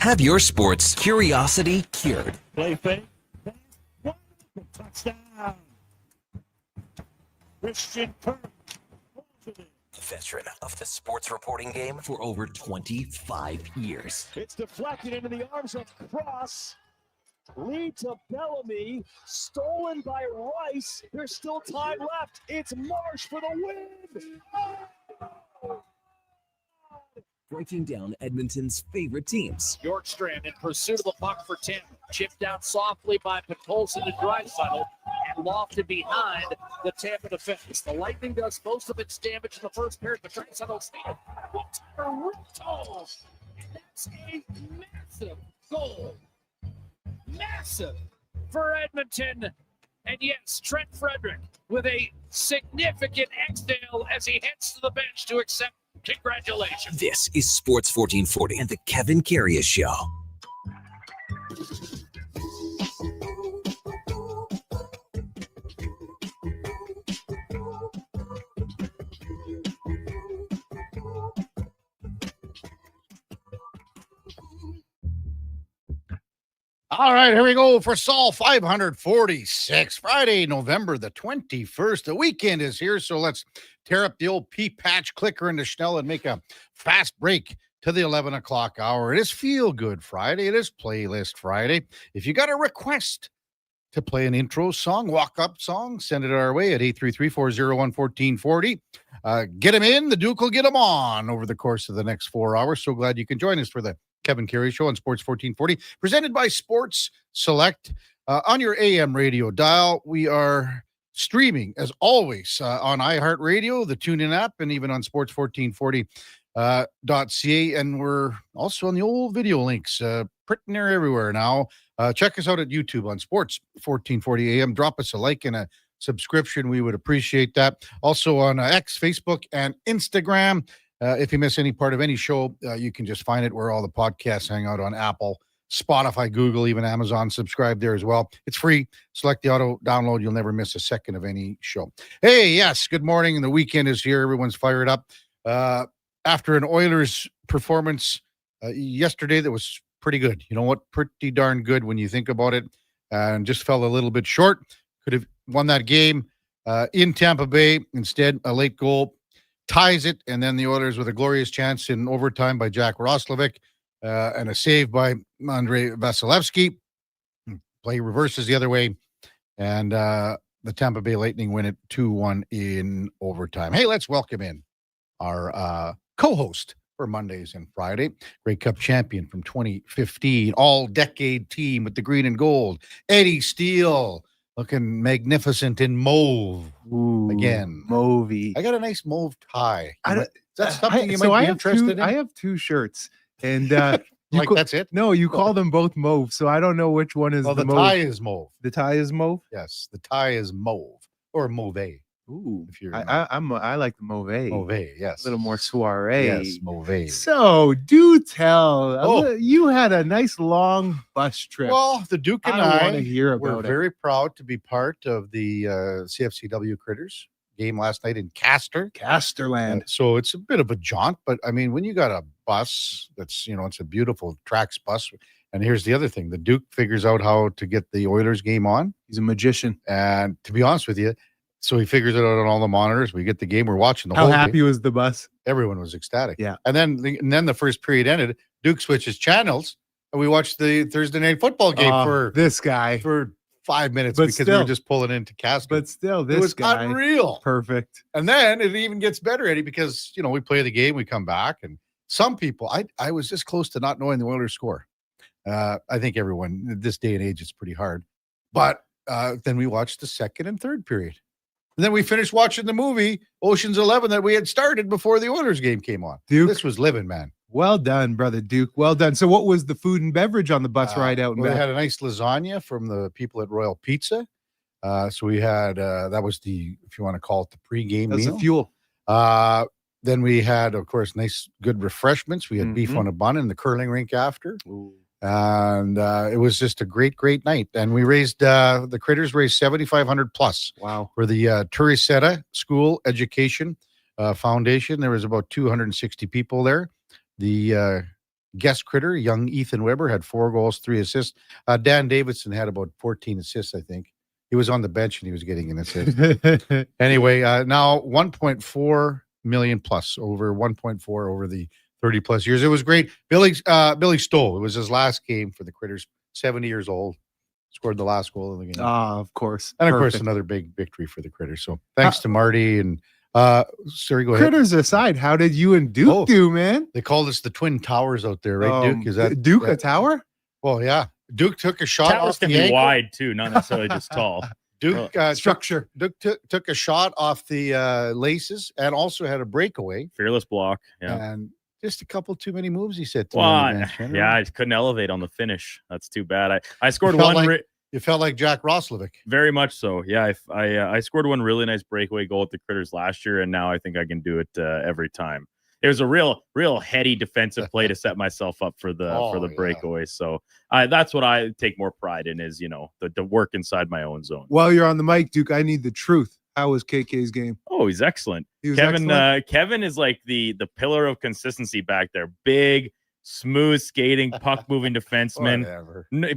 Have your sports curiosity cured. Play fake. Touchdown. Christian Kirk. Veteran of the sports reporting game for over 25 years. It's deflected into the arms of Cross. Lead to Bellamy. Stolen by Rice. There's still time left. It's Marsh for the win. Oh! Breaking down Edmonton's favorite teams. Bjorkstrand in pursuit of the puck for Tim. Chipped down softly by Patolson to Draisaitl and lofted behind the Tampa defense. The Lightning does most of its damage in the first period, but Draisaitl steals. And that's a massive goal. Massive for Edmonton. And yes, Trent Frederick with a significant exhale as he heads to the bench to accept congratulations. This is Sports 1440 and the Kevin Karius Show. All right, here we go for Sol 546. Friday, November the 21st. The weekend is here, so let's tear up the old pea-patch clicker into Schnell and make a fast break to the 11 o'clock hour. It is Feel Good Friday. It is Playlist Friday. If you got a request to play an intro song, walk-up song, send it our way at 833-401-1440. Get them in. The Duke will get them on over the course of the next 4 hours. So glad you can join us for the Kevin Karius Show on Sports 1440, presented by Sports Select on your AM radio dial. We are streaming, as always, on iHeartRadio, the TuneIn app, and even on sports1440.ca. And we're also on the old video links, pretty near everywhere now. Check us out at YouTube on Sports 1440 AM. Drop us a like and a subscription. We would appreciate that. Also on X, Facebook, and Instagram. If you miss any part of any show, you can just find it where all the podcasts hang out on Apple, Spotify, Google, even Amazon. Subscribe there as well. It's free. Select the auto download. You'll never miss a second of any show. Hey, yes, good morning. The weekend is here. Everyone's fired up. After an Oilers performance yesterday that was pretty good. You know what? Pretty darn good when you think about it. And just fell a little bit short. Could have won that game in Tampa Bay. Instead, a late goal ties it, and then the Oilers with a glorious chance in overtime by Jack Roslovic and a save by Andrei Vasilevsky. Play reverses the other way, and the Tampa Bay Lightning win it 2-1 in overtime. Hey, let's welcome in our co-host for Mondays and Friday, Grey Cup champion from 2015, all-decade team with the green and gold, Eddie Steele. Looking magnificent in mauve. Ooh, again. Mauvey. I got a nice mauve tie. Is that something you might be interested in? I have two shirts. And that's it? No, you call them both mauve, so I don't know which one is the mauve. tie is mauve. The tie is mauve? Yes, the tie is mauve or mauve. Ooh, if you're I like the mauve. Mauve, yes. A little more soiree. Yes, mauve. So do tell. You had a nice long bus trip. Well, the Duke and I want to hear were about it. very proud to be part of the CFCW Critters game last night in Casterland. So it's a bit of a jaunt, but I mean, when you got a bus that's, it's a beautiful tracks bus. And here's the other thing. The Duke figures out how to get the Oilers game on. He's a magician. And to be honest with you, so he figures it out on all the monitors. We get the game. We're watching the How whole happy game. was the bus? Everyone was ecstatic. Yeah. And then the first period ended. Duke switches channels, and we watched the Thursday night football game for 5 minutes because we were just pulling into Casper. But still, it was unreal. Perfect. And then it even gets better, Eddie, because we play the game, we come back, and some people, I was this close to not knowing the Oilers score. I think everyone this day and age, it's pretty hard. But then we watched the second and third period. And then we finished watching the movie Ocean's 11 that we had started before the Oilers game came on. Duke, this was living, man. Well done, brother Duke. Well done. So what was the food and beverage on the bus ride out? We had a nice lasagna from the people at Royal Pizza. So we had, that was the, if you want to call it the pregame meal. That's the fuel. Then we had, of course, nice, good refreshments. We had beef on a bun in the curling rink after. Ooh. And it was just a great, great night. And we raised, the Critters raised $7,500 plus. Wow. For the Turiseta School Education Foundation. There was about 260 people there. The guest critter, young Ethan Weber, had 4 goals, 3 assists. Dan Davidson had about 14 assists, I think. He was on the bench and he was getting an assist. Anyway, now 1.4 million plus, over 1.4 over the 30 plus years. It was great. Billy Stoll, it was his last game for the Critters, 70 years old, scored the last goal of the game. Of course. And of course, another big victory for the Critters. So thanks to Marty and sorry, go ahead. Critters aside, how did you and Duke do, man? They called us the Twin Towers out there, right, Duke? Is that Duke a tower? Well, yeah. Duke took a shot Towers off can the be ankle. wide too, not necessarily just tall. Duke structure. Duke took a shot off the laces and also had a breakaway. Fearless block. Yeah. And just a couple too many moves, he said. Well, I couldn't elevate on the finish. That's too bad. I scored one. You felt like Jack Roslovic. Very much so. Yeah, I scored one really nice breakaway goal at the Critters last year, and now I think I can do it every time. It was a real heady defensive play to set myself up for the breakaway. So that's what I take more pride in, is the work inside my own zone. While you're on the mic, Duke, I need the truth. How was KK's game? Oh, he's excellent. Kevin is like the pillar of consistency back there. Big, smooth skating, puck moving defenseman.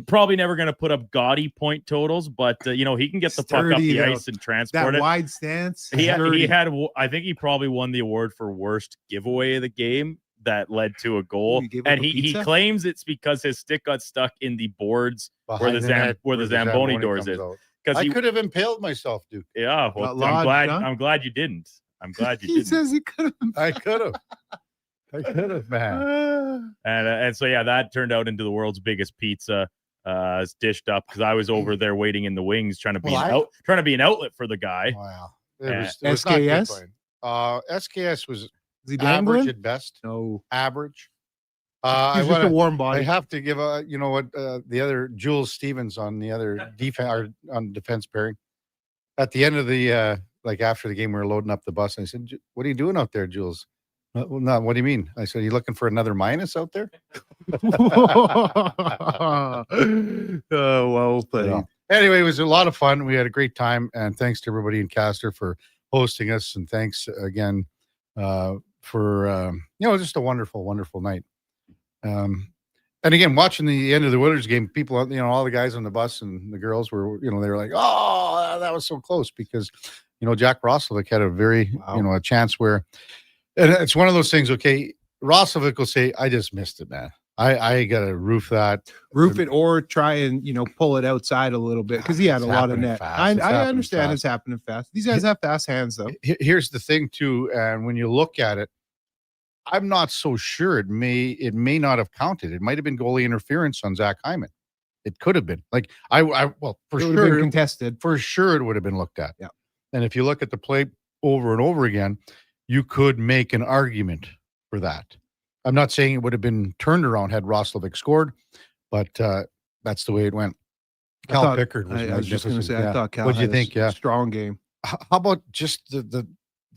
Probably never going to put up gaudy point totals, but he can get the puck up the ice and transport that it. Wide stance. He had. I think he probably won the award for worst giveaway of the game that led to a goal. And he claims it's because his stick got stuck in the boards where the Zamboni doors is. I could have impaled myself, Duke. Yeah, well, I'm glad you didn't. I'm glad you didn't. He says he could have. I could have, man. And so that turned out into the world's biggest pizza. It's dished up because I was over there waiting in the wings, trying to be an outlet for the guy. Wow. It was SKS. SKS was he average at best. No, average. He's just a warm body. I have to give the other Jules Stevens on the other defense pairing. At the end of the after the game, we were loading up the bus, and I said, "What are you doing out there, Jules?" Well, no, what do you mean? I said, "You looking for another minus out there?" Well played. Anyway, it was a lot of fun. We had a great time, and thanks to everybody in Castor for hosting us, and thanks again for just a wonderful, wonderful night. And again, watching the end of the Oilers game, people, all the guys on the bus and the girls were, they were like, "Oh, that was so close," because Jack Roslovic had a very a chance where. And it's one of those things, okay, Roslovic will say, "I just missed it, man. I got to roof it or try and, pull it outside a little bit," because he had a lot of net. I understand it's happening fast. These guys have fast hands, though. Here's the thing, too, and when you look at it, I'm not so sure. It may not have counted. It might have been goalie interference on Zach Hyman. It could have been. Like, for sure, contested. For sure, it would have been looked at. Yeah. And if you look at the play over and over again, you could make an argument for that. I'm not saying it would have been turned around had Roslovic scored, but that's the way it went. Cal Pickard was I was just going to say, yeah. I thought Cal What'd you think? A strong game. How about just the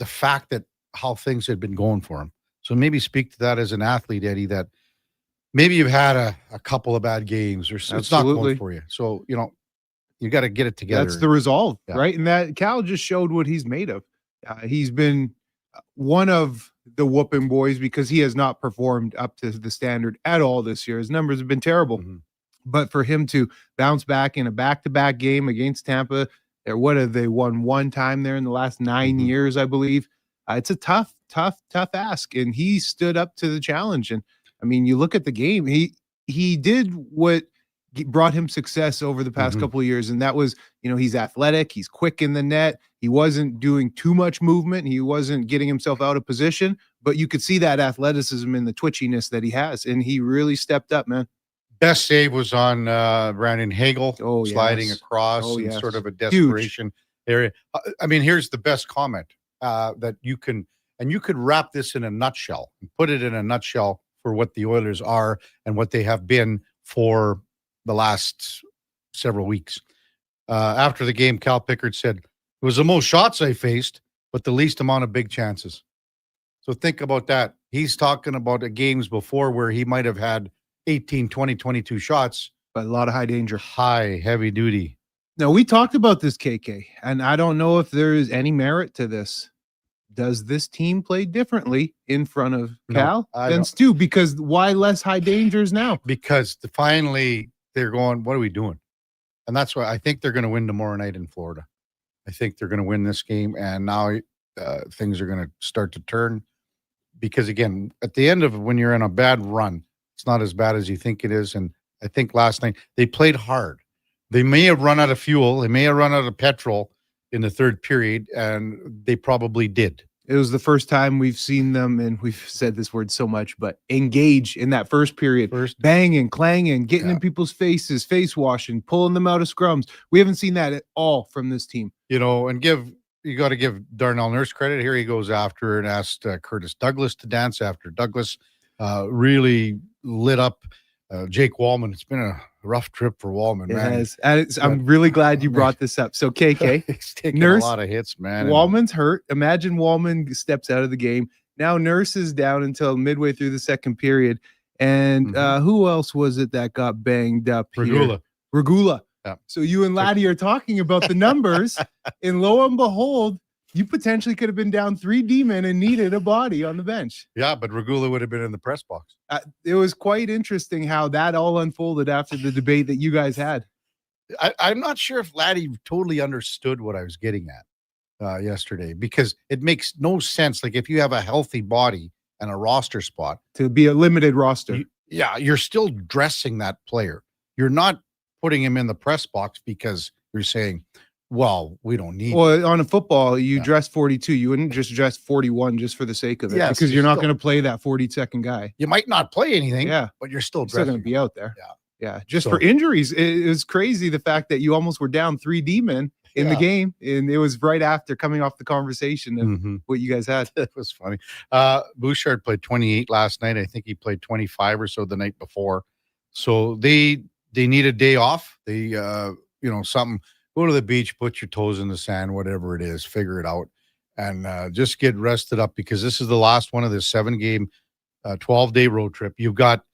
fact that how things had been going for him? So maybe speak to that as an athlete, Eddie, that maybe you've had a couple of bad games or it's not going for you. So, you got to get it together. That's the resolve, right? And that Cal just showed what he's made of. He's been one of the whooping boys because he has not performed up to the standard at all this year. His numbers have been terrible. Mm-hmm. But for him to bounce back in a back-to-back game against Tampa, what have they won one time there in the last 9 years, I believe? It's a tough ask, and he stood up to the challenge. And I mean, you look at the game; he did what brought him success over the past couple of years, and that was, he's athletic, he's quick in the net, he wasn't doing too much movement, he wasn't getting himself out of position, but you could see that athleticism and the twitchiness that he has, and he really stepped up, man. Best save was on Brandon Hagel, sliding across in sort of a desperation area. I mean, here's the best comment that you can, and you could wrap this in a nutshell, and put it in a nutshell for what the Oilers are and what they have been for the last several weeks. After the game, Cal Pickard said, "It was the most shots I faced, but the least amount of big chances." So think about that. He's talking about games before where he might have had 18, 20, 22 shots. But a lot of high danger. High, heavy duty. Now, we talked about this, KK, and I don't know if there is any merit to this. does this team play differently in front of No, Cal I than don't. Stu? Because why less high dangers now? Because finally they're going, what are we doing? And that's why I think they're going to win tomorrow night in Florida. I think they're going to win this game, and now things are going to start to turn. Because again, at the end of when you're in a bad run, it's not as bad as you think it is. And I think last night they played hard. They may have run out of fuel. They may have run out of petrol in the third period, and they probably did. It was the first time we've seen them, and we've said this word so much, but engage in that first period. Banging, clanging, getting in people's faces, face washing, pulling them out of scrums. We haven't seen that at all from this team. You know, and you got to give Darnell Nurse credit. Here he goes after and asked Curtis Douglas to dance after Douglas really lit up Jake Wallman. It's been a rough trip for Wallman, man. Yes. I'm really glad you brought this up. So, KK, he's taking Nurse, a lot of hits, man. Wallman's hurt. Imagine Wallman steps out of the game. Now Nurse is down until midway through the second period. And who else was it that got banged up here? Regula. Yeah. So you and Laddie are talking about the numbers, and lo and behold, you potentially could have been down 3 D-men and needed a body on the bench. Yeah, but Regula would have been in the press box. It was quite interesting how that all unfolded after the debate that you guys had. I'm not sure if Laddie totally understood what I was getting at yesterday, because it makes no sense. Like if you have a healthy body and a roster spot. To be a limited roster. You're still dressing that player. You're not putting him in the press box because you're saying, well, we don't need. Well, on a football, you dress 42. You wouldn't just dress 41 just for the sake of it, because you're not going to play that 42nd guy. You might not play anything, yeah, but you're still going to be out there. Yeah. Just for injuries, it was crazy the fact that you almost were down 3 D-men in the game, and it was right after coming off the conversation of what you guys had. It was funny. Bouchard played 28 last night. I think he played 25 or so the night before. So they need a day off. They something. Go to the beach, put your toes in the sand, whatever it is, figure it out, and just get rested up, because this is the last one of this 7-game, 12-day road trip. You've got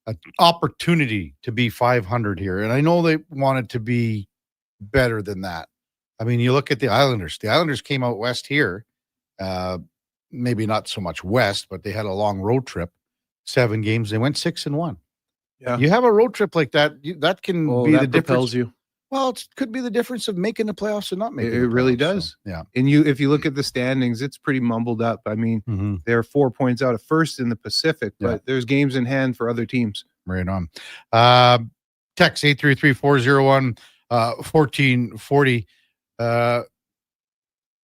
an opportunity to be 500 here, and I know they wanted to be better than that. I mean, you look at the Islanders. The Islanders came out west here, maybe not so much west, but they had a long road trip, 7 games. They went 6-1. Yeah, you have a road trip like that. That can be the difference. You. Well, it could be the difference of making the playoffs and not making. It really does. So, yeah. And if you look at the standings, it's pretty mumbled up. I mean, they're 4 points out of first in the Pacific, but there's games in hand for other teams. Right on. Text 833-401-1440.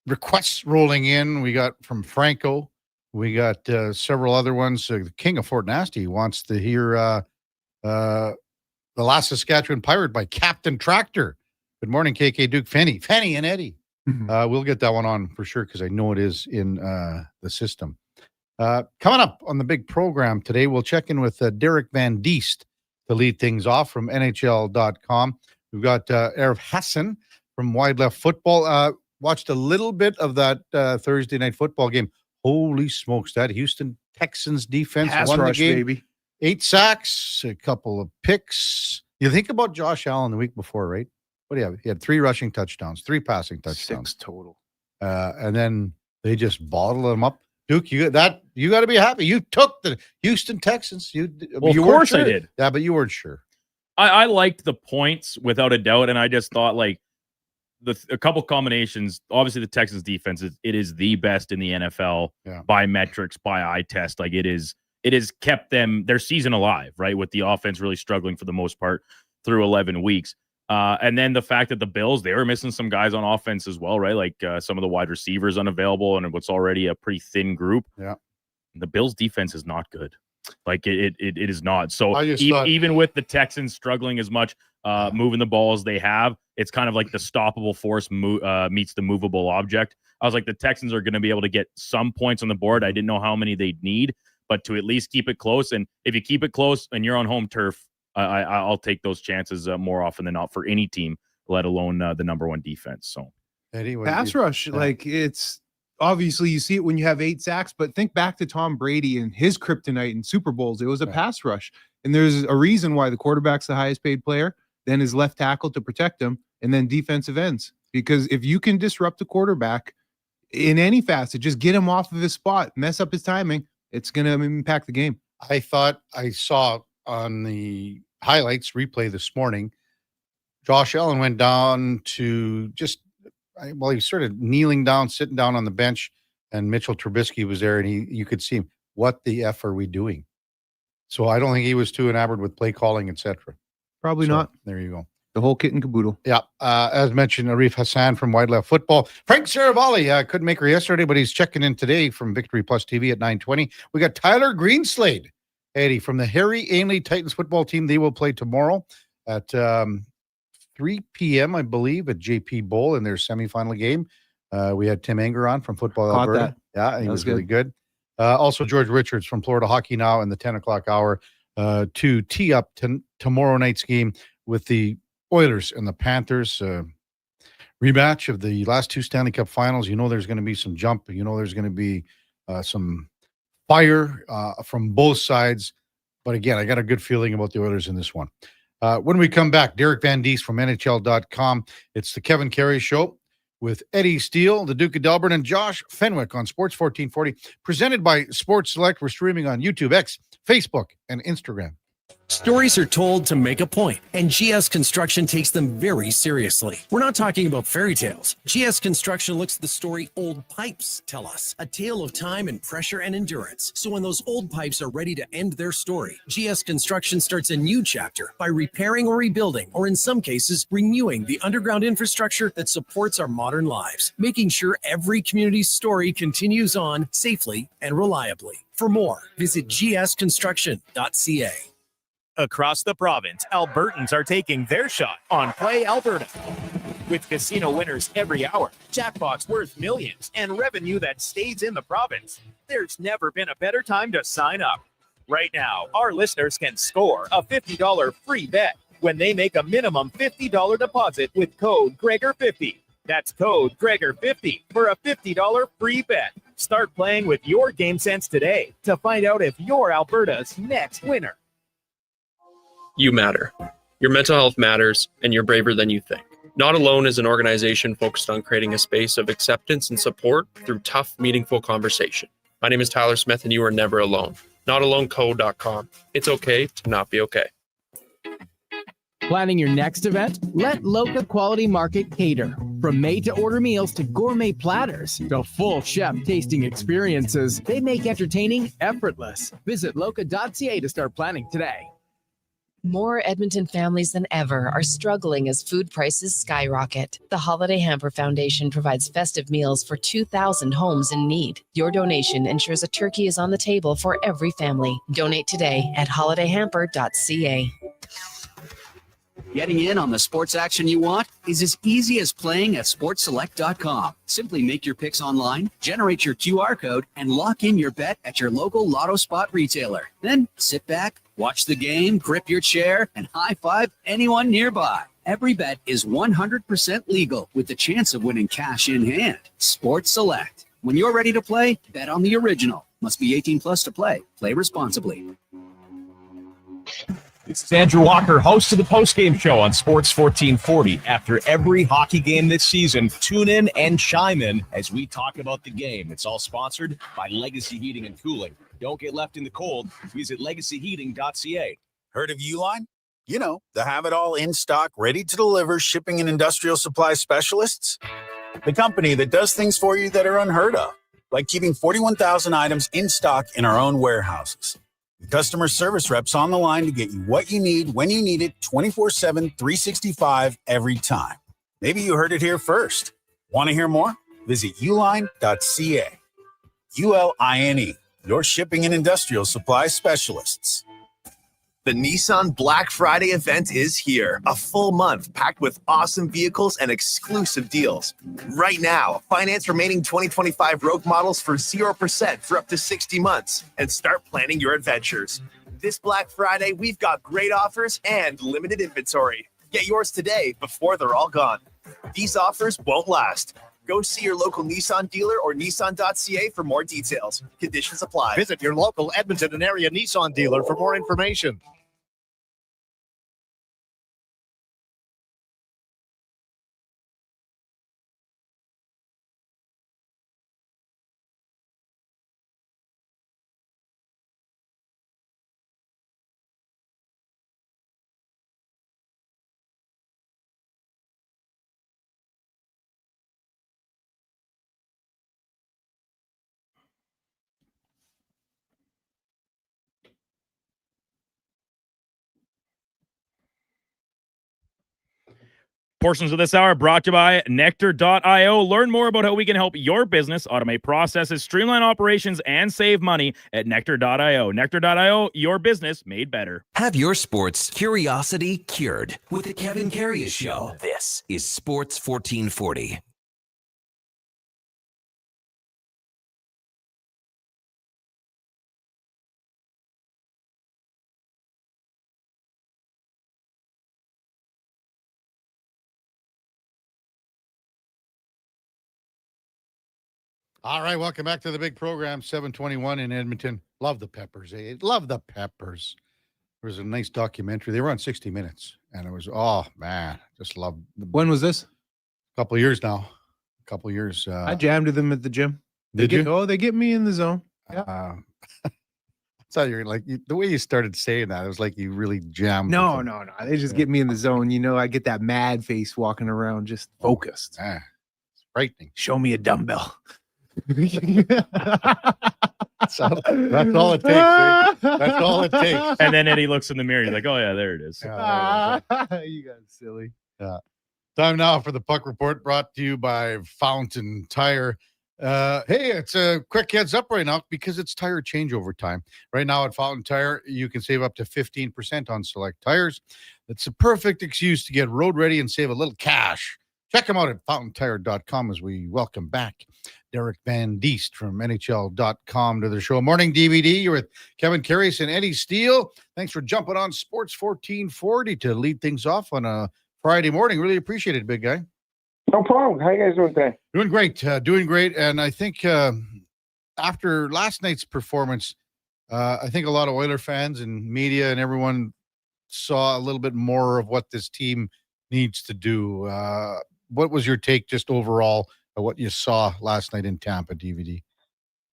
Requests rolling in. We got from Franco. We got several other ones. The King of Fort Nasty wants to hear The Last Saskatchewan Pirate by Captain Tractor. Good morning, KK, Duke, Fanny, and Eddie. We'll get that one on for sure, because I know it is in the system. Coming up on the big program today, we'll check in with Derek Van Diest to lead things off from NHL.com. We've got Erev Hassan from Wide Left Football. Watched a little bit of that Thursday night football game. Holy smokes, that Houston Texans defense won the game. Baby. 8 sacks, a couple of picks. You think about Josh Allen the week before, right? What do you have? He had 3 rushing touchdowns, 3 passing touchdowns. 6 total. And then they just bottled them up. Duke, you got to be happy. You took the Houston Texans. Of course I did. Yeah, but you weren't sure. I liked the points without a doubt, and I just thought like a couple combinations. Obviously, the Texans defense it is the best in the NFL by metrics, by eye test. Like it has kept their season alive, right? With the offense really struggling for the most part through 11 weeks. And then the fact that the Bills, they were missing some guys on offense as well, right? Like some of the wide receivers unavailable, and what's already a pretty thin group. Yeah. The Bills defense is not good. Like it is not. So even with the Texans struggling as much, moving the ball as they have, it's kind of like the stoppable force meets the movable object. I was like, the Texans are going to be able to get some points on the board. I didn't know how many they'd need, but to at least keep it close. And if you keep it close and you're on home turf, I'll take those chances more often than not for any team, let alone the number 1 defense. So anyway, pass rush, like it's obviously you see it when you have 8 sacks, but think back to Tom Brady and his kryptonite in Super Bowls. It was a pass rush. And there's a reason why the quarterback's the highest paid player, then his left tackle to protect him, and then defensive ends. Because if you can disrupt the quarterback, in any facet. Just get him off of his spot, mess up his timing. It's going to impact the game. I thought I saw on the highlights replay this morning, Josh Allen went down to he was sort of kneeling down, sitting down on the bench, and Mitchell Trubisky was there, and you could see him. What the F are we doing? So I don't think he was too enamored with play calling, etc. Probably not. There you go. The whole kit and caboodle. Yeah. As mentioned, Arif Hassan from Wide Left Football. Frank Saravalli couldn't make her yesterday, but he's checking in today from Victory Plus TV at 9:20. We got Tyler Greenslade, Eddie, from the Harry Ainley Titans football team. They will play tomorrow at 3 p.m., I believe, at JP Bowl in their semifinal game. We had Tim Anger on from Football Caught Alberta. that. Yeah, he was really good. Also, George Richards from Florida Hockey Now in the 10 o'clock hour to tee up tomorrow night's game with the Oilers and the Panthers. Rematch of the last two Stanley Cup finals. You know there's going to be some jump. You know there's going to be some fire from both sides. But again, I got a good feeling about the Oilers in this one. When we come back, Derek Van Diest from NHL.com. It's the Kevin Karius Show with Eddie Steele, the Duke of Delburne, and Josh Fenwick on Sports 1440, presented by Sports Select. We're streaming on YouTube, X, Facebook, and Instagram. Stories are told to make a point, and GS Construction takes them very seriously. We're not talking about fairy tales. GS Construction looks at the story old pipes tell us, a tale of time and pressure and endurance. So when those old pipes are ready to end their story, GS Construction starts a new chapter by repairing or rebuilding, or in some cases, renewing the underground infrastructure that supports our modern lives, making sure every community's story continues on safely and reliably. For more, visit gsconstruction.ca. Across the province, Albertans are taking their shot on Play Alberta. With casino winners every hour, jackpots worth millions, and revenue that stays in the province, there's never been a better time to sign up. Right now, our listeners can score a $50 free bet when they make a minimum $50 deposit with code Gregor50. That's code Gregor50 for a $50 free bet. Start playing with your game sense today to find out if you're Alberta's next winner. You matter. Your mental health matters, and you're braver than you think. Not Alone is an organization focused on creating a space of acceptance and support through tough, meaningful conversation. My name is Tyler Smith, and you are never alone. NotAloneCo.com. It's okay to not be okay. Planning your next event? Let Loca Quality Market cater. From made-to-order meals to gourmet platters to full chef tasting experiences, they make entertaining effortless. Visit loca.ca to start planning today. More Edmonton families than ever are struggling as food prices skyrocket. The Holiday Hamper Foundation provides festive meals for 2,000 homes in need. Your donation ensures a turkey is on the table for every family. Donate today at holidayhamper.ca. Getting in on the sports action you want is as easy as playing at sportselect.com. Simply make your picks online, generate your QR code, and lock in your bet at your local Lotto Spot retailer. Then sit back, watch the game, grip your chair, and high-five anyone nearby. Every bet is 100% legal with the chance of winning cash in hand. Sports Select. When you're ready to play, bet on the original. Must be 18 plus to play. Play responsibly. It's Andrew Walker, host of the postgame show on Sports 1440. After every hockey game this season, tune in and chime in as we talk about the game. It's all sponsored by Legacy Heating and Cooling. Don't get left in the cold. Visit legacyheating.ca. Heard of Uline? You know, the have-it-all in stock, ready to deliver shipping and industrial supply specialists. The company that does things for you that are unheard of, like keeping 41,000 items in stock in our own warehouses. The customer service reps on the line to get you what you need when you need it 24/7, 365 every time. Maybe you heard it here first. Want to hear more? Visit uline.ca. ULINE, your shipping and industrial supply specialists. The Nissan Black Friday event is here. A full month packed with awesome vehicles and exclusive deals. Right now, finance remaining 2025 Rogue models for 0% for up to 60 months and start planning your adventures. This Black Friday, we've got great offers and limited inventory. Get yours today before they're all gone. These offers won't last. Go see your local Nissan dealer or Nissan.ca for more details. Conditions apply. Visit your local Edmonton and area Nissan dealer for more information. Portions of this hour brought to you by Nectar.io. Learn more about how we can help your business automate processes, streamline operations, and save money at Nectar.io. Nectar.io, your business made better. Have your sports curiosity cured with the Kevin Karius Show. This is Sports 1440. All right, welcome back to the big program, 721 in Edmonton. Love the Peppers. Love the Peppers. There was a nice documentary. They were on 60 Minutes, and it was, oh, man, just loved them. When was this? A couple of years now. A couple of years. I jammed with them at the gym. Did you? Oh, they get me in the zone. Yeah. So you're like, the way you started saying that, it was like you really jammed. No. They just get me in the zone. You know, I get that mad face walking around, just focused. It's frightening. Show me a dumbbell. That's all it takes. Eh? That's all it takes. And then Eddie looks in the mirror. He's like, oh, yeah, there it is. Yeah, You got silly. Yeah. Time now for the Puck Report, brought to you by Fountain Tire. Hey, it's a quick heads up right now because it's tire changeover time. Right now at Fountain Tire, you can save up to 15% on select tires. It's a perfect excuse to get road ready and save a little cash. Check them out at fountaintire.com as we welcome back Derek Van Diest from NHL.com to the show. Morning DVD. You're with Kevin Karius and Eddie Steele. Thanks for jumping on Sports 1440 to lead things off on a Friday morning. Really appreciate it, big guy. No problem. How you guys doing today? Doing great. And I think after last night's performance, I think a lot of Oiler fans and media and everyone saw a little bit more of what this team needs to do. What was your take just overall of what you saw last night in Tampa, DVD?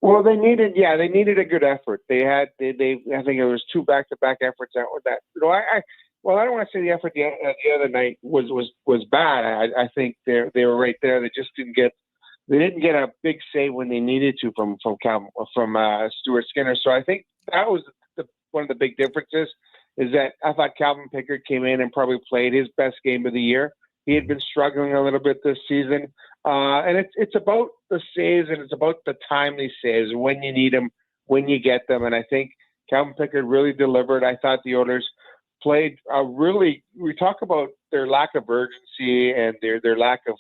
Well, they needed a good effort. They I think it was 2 back-to-back efforts that. I don't want to say the effort the other night was bad. I think they were right there. They just didn't get a big save when they needed to from Stuart Skinner. So I think that was one of the big differences is that I thought Calvin Pickard came in and probably played his best game of the year. He had been struggling a little bit this season, and it's about the saves and it's about the timely saves when you need them, when you get them. And I think Calvin Pickard really delivered. I thought the Oilers played we talk about their lack of urgency and their lack of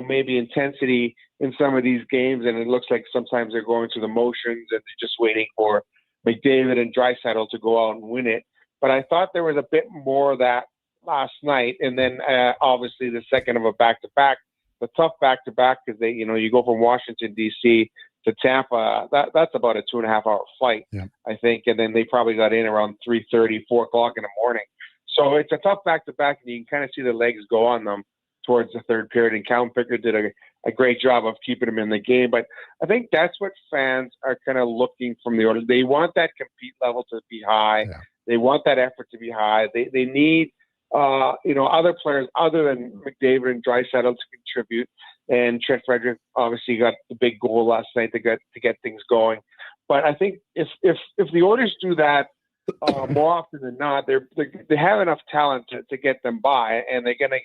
maybe intensity in some of these games, and it looks like sometimes they're going through the motions and they're just waiting for McDavid and Draisaitl to go out and win it. But I thought there was a bit more of that last night, and then obviously the second of a back-to-back, the tough back-to-back, because you go from Washington D.C. to Tampa. That's about a 2.5-hour flight, yeah. I think, and then they probably got in around 3:30, 4 o'clock in the morning. So it's a tough back-to-back, and you can kind of see the legs go on them towards the third period. And Calvin Pickard did a great job of keeping them in the game. But I think that's what fans are kind of looking from the Oilers. They want that compete level to be high. Yeah. They want that effort to be high. They need other players other than McDavid and Draisaitl to contribute. And Trent Frederick obviously got the big goal last night to get things going. But I think if the Oilers do that more often than not, they have enough talent to get them by, and they're gonna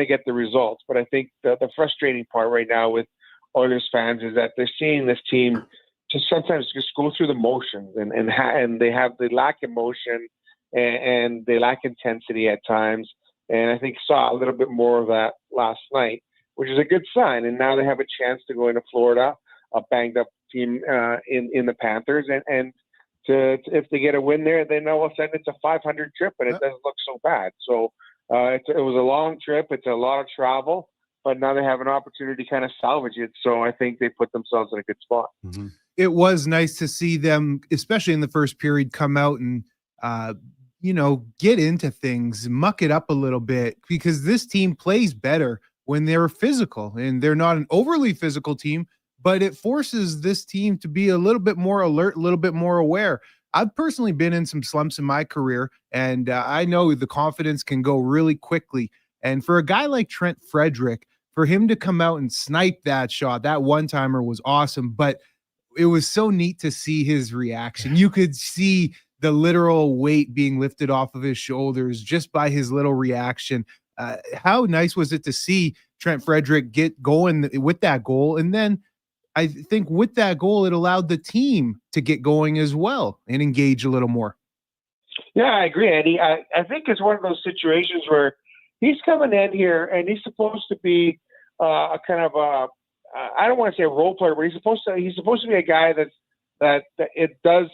get the results. But I think the frustrating part right now with Oilers fans is that they're seeing this team just sometimes just go through the motions, and they lack emotion and they lack intensity at times. And I think saw a little bit more of that last night, which is a good sign. And now they have a chance to go into Florida, a banged up team in the Panthers, and if they get a win there, then all of a sudden it's a 500 trip, and it doesn't look so bad. So it was a long trip. It's a lot of travel, but now they have an opportunity to kind of salvage it. So I think they put themselves in a good spot. Mm-hmm. It was nice to see them, especially in the first period, come out and get into things, muck it up a little bit, because this team plays better when they're physical, and they're not an overly physical team, but it forces this team to be a little bit more alert, a little bit more aware. I've personally been in some slumps in my career, and I know the confidence can go really quickly. And for a guy like Trent Frederick, for him to come out and snipe that shot, that one-timer was awesome, but it was so neat to see his reaction. You could see the literal weight being lifted off of his shoulders just by his little reaction. How nice was it to see Trent Frederick get going with that goal? And then I think with that goal, it allowed the team to get going as well and engage a little more. Yeah, I agree, Eddie. I think it's one of those situations where he's coming in here and he's supposed to be a kind of a, I don't want to say a role player, but he's supposed to be a guy that it does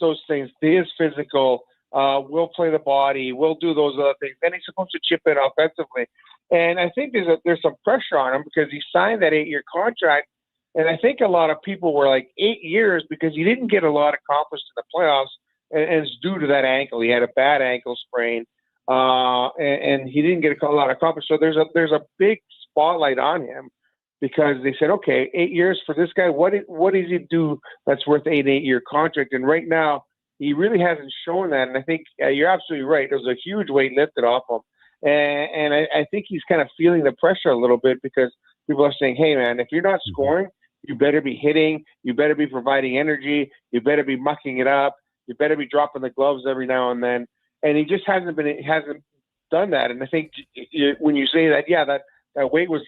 those things. He is physical, will play the body, will do those other things. Then he's supposed to chip in offensively. And I think there's some pressure on him because he signed that 8-year contract. And I think a lot of people were like 8 years because he didn't get a lot accomplished in the playoffs, and it's due to that ankle. He had a bad ankle sprain, and he didn't get a lot accomplished. So there's a big spotlight on him because they said, okay, 8 years for this guy. What does he do that's worth an 8-year contract? And right now, he really hasn't shown that. And I think you're absolutely right. There was a huge weight lifted off him. And I think he's kind of feeling the pressure a little bit because people are saying, hey, man, if you're not scoring, you better be hitting. You better be providing energy. You better be mucking it up. You better be dropping the gloves every now and then. And he just hasn't done that. And I think when you say that, yeah, that weight was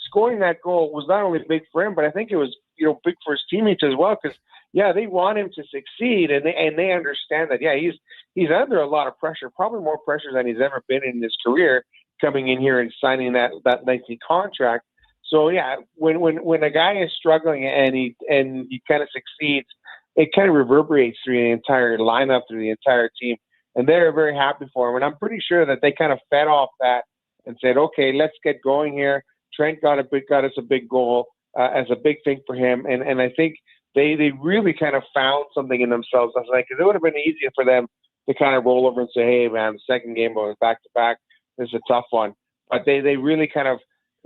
scoring that goal was not only big for him, but I think it was big for his teammates as well because yeah, they want him to succeed, and they understand that. Yeah, he's under a lot of pressure, probably more pressure than he's ever been in his career, coming in here and signing that lengthy contract. So yeah, when a guy is struggling and he kind of succeeds, it kind of reverberates through the entire lineup, through the entire team, and they're very happy for him. And I'm pretty sure that they kind of fed off that and said, okay, let's get going here. Trent got us a big goal as a big thing for him, and I think they really kind of found something in themselves last night because it would have been easier for them to kind of roll over and say, hey, man, the second game was back-to-back. This is a tough one. But they really kind of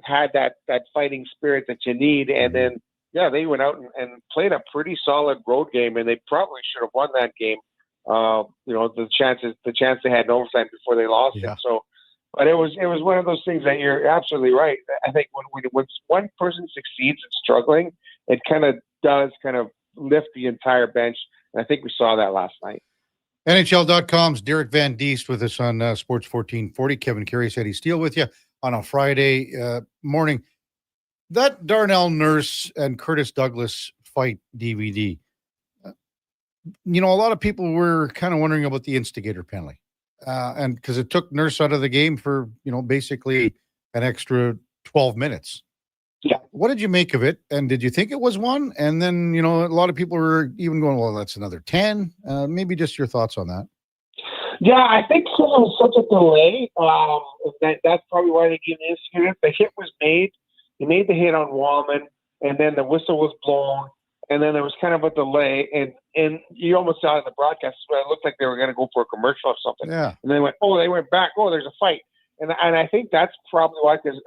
had that fighting spirit that you need. And then, yeah, they went out and played a pretty solid road game, and they probably should have won that game. The chance they had in overtime before they lost it. So, but it was one of those things that you're absolutely right. I think when one person succeeds in struggling, it kind of does kind of lift the entire bench. And I think we saw that last night. NHL.com's Derek Van Diest with us on Sports 1440. Kevin Karius, Eddie Steele with you on a Friday morning. That Darnell Nurse and Curtis Douglas fight DVD. A lot of people were kind of wondering about the instigator penalty. And because it took Nurse out of the game for, basically an extra 12 minutes. Yeah. What did you make of it? And did you think it was one? And then, a lot of people were even going, well, that's another 10. Maybe just your thoughts on that. Yeah, I think because it was such a delay, that's probably why they gave the instigator. The hit was made. He made the hit on Wallman, and then the whistle was blown, and then there was kind of a delay, and you almost saw in the broadcast, it looked like they were going to go for a commercial or something. Yeah. And they went back. Oh, there's a fight. And I think that's probably why, because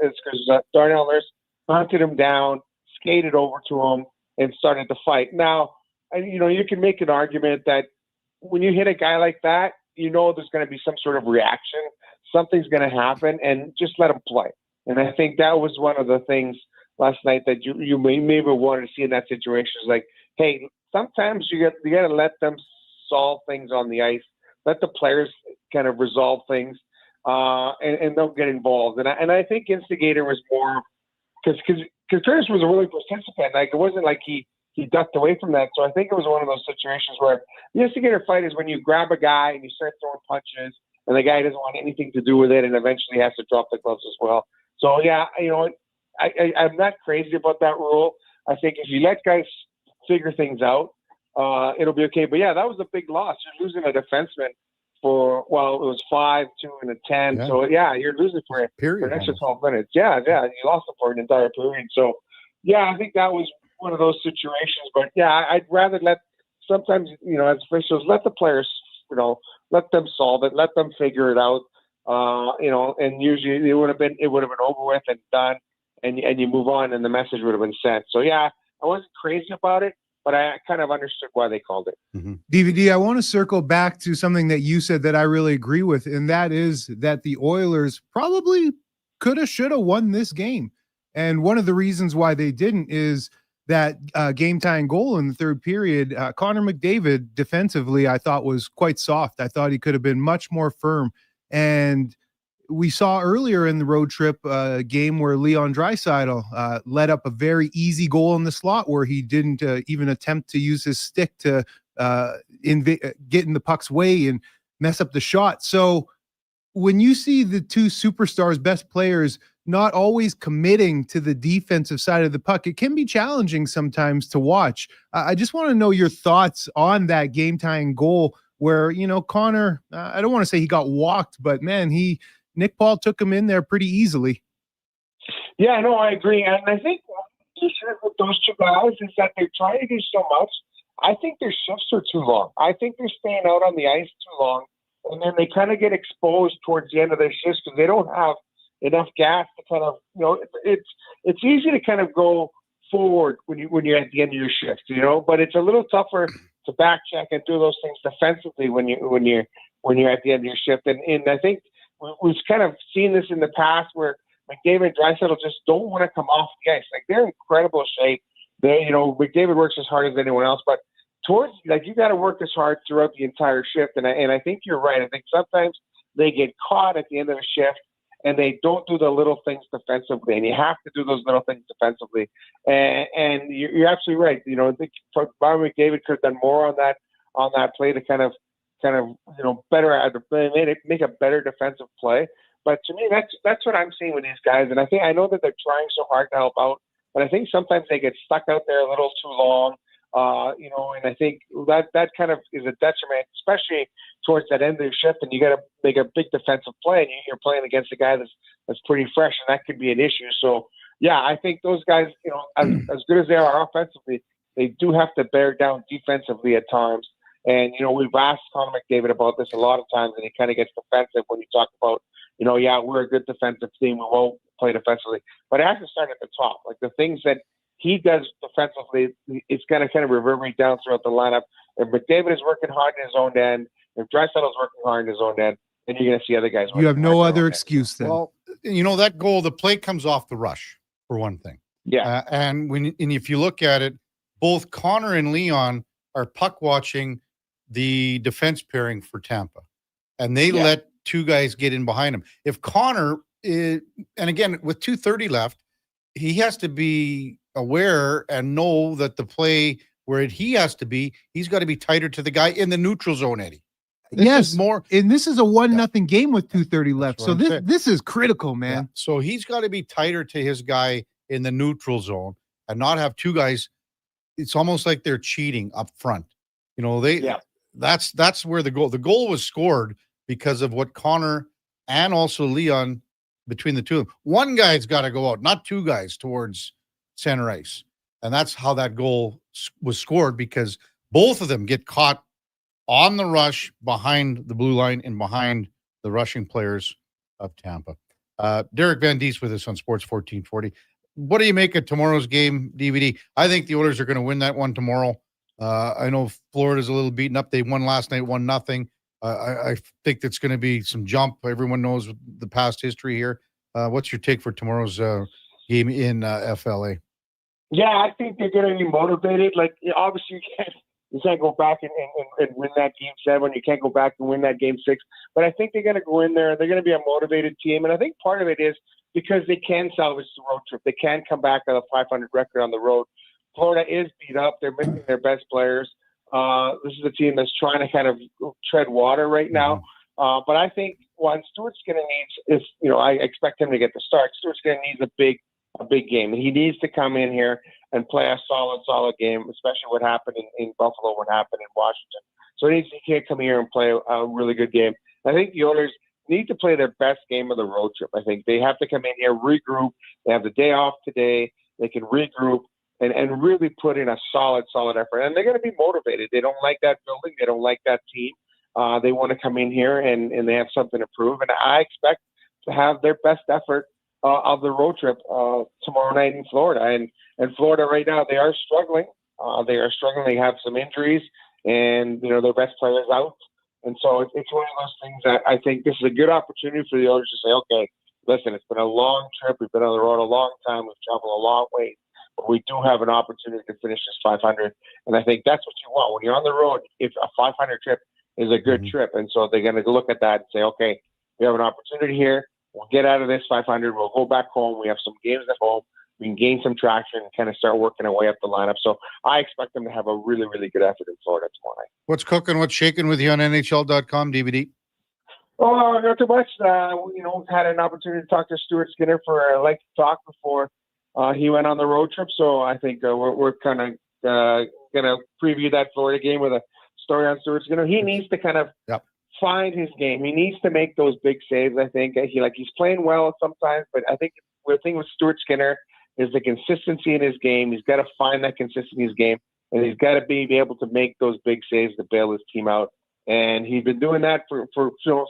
Darnell Nurse hunted him down, skated over to him, and started to fight. Now, you can make an argument that when you hit a guy like that, there's going to be some sort of reaction. Something's going to happen, and just let him play. And I think that was one of the things last night that you maybe wanted to see in that situation is like, hey, sometimes you got to let them solve things on the ice. Let the players kind of resolve things, and don't get involved. And I think instigator was more because Karius was a really participant. Like, it wasn't like he ducked away from that. So I think it was one of those situations where the instigator fight is when you grab a guy and you start throwing punches, and the guy doesn't want anything to do with it, and eventually has to drop the gloves as well. So yeah, I'm not crazy about that rule. I think if you let guys figure things out, it'll be okay. But yeah, that was a big loss. You're losing a defenseman it was 5, 2, and a 10. Yeah. So yeah, you're losing for an extra 12 minutes. Yeah, you lost them for an entire period. So yeah, I think that was one of those situations. But yeah, I'd rather sometimes, as officials, let the players, let them solve it, let them figure it out. And usually it would have been over with and done, and you move on, and the message would have been sent. So yeah, I wasn't crazy about it, but I kind of understood why they called it. Mm-hmm. DVD, I want to circle back to something that you said that I really agree with, and that is that the Oilers probably coulda, shoulda won this game. And one of the reasons why they didn't is that game-tying goal in the third period. Connor McDavid defensively, I thought, was quite soft. I thought he could have been much more firm. And we saw earlier in the road trip game where Leon Draisaitl led up a very easy goal in the slot where he didn't even attempt to use his stick to get in the puck's way and mess up the shot. So when you see the two superstars, best players, not always committing to the defensive side of the puck, it can be challenging sometimes to watch. I just want to know your thoughts on that game-tying goal where, Connor, I don't want to say he got walked, but man, Nick Paul took him in there pretty easily. Yeah, no, I agree. And I think the issue with those two guys is that they're trying to do so much. I think their shifts are too long. I think they're staying out on the ice too long, and then they kind of get exposed towards the end of their shifts because they don't have enough gas to kind of, it's easy to kind of go forward when you're at the end of your shift, but it's a little tougher to back check and do those things defensively when you're at the end of your shift. And I think we've kind of seen this in the past where McDavid and Draisaitl just don't want to come off the ice. Like, they're in incredible shape. McDavid works as hard as anyone else, but you got to work as hard throughout the entire shift. And I think you're right. I think sometimes they get caught at the end of the shift and they don't do the little things defensively, and you have to do those little things defensively. And you're absolutely right. I think Byron McDavid could have done more on that play to kind of better make a better defensive play. But to me, that's what I'm seeing with these guys. And I know that they're trying so hard to help out, but I think sometimes they get stuck out there a little too long. And I think that kind of is a detriment, especially towards that end of the shift, and you got to make a big defensive play, and you're playing against a guy that's pretty fresh, and that could be an issue. So, yeah, I think those guys, as good as they are offensively, they do have to bear down defensively at times. And, we've asked Connor McDavid about this a lot of times, and he kind of gets defensive when you talk about, we're a good defensive team, we won't play defensively. But it has to start at the top. Like, the things that he does defensively, it's going to kind of reverberate down throughout the lineup. If McDavid is working hard in his own end, if Draisaitl's working hard in his own end, then you're going to see other guys. You have no other excuse then. Well, that goal, the play comes off the rush, for one thing. Yeah. And if you look at it, both Connor and Leon are puck watching the defense pairing for Tampa, and they let two guys get in behind him. If Connor and again, with 2:30 left, he has to be aware and know that the play where he has to be, he's got to be tighter to the guy in the neutral zone, Eddie. This is a 1-0 game with 2:30 left. So this is critical, man. Yeah. So he's got to be tighter to his guy in the neutral zone and not have two guys. It's almost like they're cheating up front. That's where the goal was scored because of what Connor and also Leon, between the two of them. One guy's got to go out, not two guys towards center ice. And that's how that goal was scored, because both of them get caught on the rush behind the blue line and behind the rushing players of Tampa. Derek Van Diest with us on Sports 1440. What do you make of tomorrow's game, DVD? I think the Oilers are going to win that one tomorrow. I know Florida's a little beaten up. They won last night, 1-0. I think that's going to be some jump. Everyone knows the past history here. What's your take for tomorrow's game in FLA? Yeah, I think they're going to be motivated. Like, obviously, you can't go back and win that game 7. You can't go back and win that game 6. But I think they're going to go in there. They're going to be a motivated team. And I think part of it is because they can salvage the road trip. They can come back on a 500 record on the road. Florida is beat up. They're missing their best players. This is a team that's trying to kind of tread water right now. But I think one, Stewart's going to need, I expect him to get the start. Stewart's going to need a big game. He needs to come in here and play a solid game, especially what happened in Buffalo, what happened in Washington. So he can't come here and play a really good game. I think the Oilers need to play their best game of the road trip. I think they have to come in here, regroup. They have the day off today. They can regroup and really put in a solid effort. And they're going to be motivated. They don't like that building. They don't like that team. They want to come in here and they have something to prove. And I expect to have their best effort of the road trip tomorrow night in Florida. And Florida right now, they are struggling. They have some injuries, and their best players out. And so it's one of those things that I think this is a good opportunity for the Oilers to say, okay, listen, it's been a long trip. We've been on the road a long time. We've traveled a long way. But we do have an opportunity to finish this 500. And I think that's what you want. When you're on the road, if a 500 trip is a good trip. And so they're going to look at that and say, okay, we have an opportunity here. We'll get out of this 500. We'll go back home. We have some games at home. We can gain some traction and kind of start working our way up the lineup. So I expect them to have a really, really good effort in Florida tomorrow night. What's cooking? What's shaking with you on NHL.com, DVD? Oh, not too much. Had an opportunity to talk to Stuart Skinner for a lengthy talk before he went on the road trip. So I think we're kind of going to preview that Florida game with a story on Stuart Skinner. He needs to kind of find his game. He needs to make those big saves. I think he's playing well sometimes, but I think the thing with Stuart Skinner is the consistency in his game. He's got to find that consistency in his game, and he's got to be able to make those big saves to bail his team out. And he's been doing that for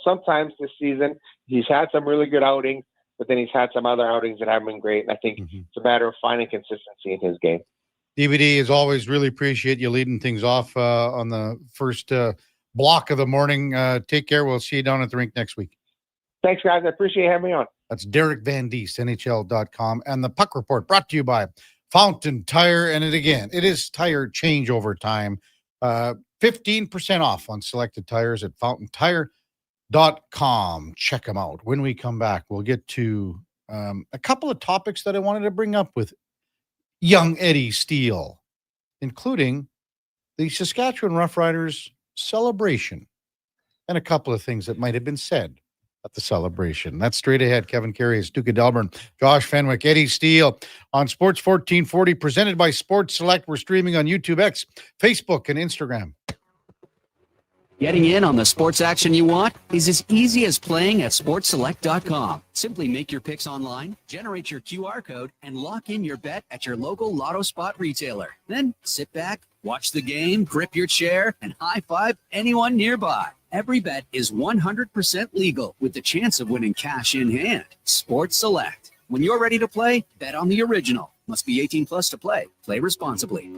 sometimes this season. He's had some really good outings, but then he's had some other outings that haven't been great. And I think it's a matter of finding consistency in his game. DVD, as always, really appreciate you leading things off on the first block of the morning. Take care. We'll see you down at the rink next week. Thanks, guys. I appreciate having me on. That's Derek Van Diest, NHL.com, and the Puck Report brought to you by Fountain Tire. And it is tire changeover time. 15% off on selected tires at fountaintire.com. Check them out. When we come back, we'll get to a couple of topics that I wanted to bring up with young Eddie Steele, including the Saskatchewan Roughriders celebration and a couple of things that might have been said at the celebration. That's straight ahead. Kevin Karius, Duke of Delburne, Josh Fenwick, Eddie Steele on Sports 1440, presented by Sports Select. We're streaming on YouTube, X, Facebook, and Instagram. Getting in on the sports action you want is as easy as playing at sportselect.com. Simply make your picks online, generate your QR code, and lock in your bet at your local Lotto Spot retailer. Then sit back, watch the game, grip your chair, and high-five anyone nearby. Every bet is 100% legal with the chance of winning cash in hand. Sports Select. When you're ready to play, bet on the original. Must be 18 plus to play. Play responsibly.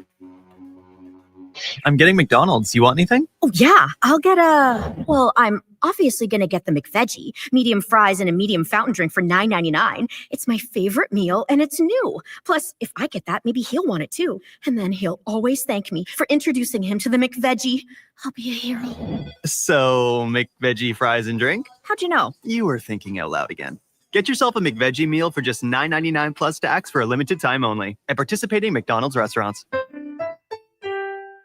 I'm getting McDonald's. You want anything? Oh, yeah. I'll get I'm obviously going to get the McVeggie, medium fries and a medium fountain drink for $9.99. It's my favorite meal, and it's new. Plus, if I get that, maybe he'll want it too. And then he'll always thank me for introducing him to the McVeggie. I'll be a hero. So, McVeggie fries and drink? How'd you know? You were thinking out loud again. Get yourself a McVeggie meal for just $9.99 plus tax for a limited time only at participating McDonald's restaurants.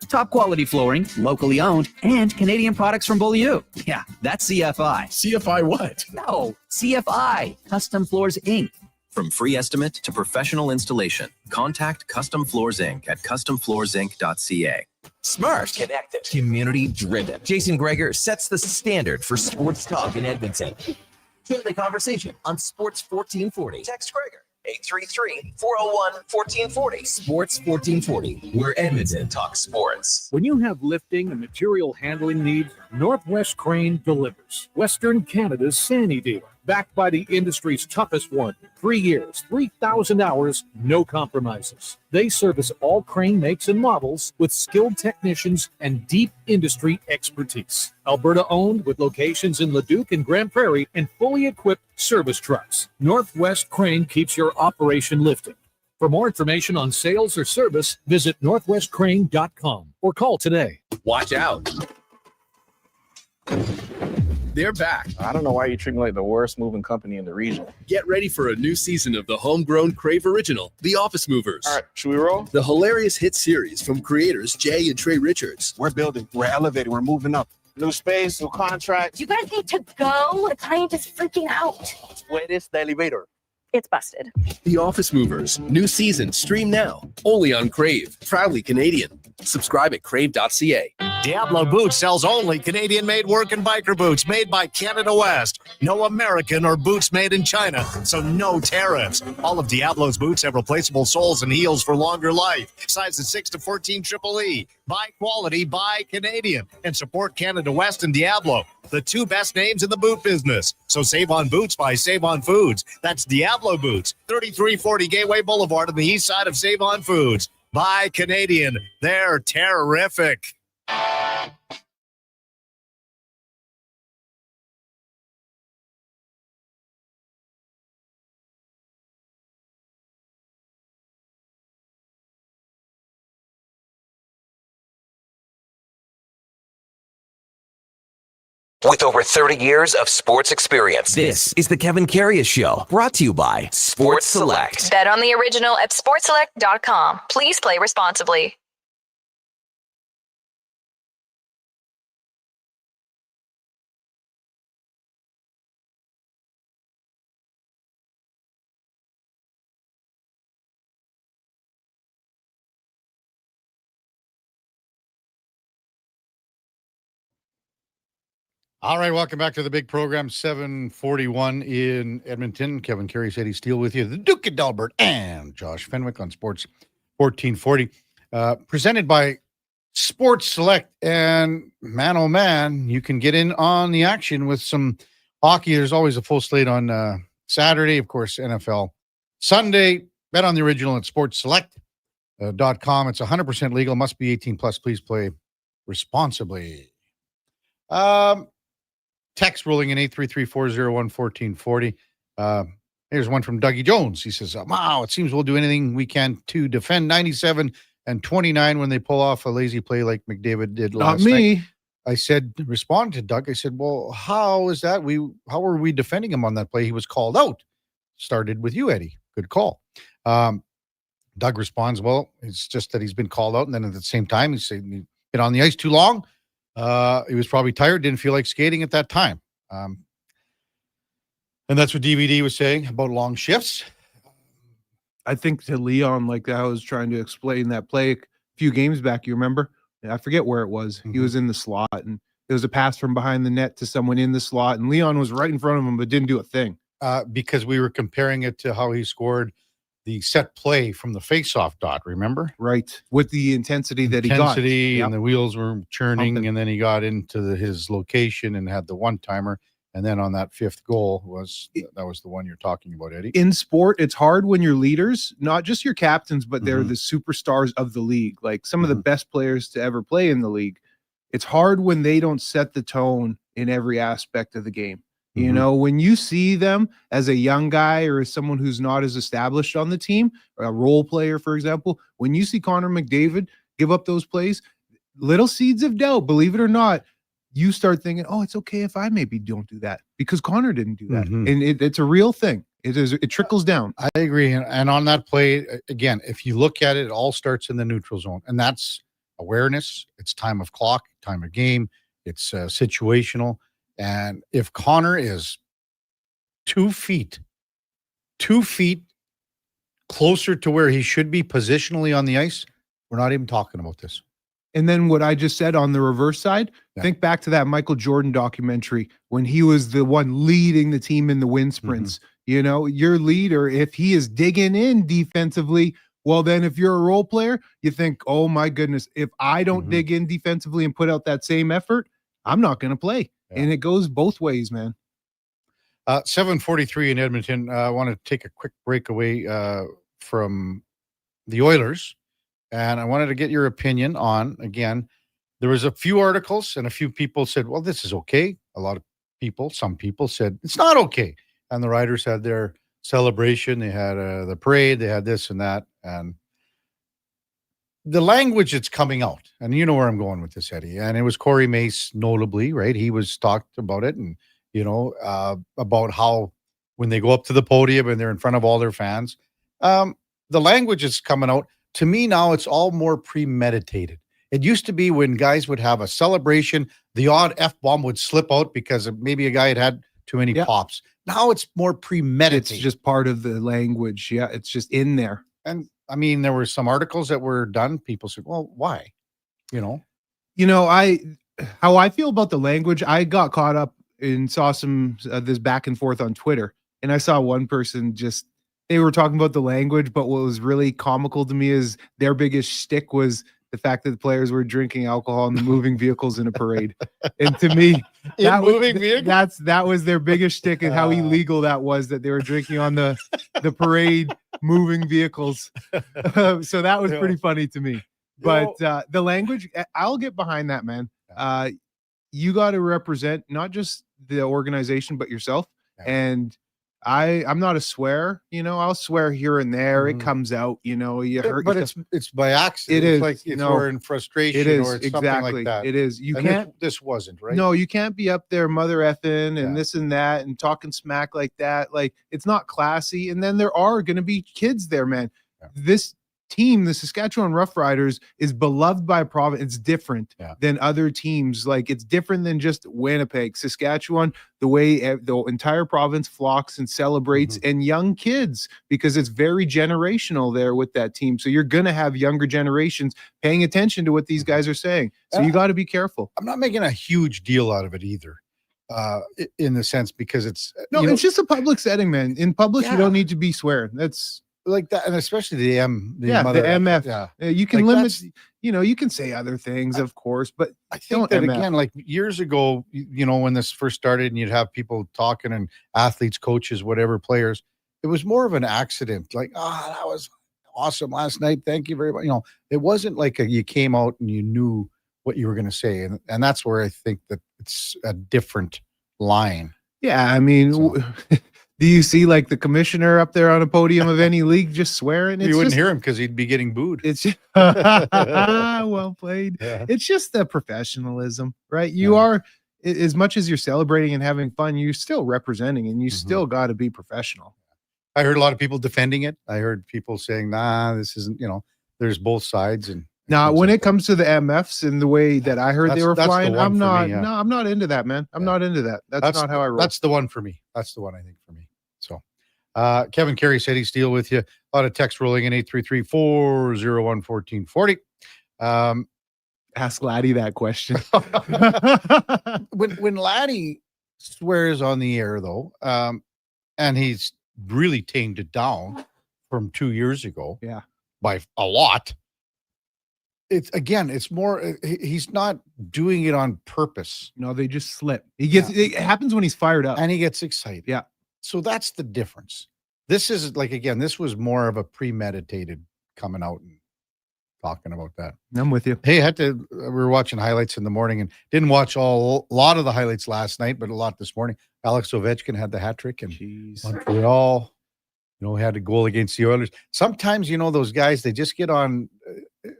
Top quality flooring, locally owned, and Canadian products from Beaulieu. Yeah, that's CFI. CFI what? No, CFI. Custom Floors, Inc. From free estimate to professional installation, contact Custom Floors Inc. at customfloorsinc.ca. Smart, connected, community-driven. Jason Greger sets the standard for sports talk in Edmonton. Join the conversation on Sports 1440. Text Greger. 833-401-1440. Sports 1440, where Edmonton talks sports. When you have lifting and material handling needs, Northwest Crane delivers. Western Canada's Sandy dealer, backed by the industry's toughest one. 3 years, 3,000 hours, no compromises. They service all crane makes and models with skilled technicians and deep industry expertise. Alberta owned with locations in Leduc and Grand Prairie and fully equipped service trucks. Northwest Crane keeps your operation lifting. For more information on sales or service, visit northwestcrane.com or call today. Watch out. They're back. I don't know why you treat me like the worst moving company in the region. Get ready for a new season of the homegrown Crave original, The Office Movers. All right, should we roll? The hilarious hit series from creators Jay and Trey Richards. We're building, we're elevating, we're moving up. New space, new contracts. You guys need to go. The client is freaking out. Where is the elevator? It's busted. The Office Movers. New season. Stream now. Only on Crave. Proudly Canadian. Subscribe at crave.ca. Diablo Boots sells only Canadian-made work and biker boots made by Canada West. No American or boots made in China, so no tariffs. All of Diablo's boots have replaceable soles and heels for longer life. Sizes 6 to 14 Triple E. Buy quality, buy Canadian. And support Canada West and Diablo, the two best names in the boot business. So save on boots by Save On Foods. That's Diablo Boots, 3340 Gateway Boulevard on the east side of Save On Foods. Buy Canadian. They're terrific. With over 30 years of sports experience, this is the Kevin Karius Show, brought to you by Sports Select. Bet on the original at sportselect.com. Please play responsibly. All right, welcome back to the big program, 741 in Edmonton. Kevin Karius, Eddie Steele with you, the Duke of Delburne, and Josh Fenwick on Sports 1440. Presented by Sports Select. And man, oh man, you can get in on the action with some hockey. There's always a full slate on Saturday, of course, NFL Sunday. Bet on the original at sportselect.com. It's 100% legal, must be 18 plus. Please play responsibly. Text rolling in 833-401-1440. Here's one from Dougie Jones. He says, wow, it seems we'll do anything we can to defend 97 and 29 when they pull off a lazy play like McDavid did last night. I said, respond to Doug. I said, well, how is that? How were we defending him on that play? He was called out. Started with you, Eddie. Good call. Doug responds, well, it's just that he's been called out. And then at the same time, he said, he's been on the ice too long. He was probably tired, didn't feel like skating at that time. And that's what DVD was saying about long shifts. I think to Leon, like I was trying to explain that play a few games back, you remember? I forget where it was. He was in the slot, and there was a pass from behind the net to someone in the slot, and Leon was right in front of him but didn't do a thing. Because we were comparing it to how he scored the set play from the face-off dot, remember? Right. With the intensity that he got. Intensity, and the wheels were churning, and then he got into his location and had the one-timer. And then on that fifth goal that was the one you're talking about, Eddie. In sport, it's hard when your leaders, not just your captains, but they're the superstars of the league, like some of the best players to ever play in the league. It's hard when they don't set the tone in every aspect of the game. You know, when you see them as a young guy or as someone who's not as established on the team, or a role player, for example, when you see Connor McDavid give up those plays, little seeds of doubt, believe it or not, you start thinking, oh, it's okay if I maybe don't do that because Connor didn't do that. And it's a real thing. It trickles down. I agree. And on that play, again, if you look at it, it all starts in the neutral zone. And that's awareness. It's time of clock, time of game. It's situational. And if Connor is 2 feet closer to where he should be positionally on the ice, we're not even talking about this. And then what I just said on the reverse side, think back to that Michael Jordan documentary when he was the one leading the team in the wind sprints. You know, your leader, if he is digging in defensively, well, then if you're a role player, you think, oh my goodness, if I don't dig in defensively and put out that same effort, I'm not going to play. Yeah. And it goes both ways, man. 7:43 in Edmonton. I want to take a quick break away from the Oilers. And I wanted to get your opinion on, again, there was a few articles and a few people said, well, this is okay. Some people said, it's not okay. And the Riders had their celebration. They had the parade. They had this and that. And the language that's coming out, and you know where I'm going with this, Eddie, and it was Corey Mace notably, right? He was talked about it and, you know, about how when they go up to the podium and they're in front of all their fans, the language is coming out. To me now, it's all more premeditated. It used to be when guys would have a celebration, the odd F-bomb would slip out because maybe a guy had too many pops. Now it's more premeditated. It's just part of the language. Yeah, it's just in there. And I mean, there were some articles that were done. People said, well, why? You know, how I feel about the language, I got caught up and saw some this back and forth on Twitter. And I saw one person they were talking about the language, but what was really comical to me is their biggest shtick was the fact that the players were drinking alcohol in the moving vehicles in a parade. And to me, that was their biggest shtick and how illegal that was, that they were drinking on the parade moving vehicles. So that was pretty funny to me. But the language, I'll get behind that, man. You got to represent not just the organization, but yourself. And I'm not a swear, I'll swear here and there. It comes out, you hurt. But it's by accident. It It's is. like it's No, or in frustration it is or it's exactly. something like that. It is. You And can't. This wasn't right. No, you can't be up there mother effing and this and that and talking smack like that. Like, it's not classy. And then there are going to be kids there, man. Yeah. This team, the Saskatchewan Roughriders, is beloved by province. It's different than other teams. Like, it's different than just Winnipeg. Saskatchewan, the way the entire province flocks and celebrates, and young kids, because it's very generational there with that team. So you're going to have younger generations paying attention to what these guys are saying. So you got to be careful. I'm not making a huge deal out of it either, in the sense because it's it's just a public setting, man. In public, you don't need to be swearing. That's like that, and especially the MF. Yeah, you can like limit. You can say other things, of course, but I think that again, like years ago, when this first started, and you'd have people talking and athletes, coaches, whatever, players. It was more of an accident. Like, that was awesome last night. Thank you very much. It wasn't like you came out and you knew what you were going to say, and that's where I think that it's a different line. Yeah, I mean. Do you see like the commissioner up there on a podium of any league just swearing? You wouldn't hear him because he'd be getting booed. It's well played. Yeah. It's just the professionalism, right? You are, as much as you're celebrating and having fun, you're still representing, and you still got to be professional. I heard a lot of people defending it. I heard people saying, "Nah, this isn't." There's both sides, and now when it comes to the MFs and the way that I heard they were flying, I'm not. Me, No, I'm not into that, man. I'm not into that. That's not how I roll. That's the one for me. That's the one I think for me. So, Kevin Carey said he's still with you. A lot of text rolling in 833-401-1440. Ask Laddie that question. when Laddie swears on the air, though, and he's really tamed it down from 2 years ago, by a lot. It's more. He's not doing it on purpose. No, they just slip. It happens when he's fired up, and he gets excited. Yeah. So that's the difference. This is this was more of a premeditated coming out and talking about that. I'm with you. Hey, we were watching highlights in the morning and didn't watch a lot of the highlights last night, but a lot this morning. Alex Ovechkin had the hat trick, and Montreal, had a goal against the Oilers. Sometimes, those guys, they just get on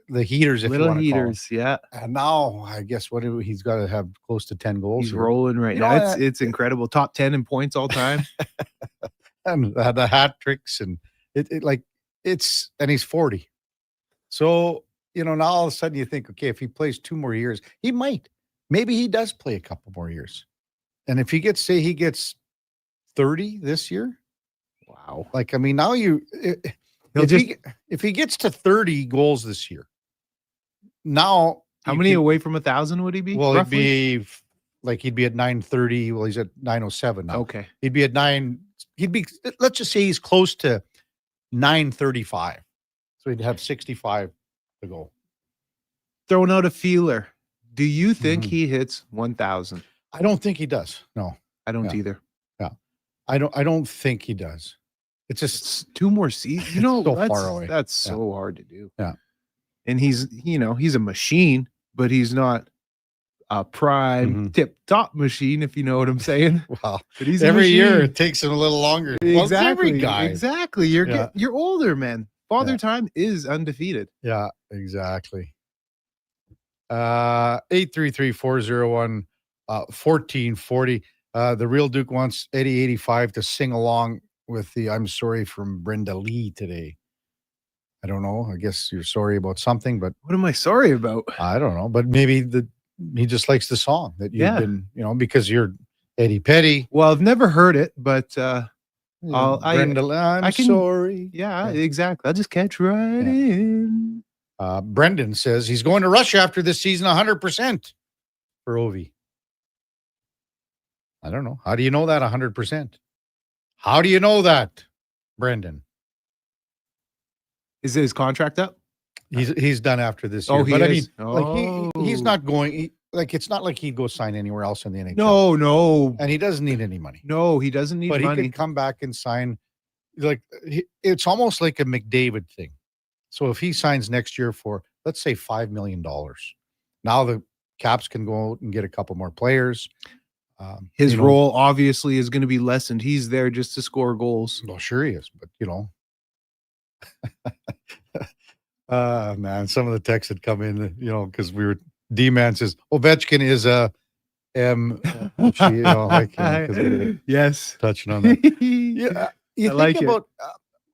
the heaters, if little you want to call heaters, yeah. And now, I guess he's got to have close to 10 goals. He's rolling right now. It's incredible. Top 10 in points all time. And the hat tricks, and and he's 40. So, now all of a sudden you think, okay, if he plays 2 more years, maybe he does play a couple more years. And if he gets 30 this year, wow. Like, I mean, now if he gets to 30 goals this year, now how many away from 1,000 would he be? Well, roughly? he'd be at 930. Well, he's at 907 now. Okay. He'd be at let's just say he's close to 935. So he'd have 65 to go. Throwing out a feeler. Do you think he hits 1,000? I don't think he does. No, I don't either. Yeah. I don't think he does. It's just 2 more seasons. so far away. That's so hard to do. Yeah. And he's a machine, but he's not a prime tip-top machine, if you know what I'm saying. Wow. But he's every year it takes him a little longer. Exactly. Well, every guy. Exactly. You're older, man. Father Time is undefeated. Yeah, exactly. 833-401-1440. The Real Duke wants Eddie 85 to sing along with the I'm Sorry from Brenda Lee today. I don't know. I guess you're sorry about something, but what am I sorry about? I don't know. But maybe he just likes the song that you've been, because you're Eddie Petty. Well, I've never heard it, but Brenda Lee, I'm sorry. Yeah, exactly. I'll just catch right in. Brendan says he's going to Russia after this season 100% for Ovi. I don't know. How do you know that 100%? How do you know that, Brendan? Is his contract up? He's done after this year. Oh, but is? I mean, he's not going. It's not like he'd go sign anywhere else in the NHL. No. And he doesn't need any money. No, he doesn't need money. But he could come back and sign. It's almost like a McDavid thing. So if he signs next year for, let's say, $5 million, now the Caps can go out and get a couple more players. His role obviously is going to be lessened. He's there just to score goals. Well, sure he is, but man, some of the texts had come in, because we were D-Man says Ovechkin is a yes, touching on that. Yeah, you I like think it. about.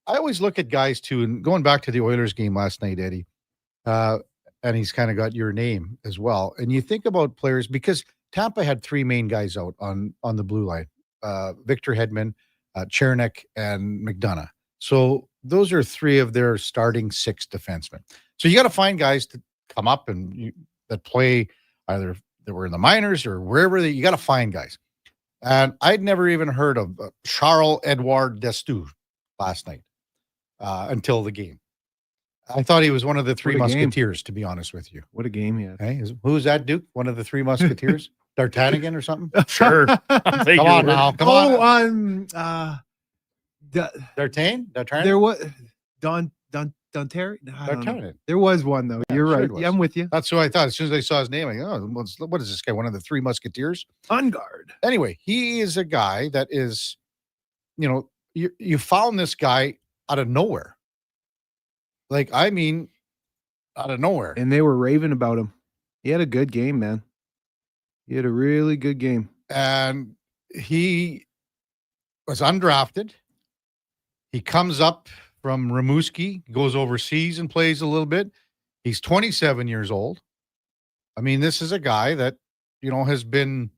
I always look at guys too, and going back to the Oilers game last night, Eddie, and he's kind of got your name as well. And you think about players because Tampa had three main guys out on the blue line: Victor Hedman, Chernik, and McDonough. So those are three of their starting six defensemen. So you got to find guys to come up and that play either that were in the minors or wherever you got to find guys. And I'd never even heard of Charles-Edouard Destoux last night until the game. I thought he was one of the three Musketeers, to be honest with you. What a game he had. Hey, who's that, Duke? One of the three Musketeers? D'Artagnan or something? Sure. Come on now. Come on. D'Artagnan? D'Artagnan? There was Terry? D'Artagnan. There was one though. You're sure right. it was. Yeah, I'm with you. That's what I thought. As soon as I saw his name, I go, what is this guy? One of the three Musketeers? On guard. Anyway, he is a guy that is, you found this guy out of nowhere. Like, I mean, out of nowhere. And they were raving about him. He had a good game, man. He had a really good game. And he was undrafted. He comes up from Rimouski, goes overseas and plays a little bit. He's 27 years old. I mean, this is a guy that, has been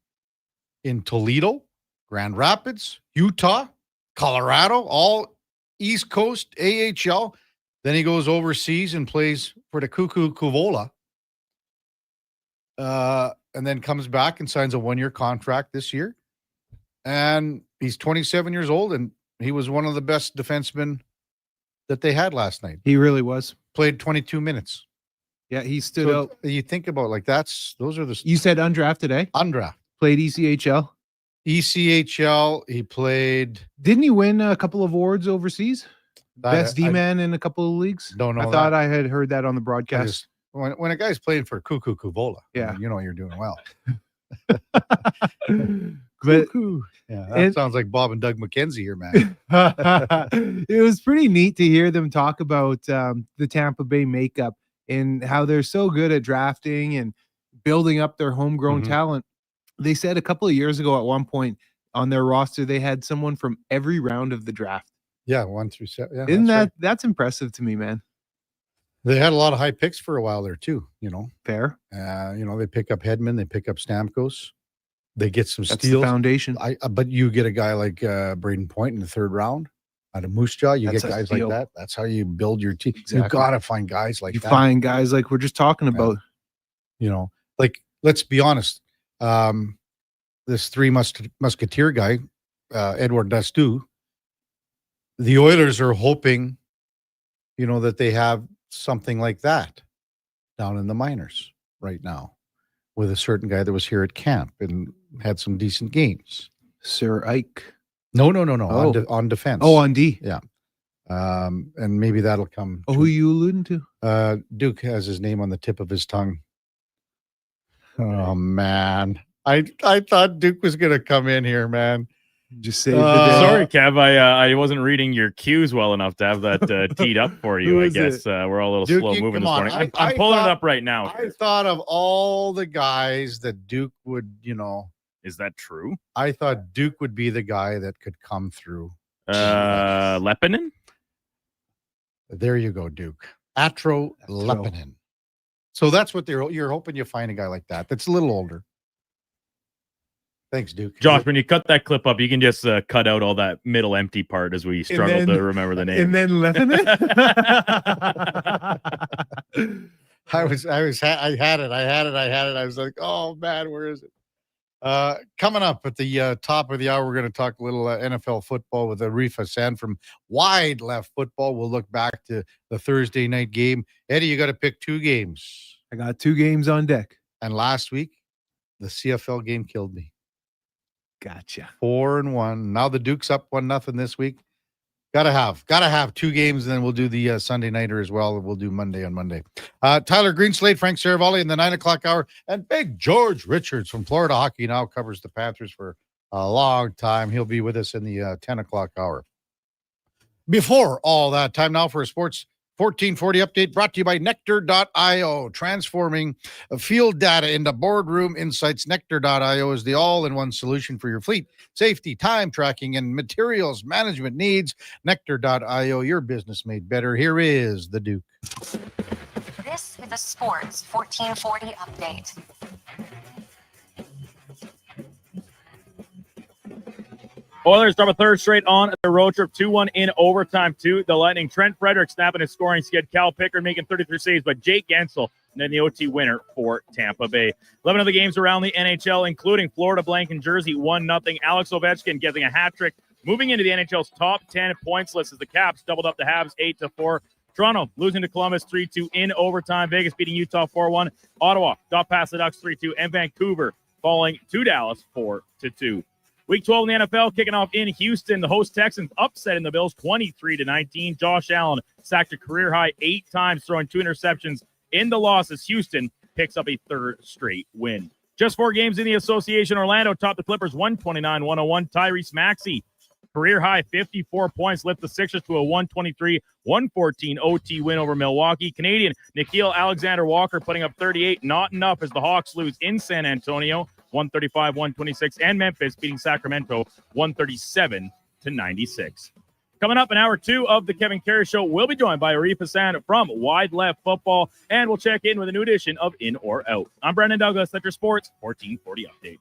in Toledo, Grand Rapids, Utah, Colorado, all East Coast, AHL. Then he goes overseas and plays for the Cuckoo Kuvola. And then comes back and signs a 1-year contract this year. And he's 27 years old, and he was one of the best defensemen that they had last night. He really was. Played 22 minutes. Yeah, he stood out. You think about those are the... You said undrafted, eh? Undrafted. Played ECHL. ECHL, he played... Didn't he win a couple of awards overseas? Best D-man in a couple of leagues? Don't know I thought I had heard that on the broadcast. When a guy's playing for Cuckoo Kuvola, yeah, you're doing well. But yeah, that sounds like Bob and Doug McKenzie here, man. It was pretty neat to hear them talk about the Tampa Bay makeup and how they're so good at drafting and building up their homegrown talent. They said a couple of years ago at one point on their roster, they had someone from every round of the draft. Yeah, 1 through 7. Yeah, Isn't that's impressive to me, man? They had a lot of high picks for a while there too, Fair. They pick up Hedman, they pick up Stamkos, they get some That's steals. the foundation. But you get a guy like Braden Point in the third round out of Moose Jaw. You That's get a guys steal. like that. That's how you build your team. Exactly. You got to find guys like You that. find guys like we're just talking about. Like, let's be honest. This three Musketeer guy, Edouard Destoux, the Oilers are hoping, that they have something like that down in the minors right now with a certain guy that was here at camp and had some decent games. Sir Ike. No. Oh. On defense. Oh, on D. Yeah. And maybe that'll come. Oh, who are you alluding to? Duke has his name on the tip of his tongue. Oh, man. I thought Duke was going to come in here, man. Just say sorry, Kev. I wasn't reading your cues well enough to have that teed up for you. I guess we're all a little Duke, slow moving this come on. morning. I I'm pulling thought- it up right now. I thought of all the guys that Duke would, Is that true? I thought Duke would be the guy that could come through. Lepinen? There you go, Duke. Atro Lepinen. So that's what you're hoping you find a guy like that. That's a little older. Thanks, Duke. Josh, when you cut that clip up, you can just cut out all that middle empty part as we struggle to remember the name. And then Lepinen? I had it. I was like, oh man, where is it? Coming up at the top of the hour, we're going to talk a little NFL football with Arif Hassan from Wide Left Football. We'll look back to the Thursday night game. Eddie, you got to pick 2 games. I got 2 games on deck. And last week, the CFL game killed me. Gotcha. 4-1. Now the Duke's up 1-0 this week. Gotta have 2 games, and then we'll do the Sunday nighter as well. We'll do Monday on Monday. Tyler Greenslade, Frank Saravalli in the 9 o'clock hour, and Big George Richards from Florida Hockey now covers the Panthers for a long time. He'll be with us in the 10 o'clock hour. Before all that, time now for a Sports 1440 update brought to you by Nectar.io, transforming field data into boardroom insights. Nectar.io is the all-in-one solution for your fleet, safety, time tracking, and materials management needs. Nectar.io, your business made better. Here is the Duke. This is a Sports 1440 update. Oilers drop a third straight on the road trip, 2-1 in overtime to the Lightning. Trent Frederick snapping his scoring skid. Cal Pickard making 33 saves, but Jake Gensel and then the OT winner for Tampa Bay. 11 of the games around the NHL, including Florida blank and Jersey, 1-0. Alex Ovechkin getting a hat trick, moving into the NHL's top 10 points list as the Caps doubled up the Habs 8-4. Toronto losing to Columbus 3-2 in overtime. Vegas beating Utah 4-1. Ottawa got past the Ducks 3-2, and Vancouver falling to Dallas 4-2. Week 12 in the NFL kicking off in Houston. The host Texans upsetting the Bills 23-19. Josh Allen sacked a career high 8 times, throwing 2 interceptions in the loss as Houston picks up a third straight win. Just 4 games in the association. Orlando topped the Clippers 129-101. Tyrese Maxey, career high 54 points, lift the Sixers to a 123-114 OT win over Milwaukee. Canadian Nickeil Alexander-Walker putting up 38. Not enough as the Hawks lose in San Antonio 135-126, and Memphis beating Sacramento 137-96. Coming up in hour 2 of the Kevin Karius Show, we'll be joined by Arif Hassan from Wide Left Football, and we'll check in with a new edition of In or Out. I'm Brendan Douglas. That's your Sports 1440 update.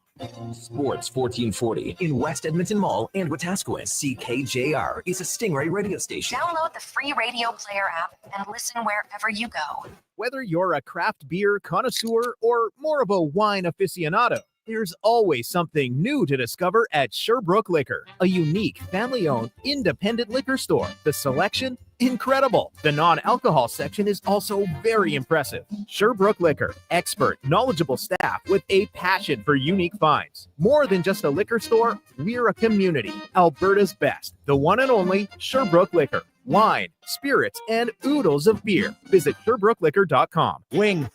Sports 1440 in West Edmonton Mall and Wetaskiwin. CKJR is a Stingray radio station. Download the free radio player app and listen wherever you go. Whether you're a craft beer connoisseur or more of a wine aficionado, there's always something new to discover at Sherbrooke Liquor, a unique, family-owned, independent liquor store. The selection, incredible. The non-alcohol section is also very impressive. Sherbrooke Liquor, expert, knowledgeable staff with a passion for unique finds. More than just a liquor store, we're a community. Alberta's best, the one and only Sherbrooke Liquor. Wine, spirits, and oodles of beer. Visit SherbrookeLiquor.com. Wing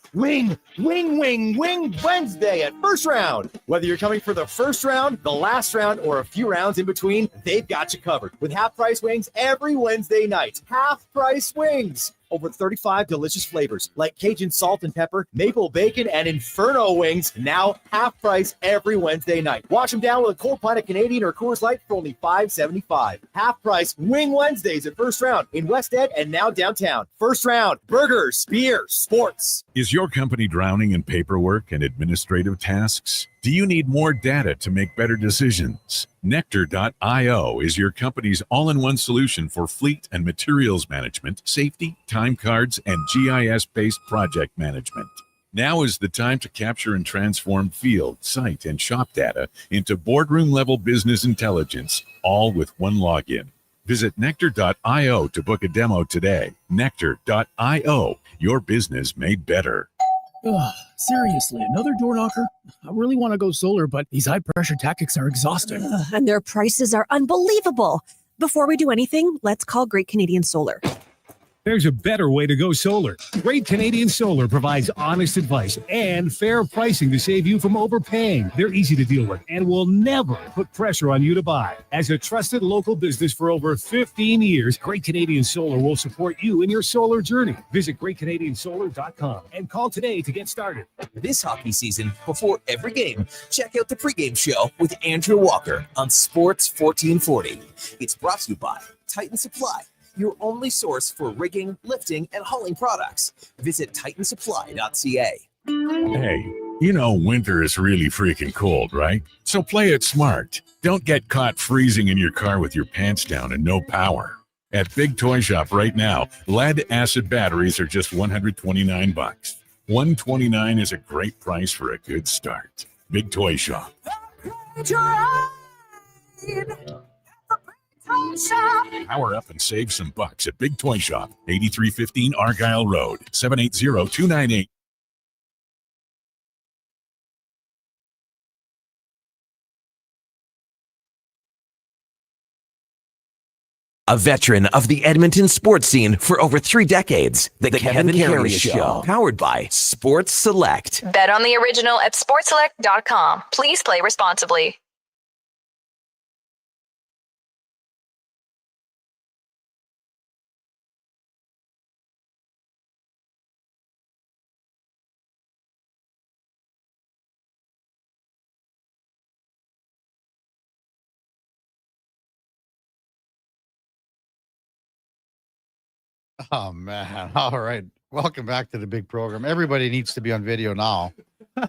Wednesday at First Round. Whether you're coming for the first round, the last round, or a few rounds in between, they've got you covered. With half-price wings every Wednesday night. Half-price wings. Over 35 delicious flavors like Cajun salt and pepper, maple bacon, and Inferno wings. Now half price every Wednesday night. Wash them down with a cold pint of Canadian or Coors Light for only $5.75. Half price Wing Wednesdays at First Round in West Ed and now downtown. First Round, burgers, beer, sports. Is your company drowning in paperwork and administrative tasks? Do you need more data to make better decisions? Nectar.io is your company's all-in-one solution for fleet and materials management, safety, time cards, and GIS-based project management. Now is the time to capture and transform field, site, and shop data into boardroom-level business intelligence, all with one login. Visit Nectar.io to book a demo today. Nectar.io, your business made better. Ugh, seriously, another door knocker? I really want to go solar, but these high-pressure tactics are exhausting. And their prices are unbelievable. Before we do anything, let's call Great Canadian Solar. There's a better way to go solar. Great Canadian Solar provides honest advice and fair pricing to save you from overpaying. They're easy to deal with and will never put pressure on you to buy. As a trusted local business for over 15 years, Great Canadian Solar will support you in your solar journey. Visit GreatCanadianSolar.com and call today to get started. This hockey season, before every game, check out the pregame show with Andrew Walker on Sports 1440. It's brought to you by Titan Supply, your only source for rigging, lifting, and hauling products. Visit titansupply.ca. Hey, you know winter is really freaking cold, right? So play it smart. Don't get caught freezing in your car with your pants down and no power. At Big Toy Shop right now, lead-acid batteries are just $129. $129 is a great price for a good start. Big Toy Shop. Power up and save some bucks at Big Toy Shop, 8315 Argyle Road, 780-298. A veteran of the Edmonton sports scene for over 3 decades, the Kevin Karius Show, powered by Sports Select. Bet on the original at sportselect.com. Please play responsibly. Oh man. All right. Welcome back to the big program. Everybody needs to be on video now.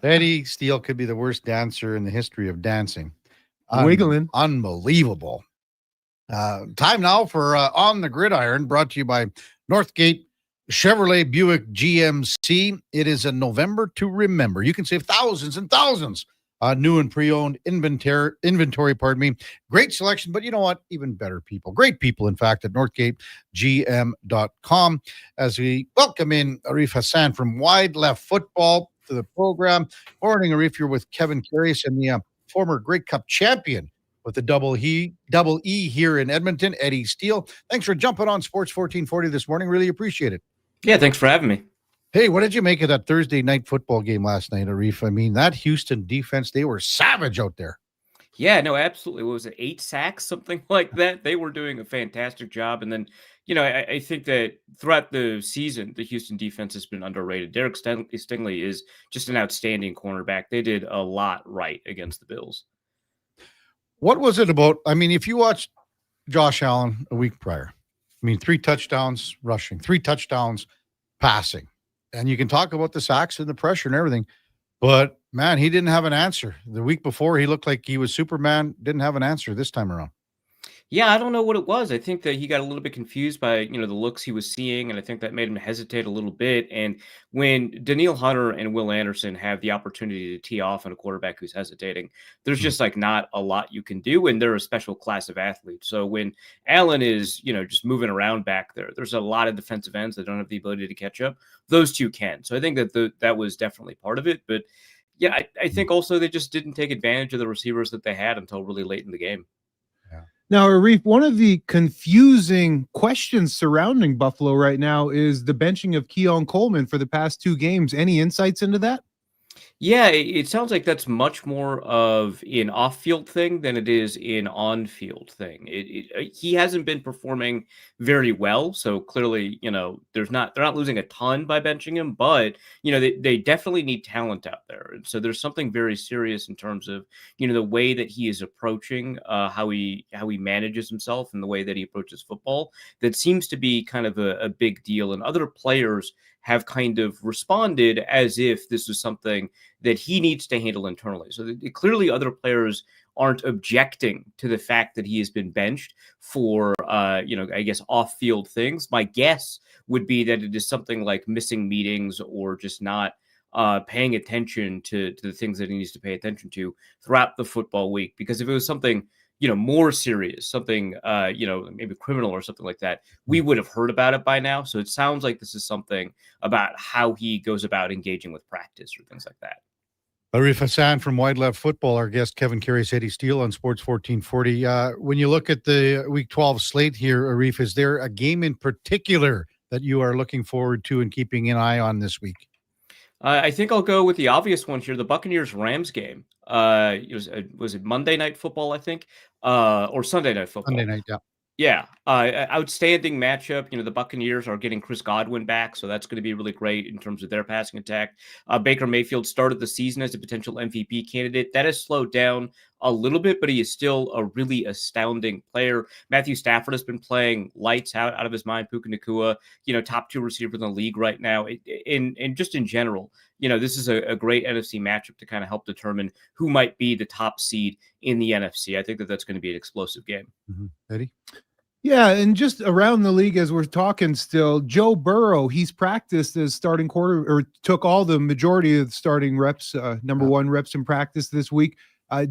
Eddie Steele could be the worst dancer in the history of dancing. Wiggling. Unbelievable. Time now for On the Gridiron, brought to you by Northgate Chevrolet Buick GMC. It is a November to remember. You can save thousands and thousands new and pre-owned inventory, great selection, but you know what? Even better people, great people, in fact, at NorthgateGM.com. As we welcome in Arif Hassan from Wide Left Football to the program. Morning, Arif. You're with Kevin Karius and the former Grey Cup champion with the double E here in Edmonton, Eddie Steele. Thanks for jumping on Sports 1440 this morning. Really appreciate it. Yeah, thanks for having me. Hey, what did you make of that Thursday night football game last night, Arif? I mean, that Houston defense, they were savage out there. Yeah, no, absolutely. What was it, 8 sacks, something like that? They were doing a fantastic job. And then, I think that throughout the season, the Houston defense has been underrated. Derek Stingley is just an outstanding cornerback. They did a lot right against the Bills. What was it about? I mean, if you watched Josh Allen a week prior, 3 touchdowns rushing, 3 touchdowns passing. And you can talk about the sacks and the pressure and everything, but man, he didn't have an answer. The week before, he looked like he was Superman, didn't have an answer this time around. Yeah, I don't know what it was. I think that he got a little bit confused by, the looks he was seeing, and I think that made him hesitate a little bit. And when Danielle Hunter and Will Anderson have the opportunity to tee off on a quarterback who's hesitating, there's just not a lot you can do, and they're a special class of athletes. So when Allen is, just moving around back there, there's a lot of defensive ends that don't have the ability to catch up. Those two can. So I think that that was definitely part of it. But yeah, I think also they just didn't take advantage of the receivers that they had until really late in the game. Now, Arif, one of the confusing questions surrounding Buffalo right now is the benching of Keon Coleman for the past 2 games. Any insights into that? Yeah, it sounds like that's much more of an off-field thing than it is an on-field thing. He hasn't been performing very well, so clearly, they're not losing a ton by benching him, but they definitely need talent out there, and so there's something very serious in terms of the way that he is approaching how he manages himself and the way that he approaches football that seems to be kind of a big deal, and other players have kind of responded as if this was something that he needs to handle internally. So clearly other players aren't objecting to the fact that he has been benched for, I guess, off-field things. My guess would be that it is something like missing meetings or just not paying attention to the things that he needs to pay attention to throughout the football week. Because if it was something more serious, something, maybe criminal or something like that, we would have heard about it by now. So it sounds like this is something about how he goes about engaging with practice or things like that. Arif Hassan from Wide Left Football, our guest Kevin Karius, Eddie Steele on Sports 1440. When you look at the Week 12 slate here, Arif, is there a game in particular that you are looking forward to and keeping an eye on this week? I think I'll go with the obvious one here, the Buccaneers-Rams game. Was it Monday Night Football, I think, or Sunday Night Football? Sunday night, yeah. Yeah, outstanding matchup. The Buccaneers are getting Chris Godwin back, so that's going to be really great in terms of their passing attack. Baker Mayfield started the season as a potential MVP candidate. That has slowed down a little bit, but he is still a really astounding player. Matthew Stafford has been playing lights out of his mind. Puka Nacua, top 2 receiver in the league right now. And just in general, this is a great NFC matchup to kind of help determine who might be the top seed in the NFC. I think that's going to be an explosive game. Mm-hmm. Eddie? Yeah, and just around the league as we're talking still, Joe Burrow, he's practiced as starting quarter or took all the majority of the starting reps, number 1 reps in practice this week.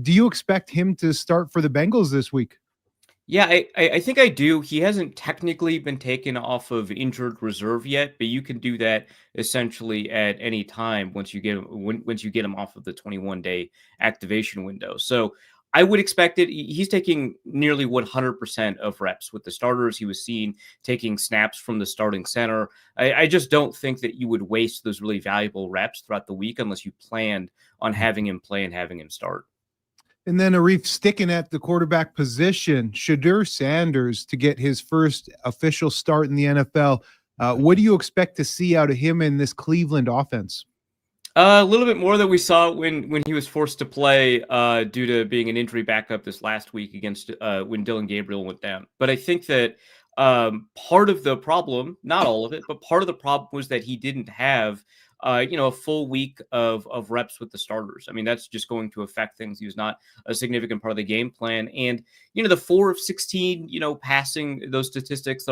Do you expect him to start for the Bengals this week? Yeah, I think I do. He hasn't technically been taken off of injured reserve yet, but you can do that essentially at any time once you get him off of the 21-day activation window. So I would expect it. He's taking nearly 100% of reps with the starters. He was seen taking snaps from the starting center. I just don't think that you would waste those really valuable reps throughout the week unless you planned on having him play and having him start. And then Arif, sticking at the quarterback position, Shadur Sanders to get his first official start in the NFL. What do you expect to see out of him in this Cleveland offense? A little bit more than we saw when he was forced to play due to being an injury backup this last week against when Dylan Gabriel went down. But I think that part of the problem, not all of it, but part of the problem was that he didn't have a full week of reps with the starters. I mean, that's just going to affect things. He was not a significant part of the game plan. And, the 4 of 16, passing, those statistics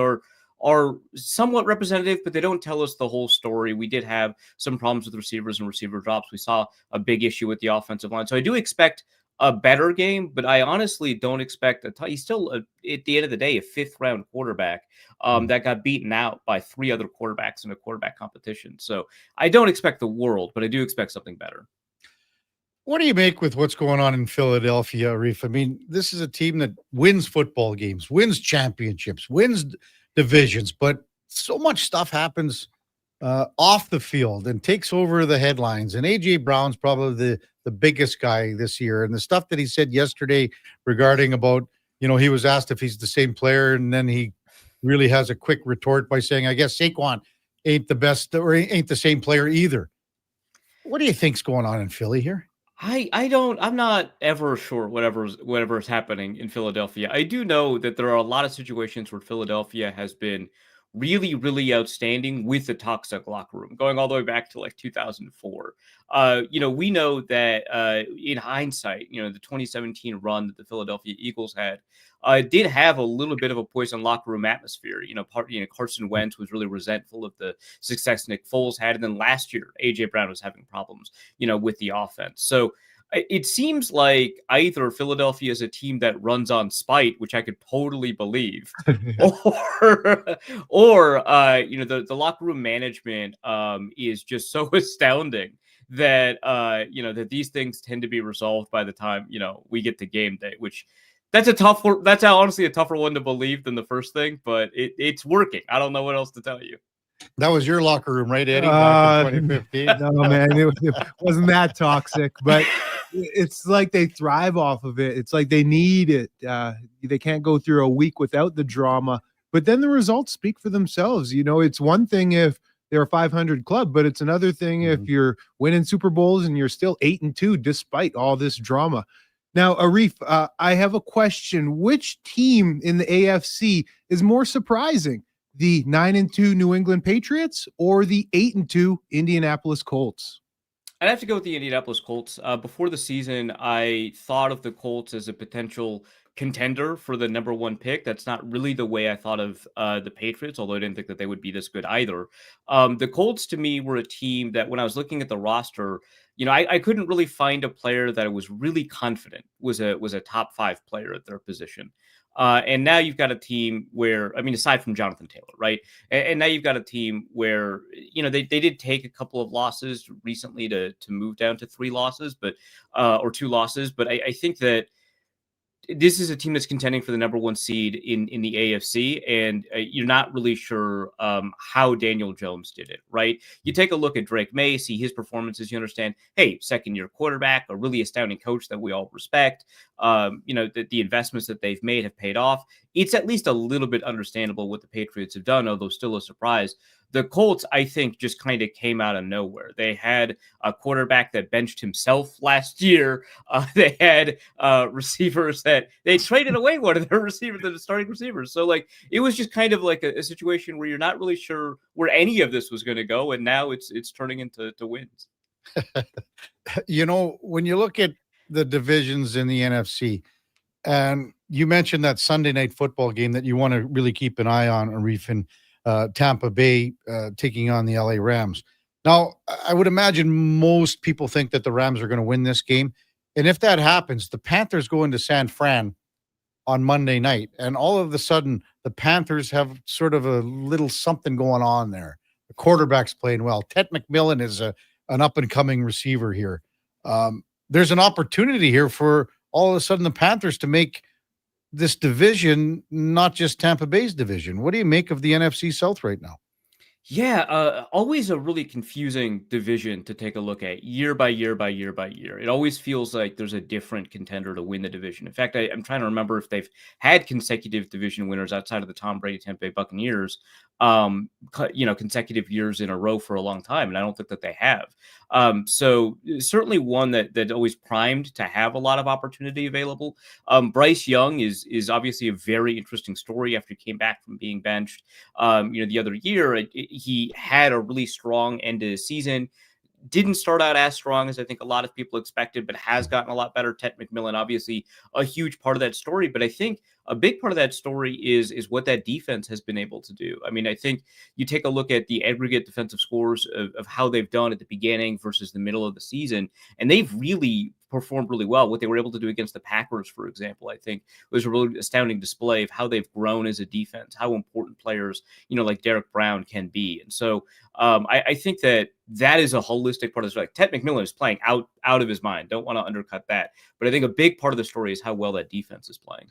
are somewhat representative, but they don't tell us the whole story. We did have some problems with receivers and receiver drops. We saw a big issue with the offensive line. So I do expect a better game, but I honestly don't expect he's still, at the end of the day, a 5th-round quarterback that got beaten out by 3 other quarterbacks in a quarterback competition. So I don't expect the world, but I do expect something better. What do you make with what's going on in Philadelphia, Arif? I mean, this is a team that wins football games, wins championships, wins divisions, but so much stuff happens off the field and takes over the headlines. And A.J. Brown's probably the biggest guy this year. And the stuff that he said yesterday regarding about, he was asked if he's the same player, and then he really has a quick retort by saying, I guess Saquon ain't the best or ain't the same player either. What do you think's going on in Philly here? I'm not ever sure whatever is happening in Philadelphia. I do know that there are a lot of situations where Philadelphia has been really, really outstanding with the toxic locker room, going all the way back to like 2004. We know that in hindsight, the 2017 run that the Philadelphia Eagles had did have a little bit of a poison locker room atmosphere. Carson Wentz was really resentful of the success Nick Foles had, and then last year A.J. Brown was having problems, with the offense. So it seems like either Philadelphia is a team that runs on spite, which I could totally believe, or the locker room management is just so astounding that that these things tend to be resolved by the time we get to game day, which that's honestly a tougher one to believe than the first thing, but it's working. I don't know what else to tell you. That was your locker room, right, Eddie? Back in 2015. No, man, it wasn't that toxic, but it's like they thrive off of it. It's like they need it. They can't go through a week without the drama, but then the results speak for themselves. It's one thing if they're a 500 club, but it's another thing if you're winning Super Bowls and you're still 8-2 despite all this drama. Now, Arif, I have a question. Which team in the AFC is more surprising? The 9-2 New England Patriots or the 8-2 Indianapolis Colts? I'd have to go with the Indianapolis Colts. Before the season, I thought of the Colts as a potential contender for the number 1 pick. That's not really the way I thought of the Patriots, although I didn't think that they would be this good either. The Colts, to me, were a team that when I was looking at the roster, I couldn't really find a player that I was really confident was a top 5 player at their position. And now you've got a team where, aside from Jonathan Taylor, right? And now you've got a team where, they did take a couple of losses recently to move down to 3 losses, or 2 losses. But I think that this is a team that's contending for the number 1 seed in the AFC, and you're not really sure how Daniel Jones did it, right? You take a look at Drake May, see his performances, you understand, hey, second-year quarterback, a really astounding coach that we all respect. The investments that they've made have paid off. It's at least a little bit understandable what the Patriots have done, although still a surprise. The Colts, I think, just kind of came out of nowhere. They had a quarterback that benched himself last year. They had receivers that they traded away one of their receivers, the starting receivers. So, it was just kind of like a situation where you're not really sure where any of this was going to go, and now it's turning into wins. When you look at the divisions in the NFC, and you mentioned that Sunday night football game that you want to really keep an eye on, Arif, and Tampa Bay taking on the LA Rams. Now, I would imagine most people think that the Rams are going to win this game. And if that happens, the Panthers go into San Fran on Monday night. And all of a sudden, the Panthers have sort of a little something going on there. The quarterback's playing well. Ted McMillan is an up-and-coming receiver here. There's an opportunity here for all of a sudden the Panthers to make this division not just Tampa Bay's division. What do you make of the NFC South right now? Yeah, always a really confusing division to take a look at year by year by year by year. It always feels like there's a different contender to win the division. In fact, I'm trying to remember if they've had consecutive division winners outside of the Tom Brady Tampa Bay Buccaneers, consecutive years in a row for a long time, and I don't think that they have. So certainly one that always primed to have a lot of opportunity available. Bryce Young is obviously a very interesting story after he came back from being benched. The other year, he had a really strong end of the season. Didn't start out as strong as I think a lot of people expected, but has gotten a lot better. Ted McMillan, obviously a huge part of that story, but I think a big part of that story is what that defense has been able to do. I mean, I think you take a look at the aggregate defensive scores of how they've done at the beginning versus the middle of the season, and they've really performed really well. What they were able to do against the Packers, for example, I think was a really astounding display of how they've grown as a defense, how important players, like Derek Brown can be. And so I think that is a holistic part of this. Like Ted McMillan is playing out of his mind. Don't want to undercut that. But I think a big part of the story is how well that defense is playing.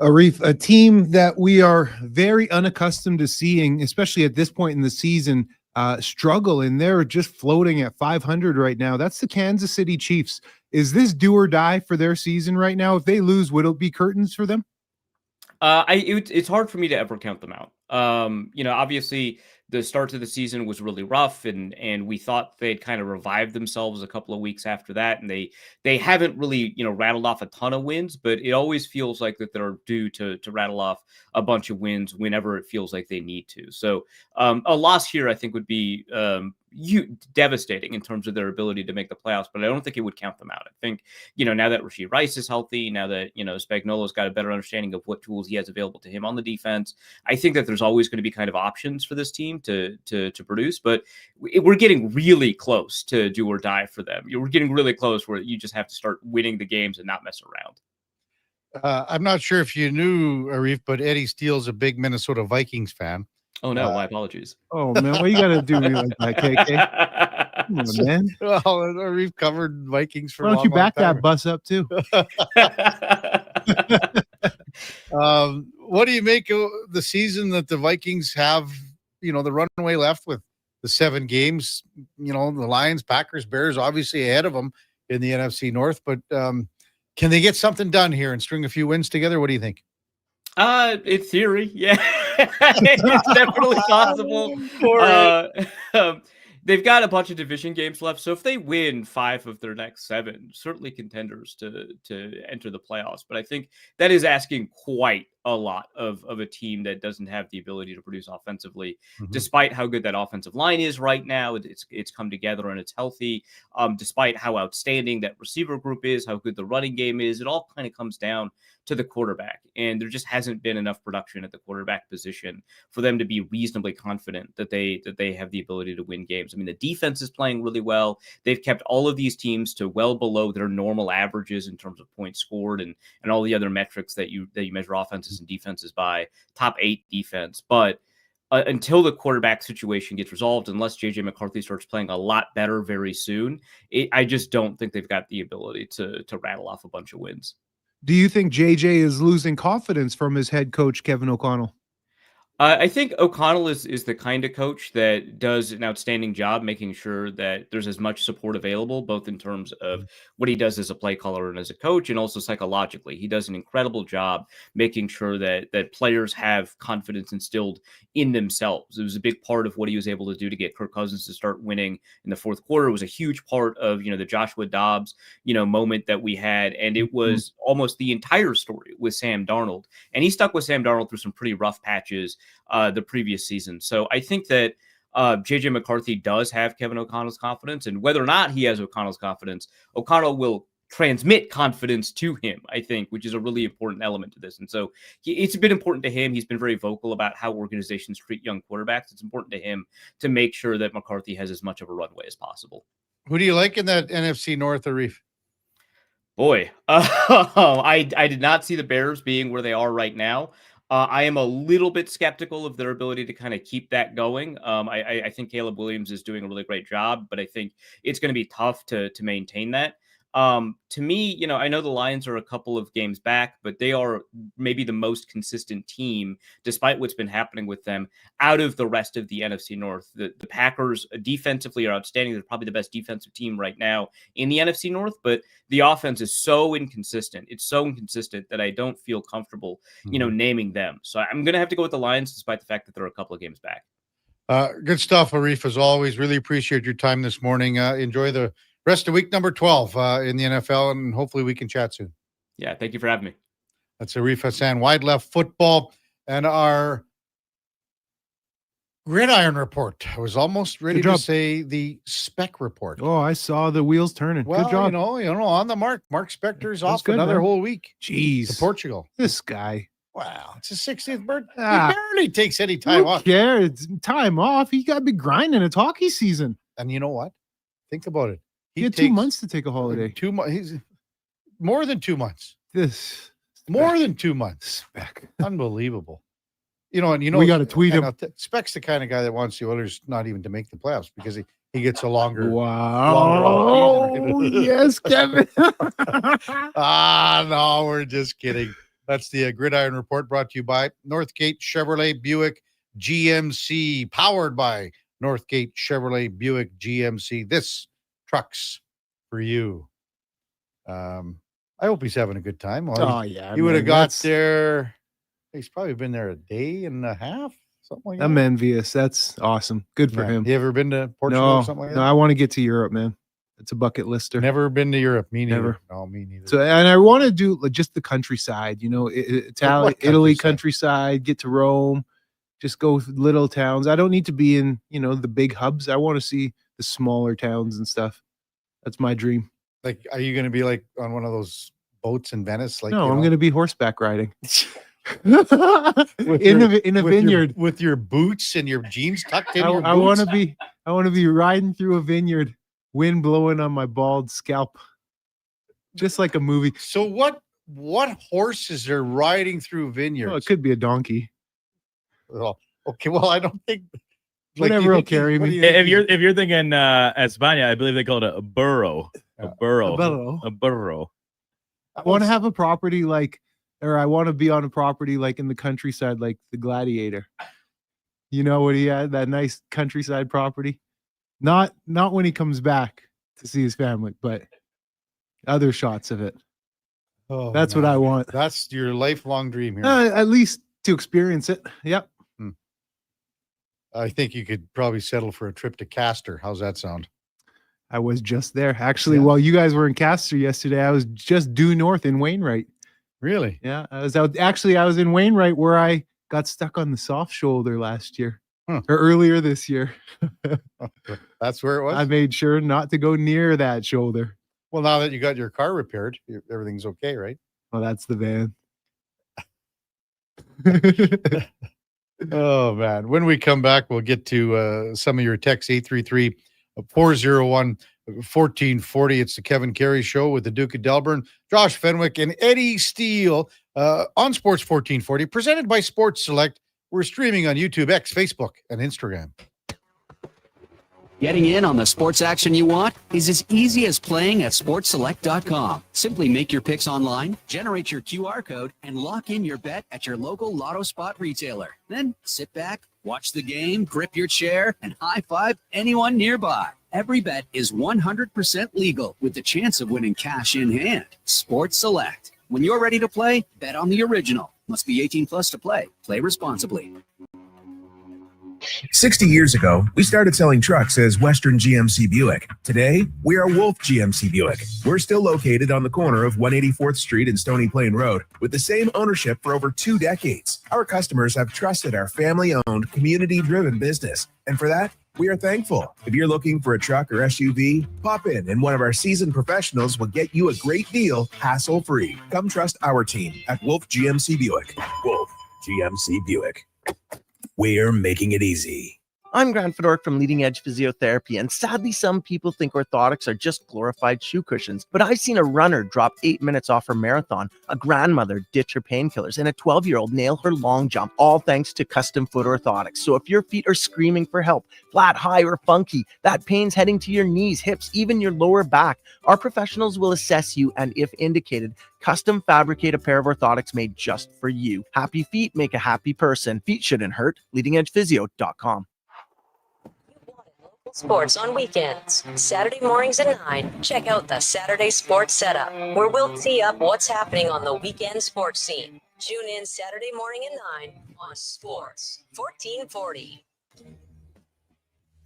Arif, a team that we are very unaccustomed to seeing, especially at this point in the season, struggle, and they're just floating at 500 right now. That's the Kansas City Chiefs. Is this do or die for their season right now? If they lose, would it be curtains for them? It's hard for me to ever count them out. Obviously the start to the season was really rough, and we thought they'd kind of revived themselves a couple of weeks after that, and they haven't really rattled off a ton of wins, but it always feels like that they're due to rattle off a bunch of wins whenever it feels like they need to. So a loss here I think would be devastating in terms of their ability to make the playoffs, but I don't think it would count them out. I think now that Rashee Rice is healthy, now that Spagnuolo's got a better understanding of what tools he has available to him on the defense, I think that there's always going to be kind of options for this team to produce, but we're getting really close to do or die for them. We're getting really close where you just have to start winning the games and not mess around. I'm not sure if you knew, Arif, but Eddie Steele's a big Minnesota Vikings fan. Oh no, my apologies. Oh man, what you gotta do me like that, KK? Come on, man. Well, we've covered Vikings for. Why don't you back that bus up too? What do you make of the season that the Vikings have? The runway left with the 7 games. The Lions, Packers, Bears, obviously ahead of them in the NFC North. But can they get something done here and string a few wins together? What do you think? In theory, yeah. It's definitely possible. They've got a bunch of division games left, so if they win 5 of their next 7, certainly contenders to enter the playoffs. But I think that is asking quite a lot of a team that doesn't have the ability to produce offensively, despite how good that offensive line is right now. It's come together and it's healthy. Despite how outstanding that receiver group is, how good the running game is, it all kind of comes down to the quarterback, and there just hasn't been enough production at the quarterback position for them to be reasonably confident that they have the ability to win games. I mean, the defense is playing really well. They've kept all of these teams to well below their normal averages in terms of points scored and all the other metrics that you measure offenses and defenses by. Top 8 defense, but until the quarterback situation gets resolved, unless JJ McCarthy starts playing a lot better very soon, I just don't think they've got the ability to rattle off a bunch of wins. Do you think JJ is losing confidence from his head coach, Kevin O'Connell? I think O'Connell is the kind of coach that does an outstanding job making sure that there's as much support available, both in terms of what he does as a play caller and as a coach, and also psychologically. He does an incredible job making sure that players have confidence instilled in themselves. It was a big part of what he was able to do to get Kirk Cousins to start winning in the fourth quarter. It was a huge part of, the Joshua Dobbs, moment that we had. And it was almost the entire story with Sam Darnold. And he stuck with Sam Darnold through some pretty rough patches the previous season. So I think that JJ McCarthy does have Kevin O'Connell's confidence, and whether or not he has O'Connell's confidence, O'Connell will transmit confidence to him, I think, which is a really important element to this. And so it's been important to him. He's been very vocal about how organizations treat young quarterbacks. It's important to him to make sure that McCarthy has as much of a runway as possible. Who do you like in that NFC North, Arif? Boy, I did not see the Bears being where they are right now. I am a little bit skeptical of their ability to kind of keep that going. I think Caleb Williams is doing a really great job, but I think it's going to be tough to maintain that. To me, I know the Lions are a couple of games back, but they are maybe the most consistent team, despite what's been happening with them, out of the rest of the NFC North. The Packers defensively are outstanding. They're probably the best defensive team right now in the NFC North, but the offense is so inconsistent. It's so inconsistent that I don't feel comfortable, naming them. So I'm going to have to go with the Lions, despite the fact that they're a couple of games back. Good stuff, Arif, as always. Really appreciate your time this morning. Enjoy the rest of week number 12 in the NFL, and hopefully we can chat soon. Yeah, thank you for having me. That's Arif Hassan, Wide Left Football, and our Gridiron Report. I was almost ready to say the Spec Report. Oh, I saw the wheels turning. Well, Good job. On the mark. Mark Spector's off good, another man. whole week. Jeez. To Portugal. This guy. Wow, it's his 60th birthday. Ah. He barely takes any time Who off. cares? Time off. He got to be grinding. It's hockey season. And you know what? Think about it. He had 2 months to take a holiday. 2 months. He's more than 2 months. More than 2 months. Spec. Unbelievable. We got to tweet him. Spec's the kind of guy that wants the Oilers not even to make the playoffs because he gets a longer. Wow. Yes, Kevin. No, we're just kidding. That's the Gridiron Report, brought to you by Northgate Chevrolet Buick GMC, powered by Northgate Chevrolet Buick GMC. This truck's for you. I hope he's having a good time. Well, he would have got there. He's probably been there a day and a half, something like that. I'm envious. That's awesome. Good for him. You ever been to Portugal or something like that? No, I want to get to Europe, man. It's a bucket lister. Never been to Europe. Me neither. Never. No, me neither. So, and I want to do just the countryside, Italy countryside, get to Rome, just go little towns. I don't need to be in, the big hubs. I want to see the smaller towns and stuff. That's my dream. Like, are you going to be like on one of those boats in Venice? Like, no, I'm going to be horseback riding. in a vineyard with your boots and your jeans tucked in. I want to be riding through a vineyard, wind blowing on my bald scalp, just like a movie. So what horses are riding through vineyards? Well, it could be a donkey. Well, okay. Well, I don't think whatever will carry me. If you're thinking España, I believe they call it a burro. A burro. I want to have a property I want to be on a property like in the countryside, like the Gladiator. You know what he had? That nice countryside property. Not when he comes back to see his family, but other shots of it. Oh, that's what I want. That's your lifelong dream here. At least to experience it. Yep. I think you could probably settle for a trip to Castor. How's that sound? I was just there. Actually, while you guys were in Castor yesterday, I was just due north in Wainwright. Really? Yeah. I was in Wainwright where I got stuck on the soft shoulder last year. Or earlier this year. That's where it was? I made sure not to go near that shoulder. Well, now that you got your car repaired, everything's okay, right? Well, that's the van. Oh, man. When we come back, we'll get to some of your texts, 833-401-1440. It's the Kevin Carey Show with the Duke of Delburne, Josh Fenwick, and Eddie Steele on Sports 1440, presented by Sports Select. We're streaming on YouTube, X, Facebook, and Instagram. Getting in on the sports action you want is as easy as playing at sportselect.com. Simply make your picks online, generate your QR code, and lock in your bet at your local Lotto Spot retailer. Then sit back, watch the game, grip your chair, and high-five anyone nearby. Every bet is 100% legal with the chance of winning cash in hand. Sports Select. When you're ready to play, bet on the original. Must be 18 plus to play. Play responsibly. 60 years ago, we started selling trucks as Western GMC Buick. Today, we are Wolf GMC Buick. We're still located on the corner of 184th Street and Stony Plain Road with the same ownership for over 2 decades. Our customers have trusted our family-owned, community-driven business, and for that, we are thankful. If you're looking for a truck or SUV, pop in and one of our seasoned professionals will get you a great deal, hassle-free. Come trust our team at Wolf GMC Buick. Wolf GMC Buick. We're making it easy. I'm Grant Fedork from Leading Edge Physiotherapy, and sadly some people think orthotics are just glorified shoe cushions. But I've seen a runner drop 8 minutes off her marathon, a grandmother ditch her painkillers, and a 12-year-old nail her long jump, all thanks to custom foot orthotics. So if your feet are screaming for help, flat, high, or funky, that pain's heading to your knees, hips, even your lower back, our professionals will assess you and, if indicated, custom fabricate a pair of orthotics made just for you. Happy feet make a happy person. Feet shouldn't hurt. LeadingEdgePhysio.com. Sports on weekends, Saturday mornings at 9. Check out the Saturday Sports Setup, where we'll tee up what's happening on the weekend sports scene. Tune in Saturday morning at 9 on Sports 1440.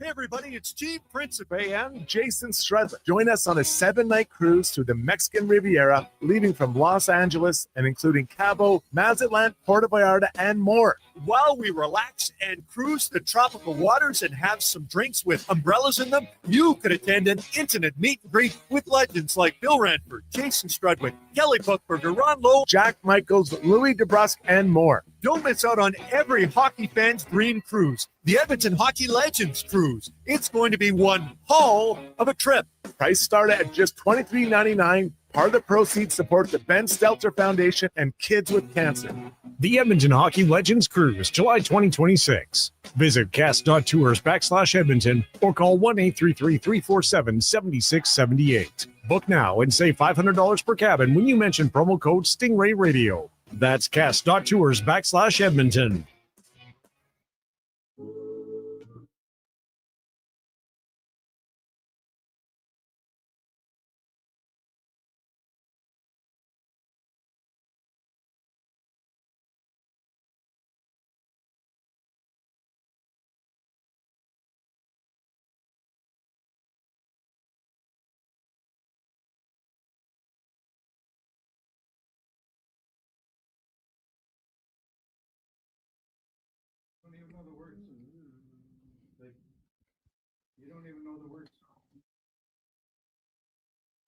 Hey everybody, it's Chief Principe and Jason Stredler. Join us on a 7-night cruise through the Mexican Riviera, leaving from Los Angeles and including Cabo, Mazatlan, Puerto Vallarta, and more. While we relax and cruise the tropical waters and have some drinks with umbrellas in them, you could attend an intimate meet and greet with legends like Bill Ranford, Jason Strudwick, Kelly Buchberger, Ron Lowe, Jack Michaels, Louis DeBrusque, and more. Don't miss out on every hockey fan's dream cruise, the Edmonton Hockey Legends Cruise. It's going to be one hell of a trip. Price start at just $23.99. Part of the proceeds support the Ben Stelter Foundation and Kids with Cancer. The Edmonton Hockey Legends Cruise, July 2026. Visit cast.tours/Edmonton or call 1-833-347-7678. Book now and save $500 per cabin when you mention promo code Stingray Radio. That's cast.tours/Edmonton.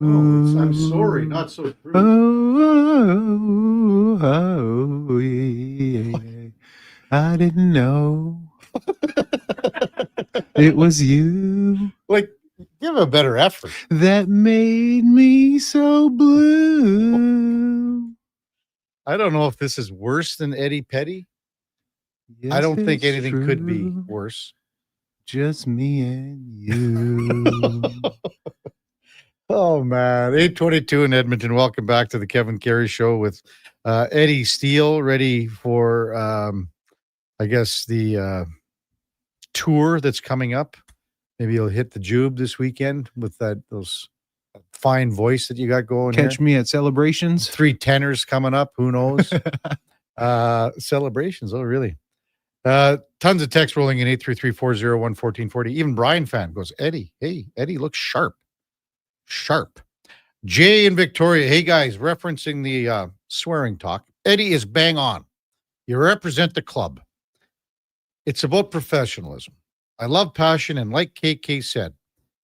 I'm sorry, not so true. Yeah. I didn't know it was you. Like, give a better effort. That made me so blue. I don't know if this is worse than Eddie Petty. Yes, I don't think it's anything could be true. worse. Just me and you. Oh man, 8:22 in Edmonton. Welcome back to the Kevin Carey Show with Eddie Steele, ready for I guess the tour that's coming up. Maybe he'll hit the Jube this weekend with those fine voice that you got going. Catch me at celebrations. 3 tenors coming up. Who knows? Celebrations. Oh, really? Tons of text rolling in 833-401-1440. Even Brian fan goes, Eddie. Hey, Eddie looks sharp. Sharp. Jay in Victoria. Hey guys, referencing the swearing talk. Eddie is bang on. You represent the club. It's about professionalism. I love passion, and like KK said,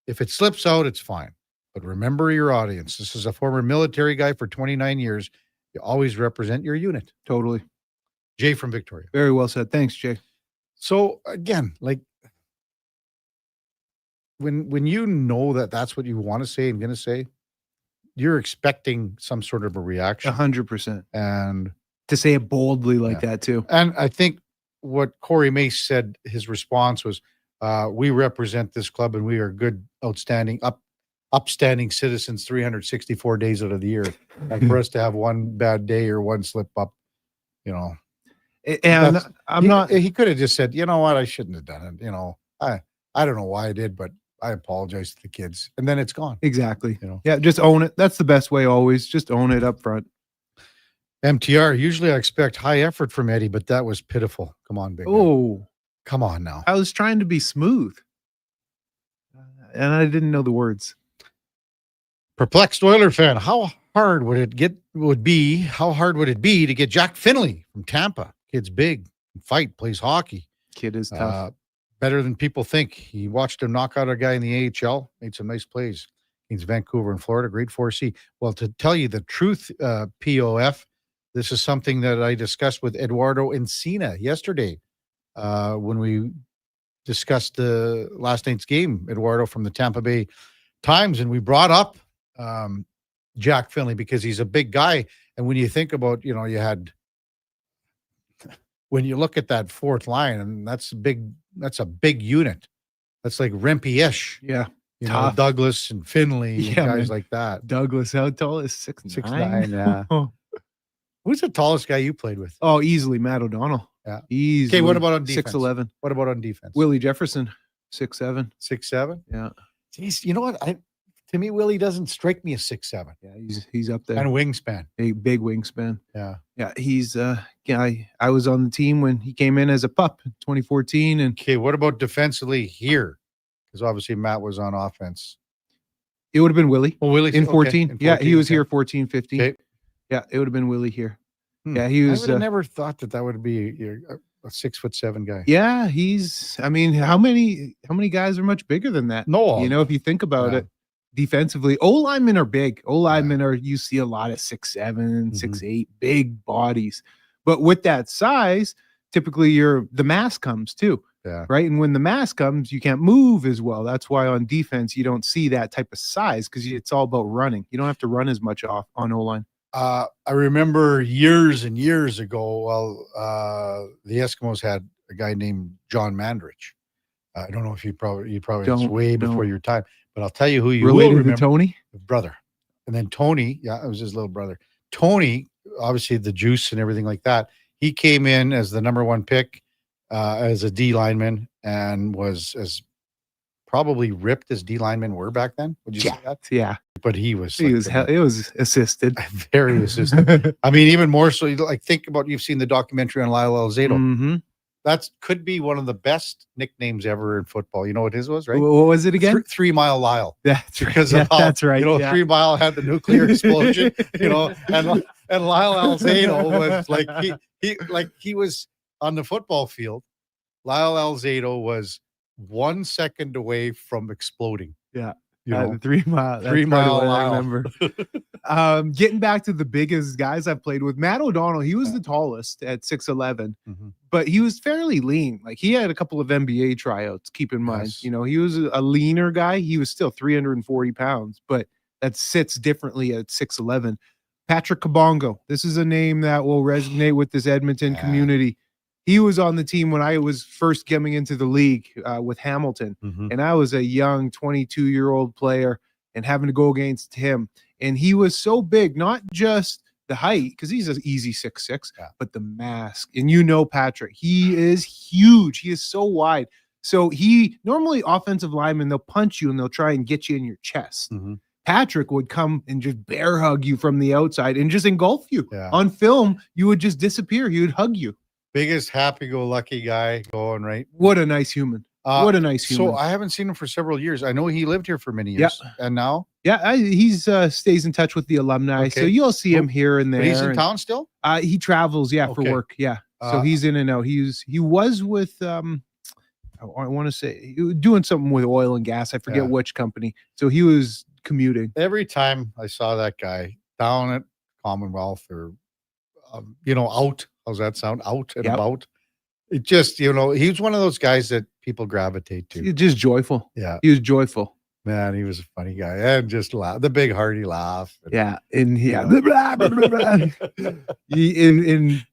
if it slips out, it's fine. But remember your audience. This is a former military guy for 29 years. You always represent your unit. Totally. Jay from Victoria. Very well said. Thanks, Jay. So again, like when you know that that's what you want to say and going to say, you're expecting some sort of a reaction. 100%. And to say it boldly like that too. And I think what Corey Mace said, his response was, we represent this club and we are good, outstanding, upstanding citizens 364 days out of the year. And for us to have one bad day or one slip up, you know. And he could have just said, you know what, I shouldn't have done it. You know, I don't know why I did, but I apologize to the kids. And then it's gone. Exactly. You know. Yeah, just own it. That's the best way always. Just own it up front. MTR, usually I expect high effort from Eddie, but that was pitiful. Come on, big man. Come on now. I was trying to be smooth. And I didn't know the words. Perplexed Oiler fan, how hard would it be to get Jack Finley from Tampa? Kid's big, fight, plays hockey. Kid is tough. Better than people think. He watched him knock out a guy in the AHL, made some nice plays. He's Vancouver and Florida, grade 4C. Well, to tell you the truth, POF, this is something that I discussed with Eduardo Encina yesterday when we discussed the last night's game, Eduardo, from the Tampa Bay Times, and we brought up Jack Finley because he's a big guy. And when you think about, you had when you look at that fourth line, and that's a big unit. That's like Rempe-ish. Yeah. Tough. Douglas and Finley, and guys man. like that. Douglas, how tall is 6'9"? 6'9", yeah. Who's the tallest guy you played with? Oh, easily Matt O'Donnell. Yeah. Easily. Okay, what about on defense? 6'11". What about on defense? Willie Jefferson, 6'7". 6'7"? Yeah. Jeez, you know what? To me, Willie doesn't strike me as 6'7". Yeah, he's up there. And wingspan. Big wingspan. Yeah. Yeah, he's I was on the team when he came in as a pup in 2014. And okay, what about defensively here? Because obviously Matt was on offense. It would have been Willie. Oh, Willie in 14. Okay, yeah, he was here 14, 15. Okay. Yeah, it would have been Willie here. Yeah, he was. I would have never thought that would be a 6'7" guy. Yeah, how many guys are much bigger than that? No. If you think about it, defensively, O-linemen are big. O-linemen you see a lot of 6'7", 6'8", big bodies. But with that size, typically the mass comes too. Yeah. Right. And when the mass comes, you can't move as well. That's why on defense, you don't see that type of size because it's all about running. You don't have to run as much off on O-line. I remember years and years ago, the Eskimos had a guy named John Mandrich. I don't know if you probably it's way before your time, but I'll tell you who you related will remember. to Tony? Brother. And then Tony, it was his little brother. Tony, obviously the juice and everything like that. He came in as the number 1 pick as a D lineman and was as probably ripped as D linemen were back then. Would you say that? Yeah. But he was. It was assisted. Very assisted. I mean, even more so. Think about you've seen the documentary on Lyle Alzado. Mm-hmm. That could be one of the best nicknames ever in football. You know what his was, right? What was it again? 3 Mile Lyle. That's because right. of how, that's right. 3 Mile had the nuclear explosion. And Lyle Alzado was he was on the football field. Lyle Alzado was 1 second away from exploding. Yeah. The 3 Mile. 3 Mile. I remember. Getting back to the biggest guys I've played with, Matt O'Donnell, he was the tallest at 6'11", but he was fairly lean. Like he had a couple of NBA tryouts, keep in mind. Yes. He was a leaner guy. He was still 340 pounds, but that sits differently at 6'11". Patrick Kabongo. This is a name that will resonate with this Edmonton community. He was on the team when I was first coming into the league with Hamilton, and I was a young 22-year-old player and having to go against him. And he was so big, not just the height, because he's an easy 6'6", but the mask. And Patrick, he is huge. He is so wide. So normally offensive linemen, they'll punch you and they'll try and get you in your chest. Patrick would come and just bear hug you from the outside and just engulf you. Yeah. On film, you would just disappear. He would hug you. Biggest happy-go-lucky guy going, right? What a nice human. What a nice human. So I haven't seen him for several years. I know he lived here for many years. Yeah. And now? Yeah, he's stays in touch with the alumni. Okay. So you'll see him here and there. But he's in town still? He travels, for Okay. work. Yeah. So he's in and out. He was with I want to say doing something with oil and gas. I forget which company. So he was commuting. Every time I saw that guy down at Commonwealth or out. How's that sound? Out and about. It just, he was one of those guys that people gravitate to. He's just joyful. Yeah. He was joyful. Man, he was a funny guy. And just laugh. The big hearty laugh. Yeah. And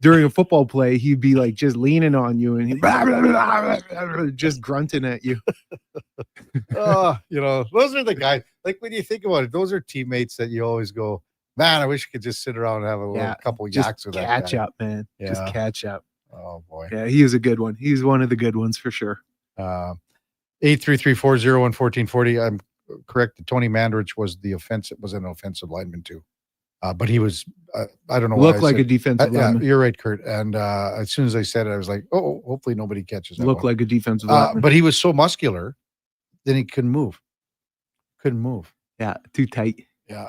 during a football play, he'd be like just leaning on you and just grunting at you. Those are the guys. Like when you think about it, those are teammates that you always go, man, I wish I could just sit around and have a little couple of yaks with that guy. Catch up, man. Yeah. Just catch up. Oh boy. Yeah, he is a good one. He's one of the good ones for sure. 833-401-1440. I'm correct. Tony Mandrich was an offensive lineman too. But he was I don't know. Looked like a defensive lineman. You're right, Kurt. And as soon as I said it, I was like, oh, hopefully nobody catches that. Looked like a defensive lineman. But he was so muscular, then he couldn't move. Yeah, too tight. Yeah.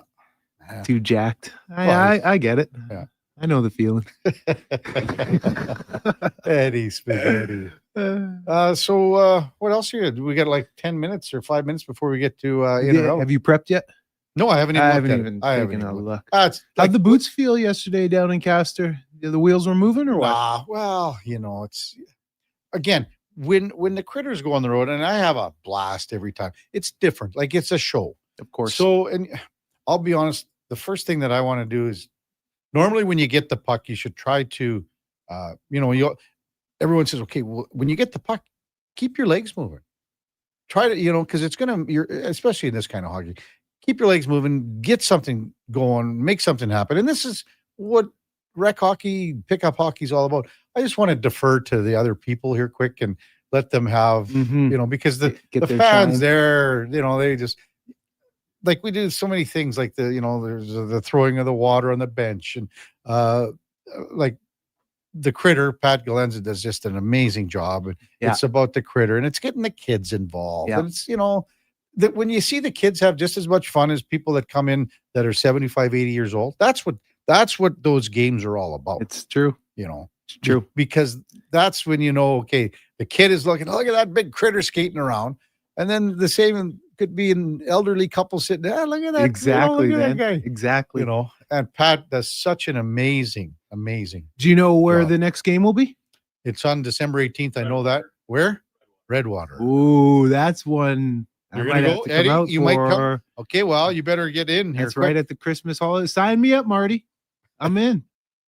Too jacked. I get it. Yeah. I know the feeling. Eddie spaghetti. So what else here? We got like 10 minutes or 5 minutes before we get to in or out. Have you prepped yet? No, I haven't even taken a look. How'd the boots feel yesterday down in Castor? The wheels were moving or what? Well, it's again, when the critters go on the road, and I have a blast every time. It's different. Like it's a show. Of course. So, and I'll be honest, the first thing that I want to do is normally when you get the puck, you should try to, everyone says, okay, well, when you get the puck, keep your legs moving. Try to, because it's going to, especially in this kind of hockey, keep your legs moving, get something going, make something happen. And this is what rec hockey, pickup hockey is all about. I just want to defer to the other people here quick and let them have, because the fans shine. there, they just, like we do so many things like there's the throwing of the water on the bench and like the critter, Pat Galenza does just an amazing job. And it's about the critter and it's getting the kids involved. Yeah. And it's, that when you see the kids have just as much fun as people that come in that are 75, 80 years old, that's what those games are all about. It's true. It's true. Because that's when okay, the kid is looking, look at that big critter skating around. And then the same could be an elderly couple sitting there. Look at that. Exactly, look at man. that guy. Exactly. And Pat does such an amazing. Do you know where the next game will be? It's on December 18th. I know that. Where? Redwater. Ooh, that's one. You're going to go, Eddie? You might come. Okay, well, you better get in here. That's right at the Christmas holiday. Sign me up, Marty. I'm in.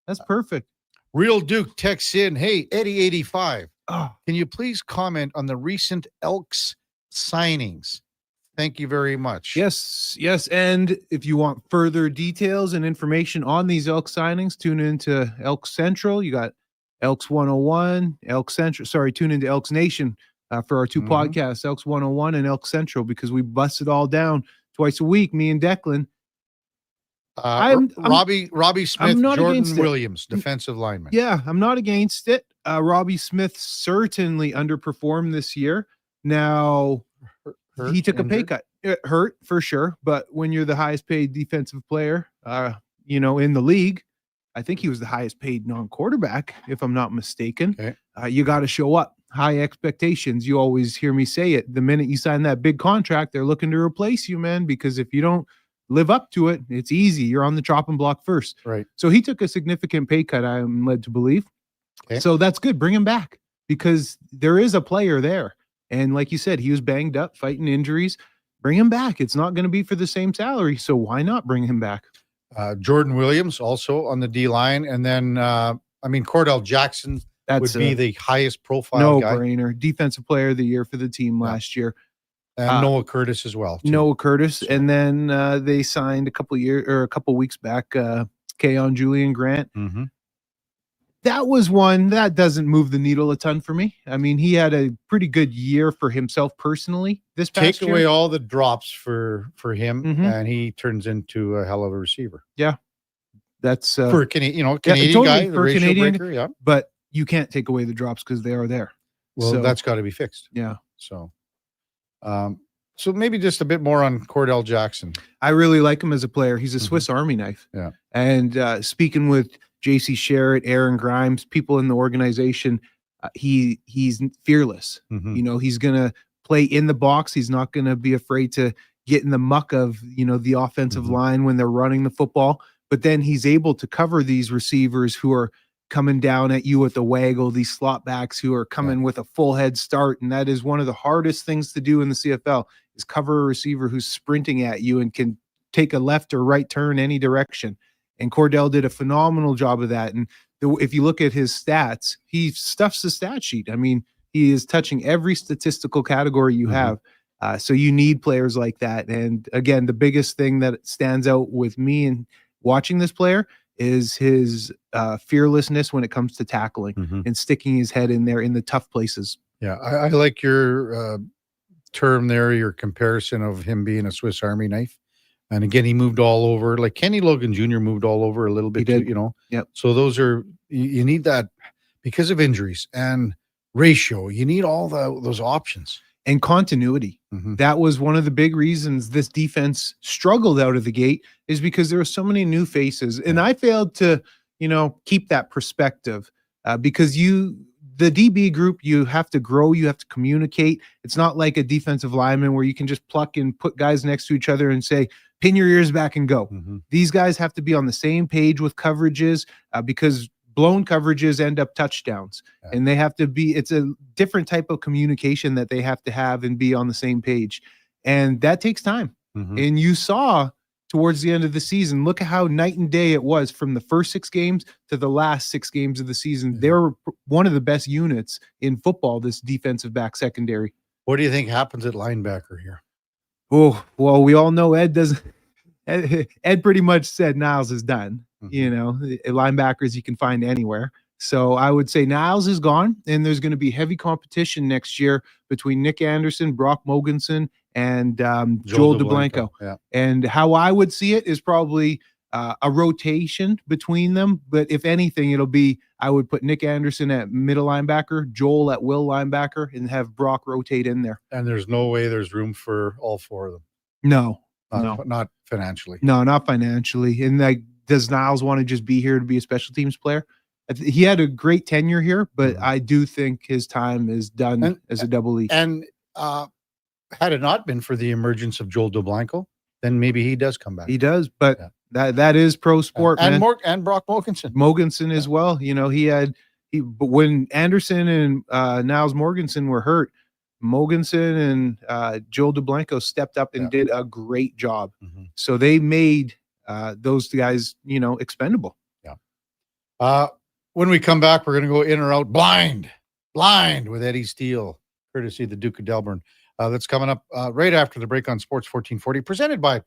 That's perfect. Real Duke texts in, hey, Eddie 85. Can you please comment on the recent Elks signings? Thank you very much. Yes. And if you want further details and information on these Elks signings, tune into Elks Central. You got Elks 101, Elks Central. Sorry, tune into Elks Nation for our two podcasts, Elks 101 and Elks Central, because we bust it all down twice a week, me and Declan. Robbie Smith, Jordan Williams, defensive lineman. Yeah, I'm not against it. Robbie Smith certainly underperformed this year. Now, he took a pay cut. It hurt for sure, but when you're the highest paid defensive player, in the league, I think he was the highest paid non-quarterback, if I'm not mistaken. Okay. You got to show up. High expectations. You always hear me say it. The minute you sign that big contract, they're looking to replace you, man, because if you don't live up to it, it's easy. You're on the chopping block first. Right. So he took a significant pay cut, I'm led to believe. Okay. So that's good. Bring him back because there is a player there. And like you said, he was banged up, fighting injuries. Bring him back. It's not going to be for the same salary. So why not bring him back? Jordan Williams also on the D line. And then, Cordell Jackson would be the highest profile guy. No-brainer. Defensive player of the year for the team last year. And Noah Curtis as well. Too. Noah Curtis. And then they signed a couple weeks back, Keon Julian Grant. Mm-hmm. That was one that doesn't move the needle a ton for me. I mean, he had a pretty good year for himself personally this past year. Take away all the drops for him, and he turns into a hell of a receiver. Yeah, that's for Canadian totally, guy, for Canadian. Breaker, yeah. But you can't take away the drops because they are there. Well, that's got to be fixed. Yeah. So maybe just a bit more on Cordell Jackson. I really like him as a player. He's a Swiss Army knife. Yeah. And speaking with JC Sherritt, Aaron Grimes, people in the organization, he's fearless. Mm-hmm. He's going to play in the box. He's not going to be afraid to get in the muck of, the offensive line when they're running the football. But then he's able to cover these receivers who are coming down at you with the waggle, these slot backs who are coming with a full head start. And that is one of the hardest things to do in the CFL is cover a receiver who's sprinting at you and can take a left or right turn any direction. And Cordell did a phenomenal job of that. And if you look at his stats, he stuffs the stat sheet. I mean, he is touching every statistical category you have. So you need players like that. And again, the biggest thing that stands out with me and watching this player is his fearlessness when it comes to tackling and sticking his head in there in the tough places. Yeah, I like your term there, your comparison of him being a Swiss Army knife. And again, he moved all over. Like Kenny Logan Jr. moved all over a little bit, he did. Too, Yep. So those are, you need that because of injuries and ratio. You need all those options. And continuity. That was one of the big reasons this defense struggled out of the gate is because there were so many new faces. And I failed to, keep that perspective because the DB group, you have to grow, you have to communicate. It's not like a defensive lineman where you can just pluck and put guys next to each other and say, pin your ears back and go. These guys have to be on the same page with coverages because blown coverages end up touchdowns, and they have to be. It's a different type of communication that they have to have and be on the same page, and that takes time. And you saw towards the end of the season, look at how night and day it was from the first 6 games to the last 6 games of the season. They were one of the best units in football, this defensive back secondary. What do you think happens at linebacker here? Oh, well, we all know Ed doesn't. Ed pretty much said Niles is done. You know, linebackers you can find anywhere. So I would say Niles is gone, and there's going to be heavy competition next year between Nick Anderson, Brock Mogensen, and Joel DeBlanco. Yeah. And how I would see it is probably a rotation between them. But if anything, it'll be I would put Nick Anderson at middle linebacker, Joel at will linebacker, and have Brock rotate in there. And there's no way there's room for all 4 of them. No. Not financially. No, not financially. And like, does Niles want to just be here to be a special teams player? He had a great tenure here, but I do think his time is done as a double E. And had it not been for the emergence of Joel DeBlanco, then maybe he does come back. He does, but that is pro sport, and man. And Brock Mogensen. Mogensen as well. You know, but when Anderson and Niles Morganson were hurt, Mogensen and Joel DeBlanco stepped up and did a great job. So they made those guys, you know, expendable. When we come back, we're going to go in or out blind with Eddie Steele, courtesy of the Duke of Delburne. That's coming up right after the break on Sports 1440, presented by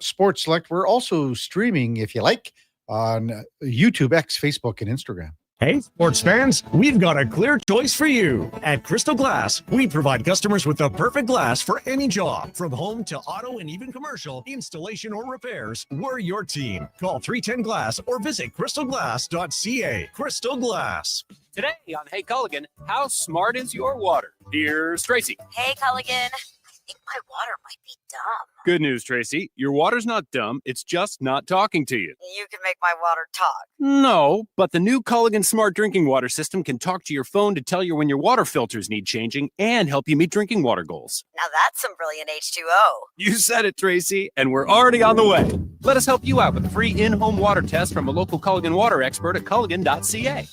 Sports Select. We're also streaming, if you like, on YouTube, X, Facebook, and Instagram. Hey, sports fans, we've got a clear choice for you. At Crystal Glass, we provide customers with the perfect glass for any job. From home to auto and even commercial, installation or repairs, we're your team. Call 310-GLASS or visit crystalglass.ca. Crystal Glass. Today on Hey Culligan, how smart is your water? Here's Tracy. Hey, Culligan. I think my water might be dumb. Good news, Tracy. Your water's not dumb. It's just not talking to you. You can make my water talk. No, but the new Culligan Smart Drinking Water System can talk to your phone to tell you when your water filters need changing and help you meet drinking water goals. Now that's some brilliant H2O. You said it, Tracy, and we're already on the way. Let us help you out with a free in-home water test from a local Culligan water expert at culligan.ca.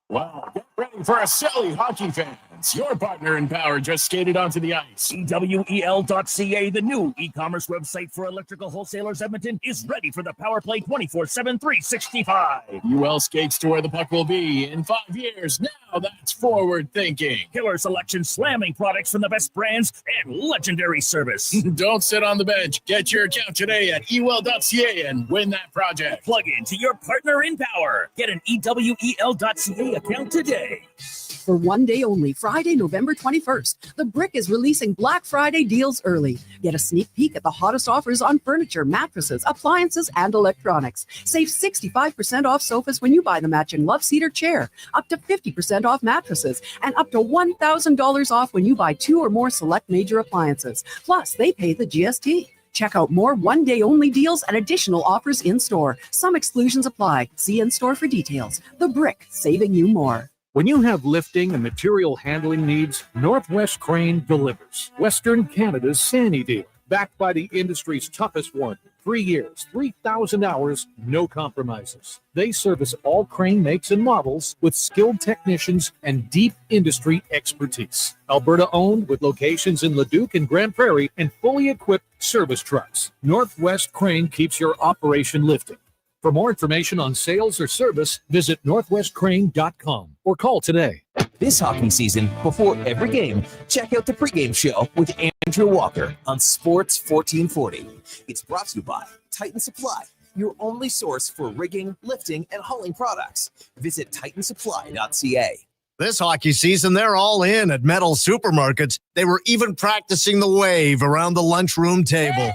Wow, get ready for a silly hockey fans. Your partner in power just skated onto the ice. EWEL.ca, the new e-commerce website for electrical wholesalers Edmonton, is ready for the power play 24/7, 365. UL skates to where the puck will be in 5 years. Now that's forward thinking. Killer selection, slamming products from the best brands, and legendary service. Don't sit on the bench. Get your account today at EWEL.ca and win that project. Plug into your partner in power. Get an EWEL.ca account today. For one day only, Friday, November 21st, The Brick is releasing Black Friday deals early. Get a sneak peek at the hottest offers on furniture, mattresses, appliances, and electronics. Save 65% off sofas when you buy the matching love seat or chair, up to 50% off mattresses, and up to $1,000 off when you buy 2 or more select major appliances. Plus, they pay the GST. Check out more one-day only deals and additional offers in-store. Some exclusions apply. See in-store for details. The Brick, saving you more. When you have lifting and material handling needs, Northwest Crane delivers. Western Canada's Sandy dealer, backed by the industry's toughest one. 3 years, 3,000 hours, no compromises. They service all crane makes and models with skilled technicians and deep industry expertise. Alberta owned with locations in Leduc and Grand Prairie and fully equipped service trucks. Northwest Crane keeps your operation lifting. For more information on sales or service, visit northwestcrane.com or call today. This hockey season, before every game, check out the pregame show with Andrew Walker on Sports 1440. It's brought to you by Titan Supply, your only source for rigging, lifting, and hauling products. Visit titansupply.ca. This hockey season, they're all in at Metal Supermarkets. They were even practicing the wave around the lunchroom table.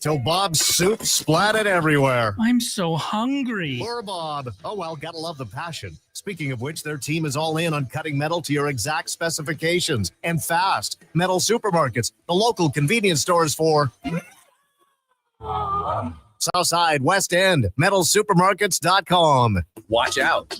Till Bob's soup splattered everywhere. I'm so hungry. Poor Bob. Oh, well, gotta love the passion. Speaking of which, their team is all in on cutting metal to your exact specifications. And fast. Metal Supermarkets, the local convenience stores for Southside, West End, metalsupermarkets.com. Watch out.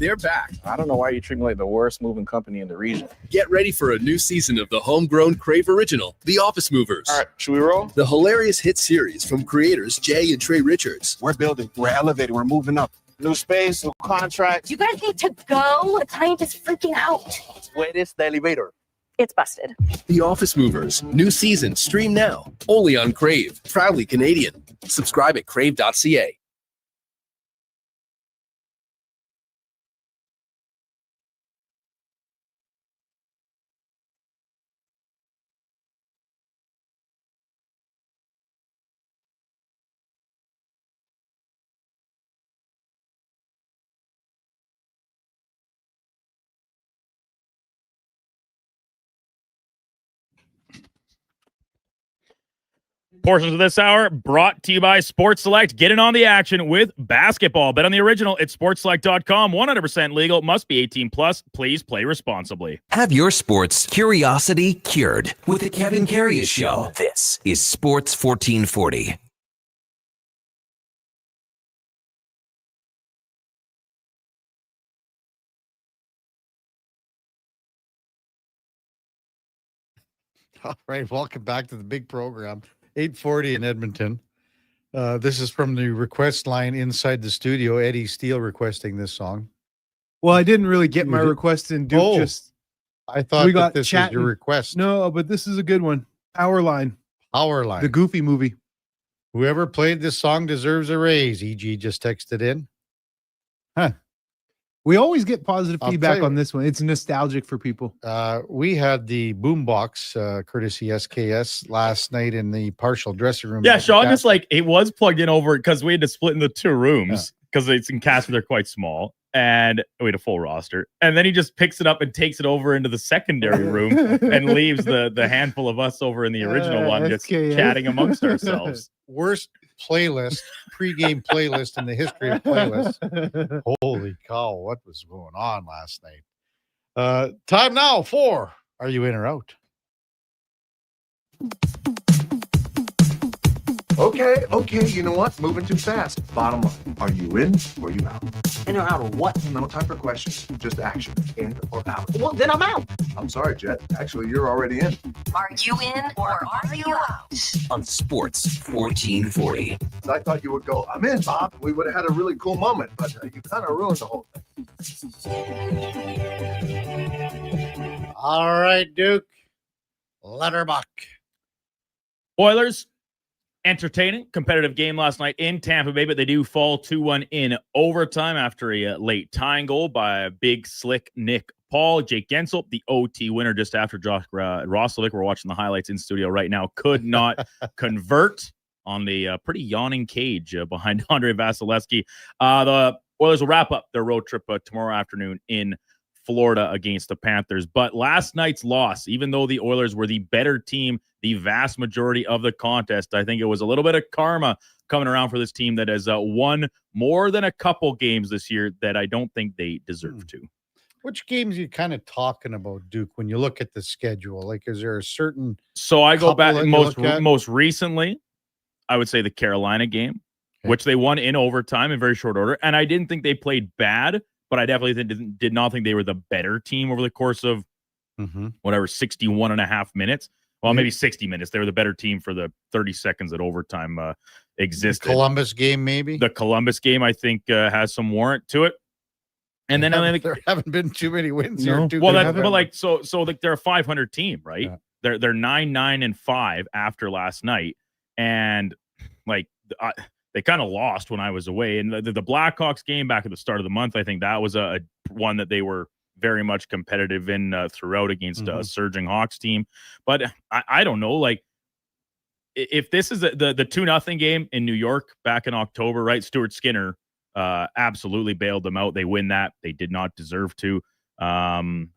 they're back. I don't know why you treat me like the worst moving company in the region. Get ready for a new season of the homegrown Crave original, The Office Movers. All right, should we roll? The hilarious hit series from creators Jay and Trey Richards. We're building. We're elevating. We're moving up. New space, new contracts. You guys need to go. The client is freaking out. Where is the elevator? It's busted. The Office Movers. New season. Stream now. Only on Crave. Proudly Canadian. Subscribe at crave.ca. Portions of this hour brought to you by Sports Select. Get in on the action with basketball. Bet on the original at sportselect.com. 100% legal. Must be 18 plus. Please play responsibly. Have your sports curiosity cured with the Kevin Karius Show. This is Sports 1440. All right, welcome back to the big program. 8:40 in Edmonton. This is from the request line inside the studio. Eddie Steele requesting this song. Well, I didn't really get my request in. Duke just. I thought we got this chatting. was your request. No, but this is a good one. Powerline. Powerline. The Goofy movie. Whoever played this song deserves a raise. EG just texted in. Huh. We always get positive I'll feedback tell you- on this one. It's nostalgic for people. We had the boombox, courtesy SKS, last night in the partial dressing room. Yeah, Sean just like it was plugged in over because we had to split into two rooms because it's in Casper, they're quite small. And we had a full roster. And then he just picks it up and takes it over into the secondary room and leaves the handful of us over in the original one just SKS. chatting amongst ourselves. Worst playlist, pregame playlist in the history of playlists. Holy cow, what was going on last night? Time now for Are You In or Out? Okay, you know what? Moving too fast. Bottom line, are you in or you out? In or out of what? No time for questions, just action. In or out? Well, then I'm out. I'm sorry, Jet. Actually, you're already in. Are you in or are you out? On Sports 1440. I thought you would go, I'm in, Bob. We would have had a really cool moment, but you kind of ruined the whole thing. All right, Duke. Letterbuck. Oilers, entertaining, competitive game last night in Tampa Bay, but they do fall 2-1 in overtime after a late tying goal by a big, slick Nick Paul. Jake Gensel, the OT winner just after Josh Roslovic. We're watching the highlights in studio right now. Could not convert on the pretty yawning cage behind Andre Vasilevsky. The Oilers will wrap up their road trip tomorrow afternoon in Florida against the Panthers. But last night's loss, even though the Oilers were the better team the vast majority of the contest, I think it was a little bit of karma coming around for this team that has won more than a couple games this year that I don't think they deserve to. Which games are you kind of talking about, Duke, when you look at the schedule? Like, is there a certain... So I go back that you most look at? most recently, I would say the Carolina game, which they won in overtime in very short order. And I didn't think they played bad, but I definitely did not think they were the better team over the course of whatever, 61 and a half minutes. Well, maybe 60 minutes. They were the better team for the 30 seconds that overtime existed. Columbus game, maybe? The Columbus game, I think, has some warrant to it. And then I think there haven't been too many wins here. Duke. well, They that's haven't. but like so like they're a 500 team, right? They're 9-9-5 after last night, and like they kind of lost when I was away. And the Blackhawks game back at the start of the month, I think that was a one that they were very much competitive in throughout against a surging Hawks team. But I don't know, like if this is the 2-0 game in New York back in October, right? Stuart Skinner absolutely bailed them out. They win that. They did not deserve to. The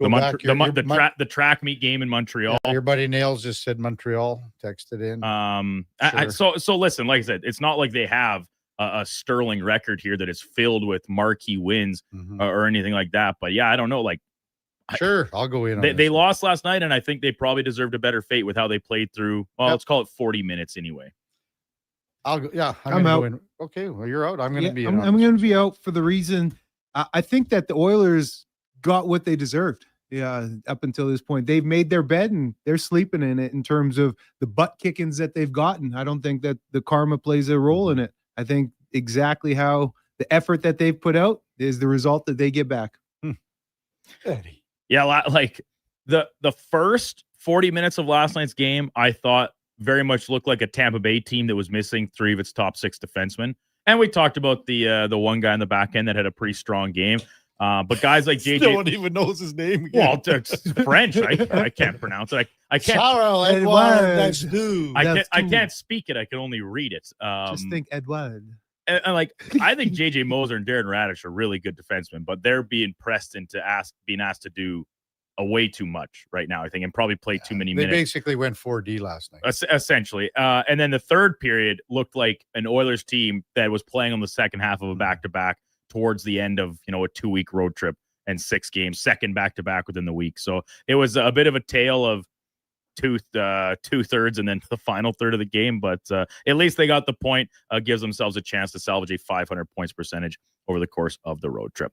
track meet game in Montreal. Yeah, your buddy Nails just said Montreal, texted in. So listen, like I said, it's not like they have a sterling record here that is filled with marquee wins or anything like that. But yeah, I don't know. Like, sure, I'll go in. They lost last night, and I think they probably deserved a better fate with how they played through. Well, let's call it 40 minutes anyway. I'll go. Yeah, I'm gonna out. go in. Okay, well, you're out. I'm going to be. I'm going to be out for the reason I think that the Oilers got what they deserved. Yeah, up until this point, they've made their bed and they're sleeping in it in terms of the butt kickings that they've gotten. I don't think that the karma plays a role in it. I think exactly how the effort that they've put out is the result that they get back. Eddie. Yeah, like the first 40 minutes of last night's game, I thought very much looked like a Tampa Bay team that was missing 3 of its top 6 defensemen. And we talked about the one guy in the back end that had a pretty strong game. But guys like JJ, no one even knows his name. Well, it's French. I can't pronounce it. I can't. I can't speak it. I can only read it. Just think Edouard. And like, I think JJ Moser and Darren Radish are really good defensemen, but they're being pressed into being asked to do a way too much right now, I think, and probably play too many minutes. They basically went 4D last night. Essentially. And then the third period looked like an Oilers team that was playing on the second half of a back-to-back towards the end of, a 2-week road trip and 6 games, second back-to-back within the week. So it was a bit of a tale of two-thirds and then the final third of the game. But at least they got the point, gives themselves a chance to salvage a 500 points percentage over the course of the road trip.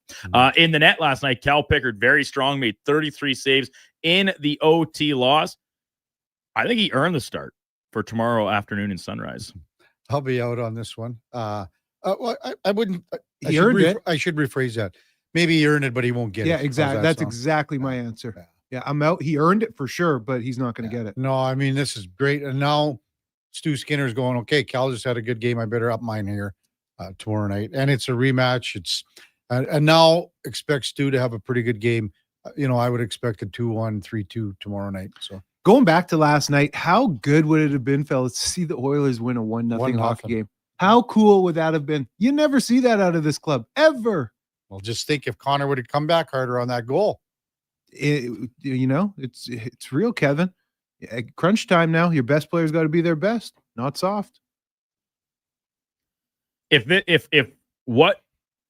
In the net last night, Cal Pickard, very strong, made 33 saves in the OT loss. I think he earned the start for tomorrow afternoon in Sunrise. I'll be out on this one. Well, I wouldn't. He earned it. I should rephrase that. Maybe he earned it, but he won't get it. Yeah, exactly. That's exactly my answer. Yeah, I'm out. He earned it for sure, but he's not going to get it. No, I mean, this is great. And now Stu Skinner's going, okay, Cal just had a good game. I better up mine here tomorrow night. And it's a rematch. It's and now expect Stu to have a pretty good game. I would expect a 2-1, 3-2 tomorrow night. So going back to last night, how good would it have been, fellas, to see the Oilers win a 1-0 hockey game? How cool would that have been? You never see that out of this club, ever. Well, just think if Connor would have come back harder on that goal. It's real, Kevin. Crunch time now. Your best player's got to be their best, not soft. If what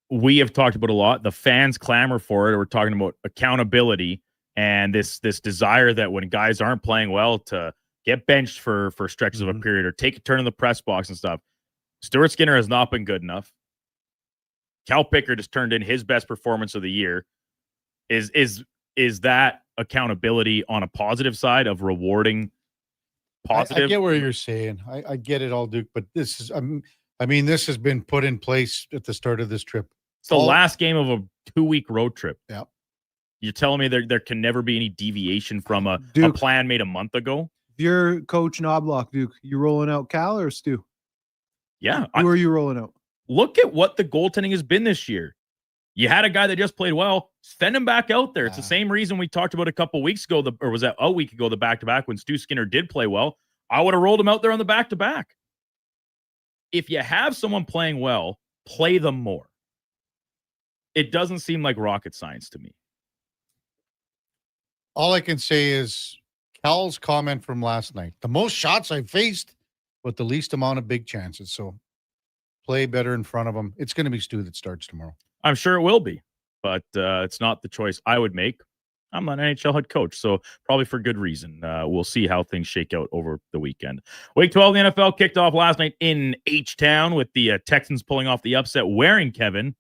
we have talked about a lot, the fans clamor for it. We're talking about accountability and this desire that when guys aren't playing well to get benched for stretches of a period or take a turn in the press box and stuff. Stuart Skinner has not been good enough. Cal Pickard has turned in his best performance of the year. Is that accountability on a positive side of rewarding positive? I get where you're saying. I get it all, Duke, but this is, this has been put in place at the start of this trip. It's the last game of a 2-week road trip. Yeah. You're telling me there can never be any deviation from a plan made a month ago? If you're Coach Knobloch, Duke, you rolling out Cal or Stu? Yeah. Who are you rolling out? Look at what the goaltending has been this year. You had a guy that just played well. Send him back out there. It's the same reason we talked about a week ago, the back-to-back when Stu Skinner did play well. I would have rolled him out there on the back-to-back. If you have someone playing well, play them more. It doesn't seem like rocket science to me. All I can say is Cal's comment from last night. The most shots I've faced, but the least amount of big chances. So play better in front of them. It's going to be Stu that starts tomorrow. I'm sure it will be, but it's not the choice I would make. I'm not an NHL head coach, so probably for good reason. We'll see how things shake out over the weekend. Week 12 of the NFL kicked off last night in H-Town with the Texans pulling off the upset, wearing, Kevin,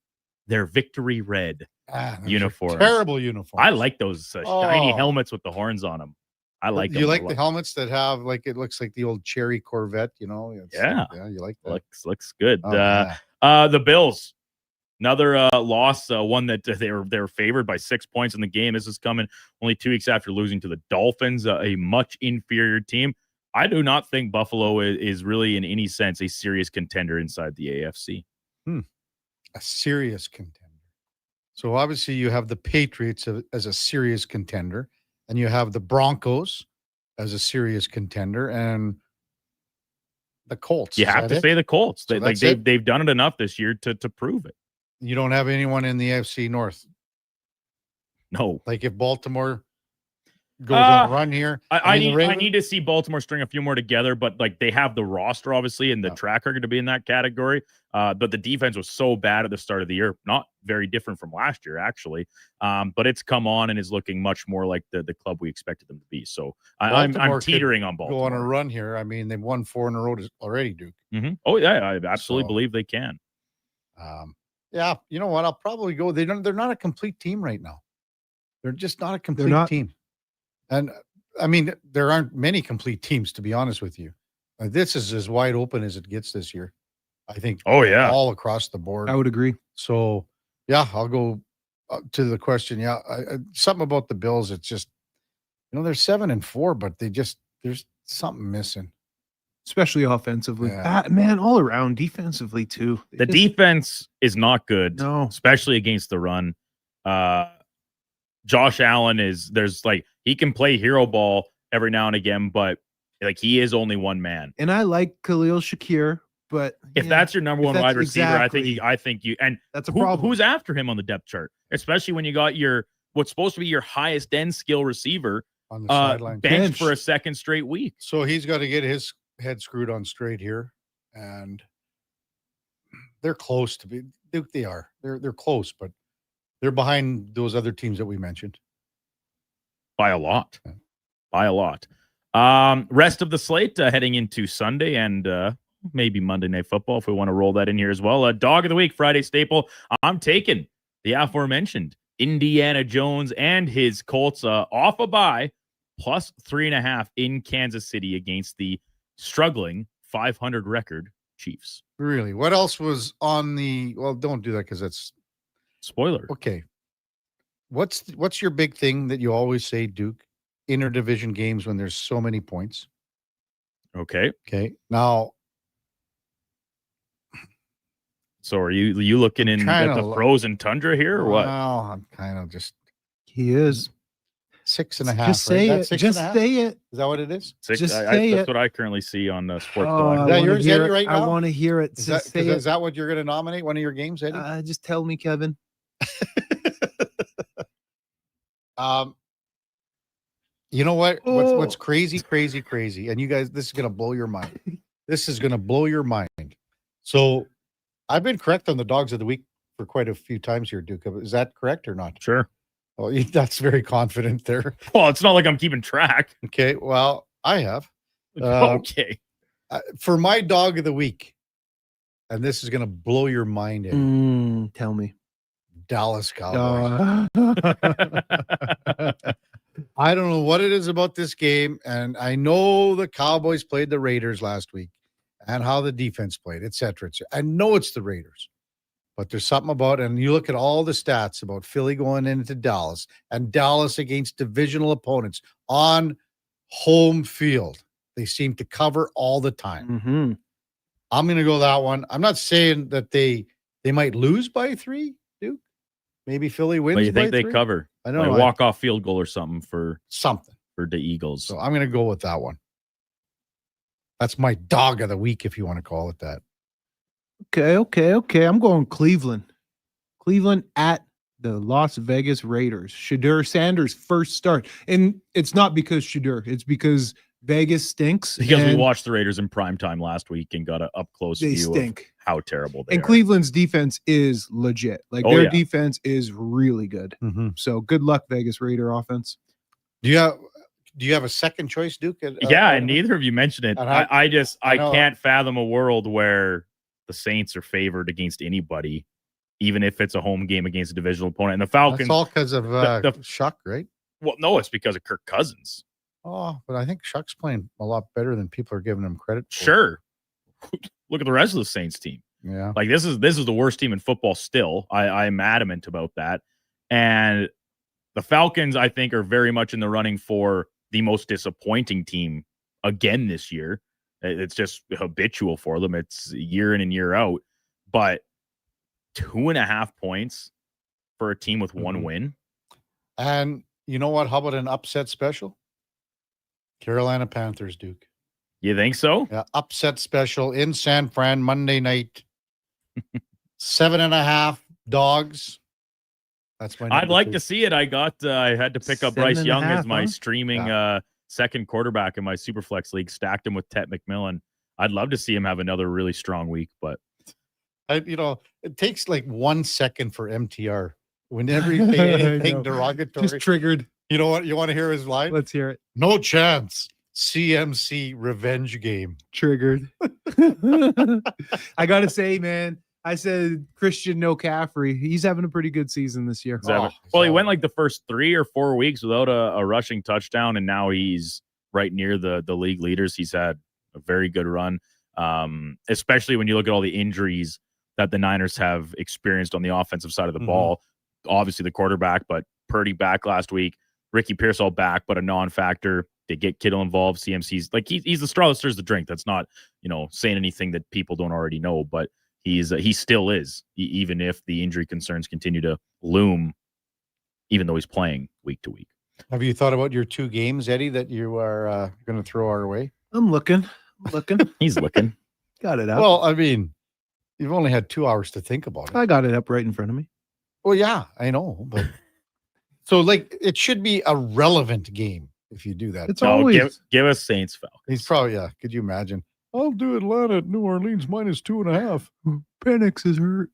their victory red uniform. Terrible uniform. I like those shiny helmets with the horns on them. I like them. You like the helmets that have, like, it looks like the old cherry Corvette, Yeah. You like that. Looks good. Oh, The Bills. Another loss, one that they were favored by 6 points in the game. This is coming only 2 weeks after losing to the Dolphins, a much inferior team. I do not think Buffalo is really in any sense a serious contender inside the AFC. A serious contender. So obviously you have the Patriots as a serious contender, and you have the Broncos as a serious contender, and the Colts. You have to say the Colts. So They've done it enough this year to prove it. You don't have anyone in the AFC North. No. Like if Baltimore goes on a run here. I need to see Baltimore string a few more together, but like they have the roster, obviously, and the track record to be in that category. But the defense was so bad at the start of the year. Not very different from last year, actually. But it's come on and is looking much more like the club we expected them to be. So I'm teetering on Baltimore. Go on a run here. I mean, they've won 4 in a row already, Duke. Mm-hmm. Oh, yeah. I absolutely believe they can. Yeah, you know what? I'll probably go. They're not a complete team right now. They're just not a complete not. team. And I mean, there aren't many complete teams, to be honest with you. This is as wide open as it gets this year. I think. Oh, yeah. All across the board. I would agree. So, yeah, I'll go to the question. Yeah, something about the Bills. It's just, they're 7-4, but there's something missing. Especially offensively. Yeah. Man, all around defensively too. The defense is not good, No. especially against the run. Josh Allen he can play hero ball every now and again, but he is only one man. And I like Khalil Shakir, but if that's your number one wide receiver, I think you and that's a problem. Who's after him on the depth chart, especially when you got what's supposed to be your highest end skill receiver on the sideline bench for a second straight week. So he's got to get his head screwed on straight here, and they're close to be. They are. They're close, but they're behind those other teams that we mentioned by a lot. Rest of the slate heading into Sunday and maybe Monday Night Football if we want to roll that in here as well. Dog of the week, Friday staple. I'm taking the aforementioned Indiana Jones and his Colts off a bye, plus 3.5 in Kansas City against the struggling 500 record Chiefs. Really? What else was on the? Well, don't do that because that's spoiler. Okay. What's your big thing that you always say, Duke? Interdivision games when there's so many points. Okay. Now, so are you looking at the frozen tundra here or what? Well, I'm kind of just. He is 6.5. Just say it. Just say it. Is that what it is? That's what I currently see on Sports. Is that yours, Eddie, right now? I want to hear it. Is that what you're going to nominate? One of your games, Eddie? Just tell me, Kevin. You know what? What's crazy, and you guys, this is going to blow your mind. This is going to blow your mind. So, I've been correct on the dogs of the week for quite a few times here, Duke. Is that correct or not? Sure. Well, that's very confident there. Well, it's not like I'm keeping track. Okay. Well, I have. Okay. For my dog of the week, and this is going to blow your mind, Eddie. Tell me. Dallas Cowboys. I don't know what it is about this game, and I know the Cowboys played the Raiders last week and how the defense played, et cetera, et cetera. I know it's the Raiders, but there's something about, and you look at all the stats about Philly going into Dallas and Dallas against divisional opponents on home field. They seem to cover all the time. Mm-hmm. I'm going to go that one. I'm not saying that they might lose by 3, Duke. Maybe Philly wins. But you think by they 3? cover? I don't know. Walk-off field goal or something for the Eagles. So I'm going to go with that one. That's my dog of the week, if you want to call it that. Okay. I'm going Cleveland. Cleveland at the Las Vegas Raiders. Shadur Sanders' first start. And it's not because Shadur. It's because Vegas stinks. Because we watched the Raiders in primetime last week and got an up-close view of how terrible they are. And Cleveland's defense is legit. Their defense is really good. Mm-hmm. So good luck, Vegas Raider offense. Do you have a second choice, Duke? And neither of you mentioned it. I can't fathom a world where the Saints are favored against anybody, even if it's a home game against a divisional opponent. And the Falcons. That's all because of Shuck, right? Well, no, it's because of Kirk Cousins. Oh, but I think Shuck's playing a lot better than people are giving him credit for. Sure. Look at the rest of the Saints team. Yeah. This is the worst team in football still. I'm adamant about that. And the Falcons, I think, are very much in the running for the most disappointing team again this year. It's just habitual for them. It's year in and year out. But 2.5 points for a team with one win. And you know what? How about an upset special? Carolina Panthers, Duke. You think so? Yeah, upset special in San Fran Monday night. 7.5 dogs. That's my. I'd like to see it. I had to pick up Bryce Young as my streaming second quarterback in my Superflex league. Stacked him with Tet McMillan. I'd love to see him have another really strong week, but it takes like 1 second for MTR. Whenever you say anything derogatory, just triggered. You know what? You want to hear his line? Let's hear it. No chance. CMC revenge game. Triggered. I gotta say, man, I said Christian McCaffrey. He's having a pretty good season this year. Well, he went like the first 3 or 4 weeks without a rushing touchdown, and now he's right near the league leaders. He's had a very good run, especially when you look at all the injuries that the Niners have experienced on the offensive side of the ball. Obviously, the quarterback, but Purdy back last week. Ricky Pearsall back, but a non-factor. They get Kittle involved. CMC's like he's the straw that stirs the drink. That's not saying anything that people don't already know, but he still is, even if the injury concerns continue to loom, even though he's playing week to week. Have you thought about your 2 games, Eddie, that you are going to throw our way? I'm looking. He's looking. Got it up. Well, I mean, you've only had 2 hours to think about it. I got it up right in front of me. Well, yeah, I know, but so it should be a relevant game if you do that. It's always give us Saints Falcons. He's probably Could you imagine? I'll do Atlanta at New Orleans -2.5. Penix is hurt.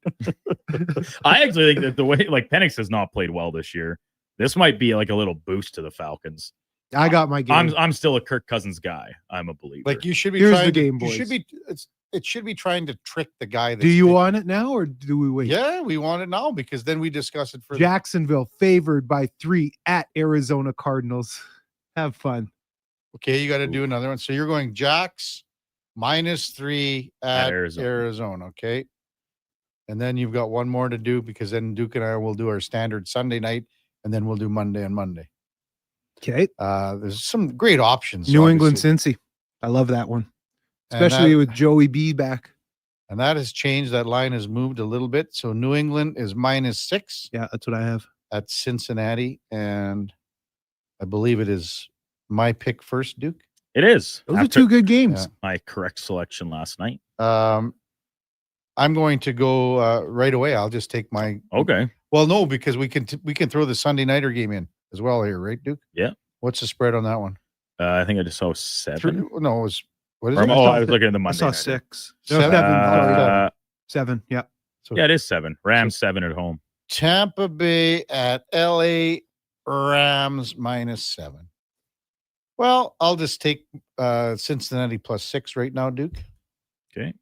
I actually think that the way Penix has not played well this year, this might be like a little boost to the Falcons. I got my game. I'm still a Kirk Cousins guy. I'm a believer. Like you should be Here's trying the game, to, you boys. should be it should be trying to trick the guy. Do you want it now or do we wait? Yeah, we want it now because then we discuss it further. Jacksonville favored by 3 at Arizona Cardinals. Have fun. Okay, you got to do another one. So you're going Jacks -3 at Arizona. Okay. And then you've got one more to do because then Duke and I will do our standard Sunday night and then we'll do Monday and Monday. Okay. There's some great options. New England Cincy. I love that one. Especially with Joey B back. And that has changed. That line has moved a little bit. So New England is -6. Yeah, that's what I have. At Cincinnati. And I believe it is my pick first, Duke. It is. Those are 2 good games. My correct selection last night. I'm going to go right away. I'll just take my. Okay. Well, no, because we can throw the Sunday nighter game in as well here, right, Duke? Yeah. What's the spread on that one? I think I just saw 7. No, it was. What is it? I was looking at the Monday. I saw 6. No, 7. 7. Yeah. So yeah, it is 7. Rams 7 at home. Tampa Bay at LA Rams -7. Well, I'll just take Cincinnati +6 right now, Duke. Okay.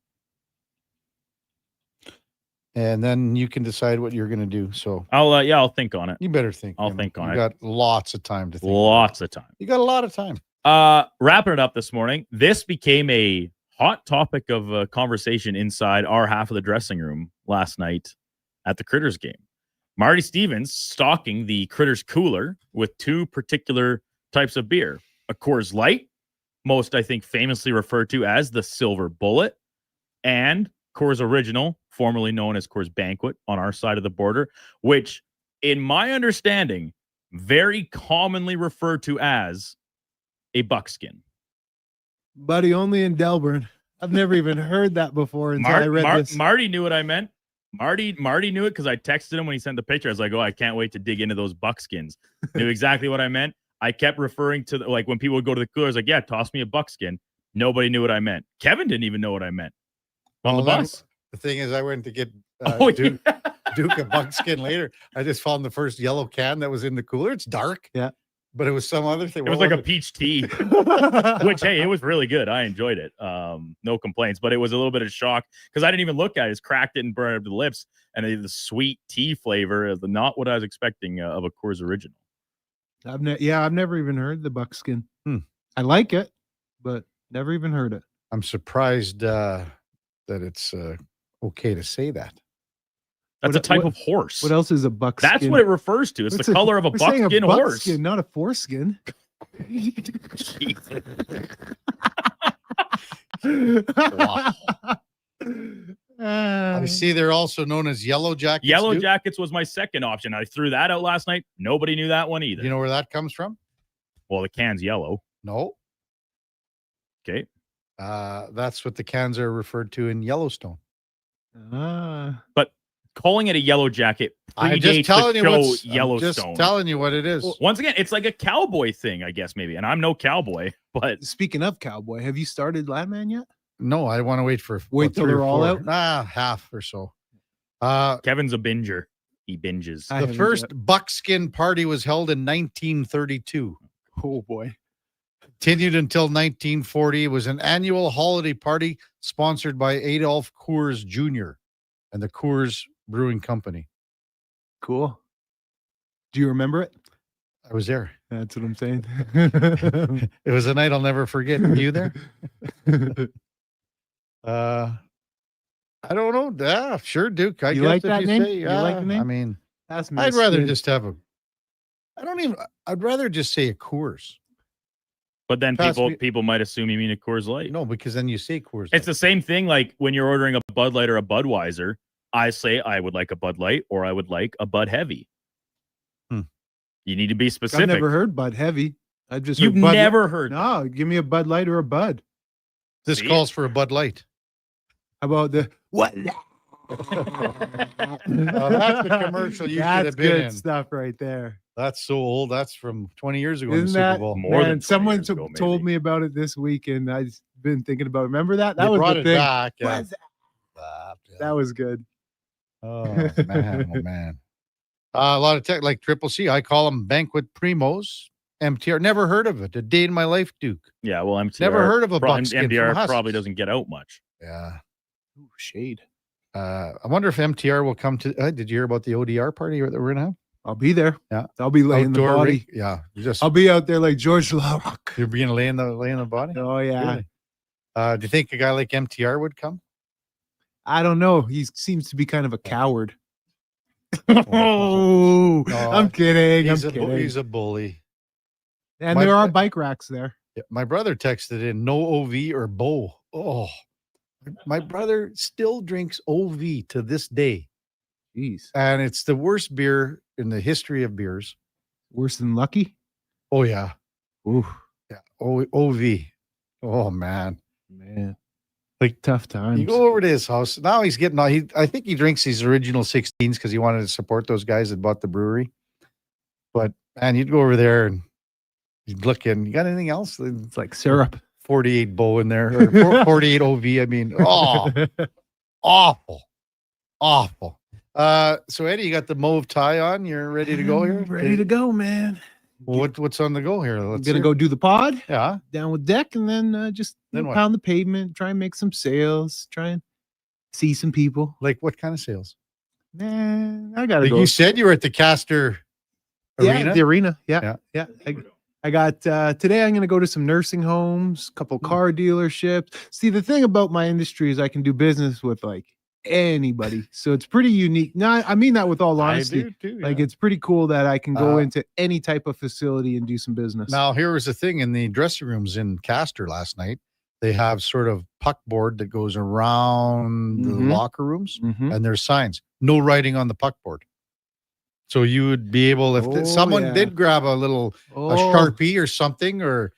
And then you can decide what you're going to do. So I'll think on it. You better think. I'll think on it. You got lots of time to think. Lots of time. You got a lot of time. Wrapping it up this morning. This became a hot topic of conversation inside our half of the dressing room last night at the Critters game. Marty Stevens stocking the Critters cooler with 2 particular types of beer. A Coors Light, most I think famously referred to as the Silver Bullet, and Coors Original, formerly known as Coors Banquet on our side of the border, which, in my understanding, very commonly referred to as a buckskin. Buddy, only in Delburne. I've never even heard that before until I read this. Marty knew what I meant. Marty knew it because I texted him when he sent the picture. I was like, I can't wait to dig into those buckskins. Knew exactly what I meant. I kept referring to when people would go to the cooler, I was like, yeah, toss me a buckskin. Nobody knew what I meant. Kevin didn't even know what I meant on the bus. The thing is, I went to get Duke a buckskin later. I just found the first yellow can that was in the cooler. It's dark. Yeah. But it was some other thing. It was like a peach tea, which, hey, it was really good. I enjoyed it. No complaints, but it was a little bit of shock because I didn't even look at it. Just cracked it and burned it up to the lips. And the sweet tea flavor is not what I was expecting of a Coors Original. I've never even heard the buckskin. I like it, but never even heard it. I'm surprised that it's okay to say that. That's a type of horse. What else is a buckskin? That's what it refers to. It's the color of a buckskin horse. Buckskin, not a foreskin. I see they're also known as yellow jackets. Yellow jackets was my second option. I threw that out last night. Nobody knew that one either. You know where that comes from? Well, the can's yellow. No. Okay. That's what the cans are referred to in Yellowstone. But calling it a yellow jacket I'm just telling predates the show you Yellowstone. Just telling you what it is. Well, once again, it's like a cowboy thing, I guess, maybe. And I'm no cowboy, but speaking of cowboy, have you started Landman yet? No, I want to wait for till they're all out. Half or so. Kevin's a binger. He binges. The first buckskin party was held in 1932. Oh boy. Continued until 1940. It was an annual holiday party sponsored by Adolph Coors Jr. and the Coors Brewing Company. Cool. Do you remember it? I was there. That's what I'm saying. It was a night I'll never forget. Were you there? I don't know. Yeah, sure, Duke. I You guess like if that you name? say, You like the name? I mean, That's I'd rather good. just have I'd rather just say a Coors. But then Pass me- people might assume you mean a Coors Light. No, because then you say Coors Light. It's the same thing like when you're ordering a Bud Light or a Budweiser. I say I would like a Bud Light or I would like a Bud Heavy. You need to be specific. I've never heard Bud Heavy. I just You've heard Bud never heard. No, give me a Bud Light or a Bud. This calls for a Bud Light. How about the what? That's the commercial you should That's have been good in. stuff right there. That's so old. That's from 20 years ago in the Isn't Super that Bowl. man? Someone told me about it this week, and I've been thinking about it. Remember that? That They was brought the it thing. back. Yeah. Was that was good. Oh man, oh man. A lot of tech like Triple C. I call them Banquet Primos. MTR. Never heard of it. A day in my life, Duke. Yeah, well, MTR. Never heard of a buckskin from MDR Huskies. probably doesn't get out much. Yeah. Ooh, shade. I wonder if MTR will come to. Did you hear about the ODR party that we're gonna have? I'll be there. Yeah, I'll be laying the Outdoor body. rig- Yeah, I'll be out there like George LaRock. You're being laying the body. Oh yeah. Really? Do you think a guy like MTR would come? I don't know. He seems to be kind of a coward. Oh, I'm kidding. I'm kidding. He's a bully. And My there are bro- bike racks there. Yeah, my brother texted in no OV or Bo. Oh, my brother still drinks OV to this day. Jeez. And it's the worst beer in the history of beers. Worse than Lucky? Oh, yeah. Ooh. Yeah. OV. Oh, man. Man. Like tough times. You go over to his house. Now he's getting all I think he drinks these original 16s because he wanted to support those guys that bought the brewery. But man, you'd go over there and you'd look in. You got anything else? It's like syrup. 48 Bow in there. Or 48 OV. I mean, oh, awful. Awful. So Eddie, you got the mauve tie on. You're ready to go here? Ready to go, man. Well, what's on the go here? I'm Let's gonna hear. go do the pod. Yeah. Down with deck, and then just Then what? pound the pavement. Try and make some sales. Try and see some people. Like what kind of sales? Man, I gotta Like go. you said you were at the Castor Arena. Yeah, the arena. Yeah. I got today. I'm gonna go to some nursing homes, couple car dealerships. See, the thing about my industry is I can do business with like anybody, so it's pretty unique. No, I mean that with all honesty. do too, Like it's pretty cool that I can go Uh, into any type of facility and do some business. Now, here was the thing in the dressing rooms in Castor last night. They have sort of puck board that goes around the Mhm. locker rooms, Mhm. and there's signs, no writing on the puck board. So you would be able, if Oh, someone yeah. did grab a little a Oh. Sharpie or something, or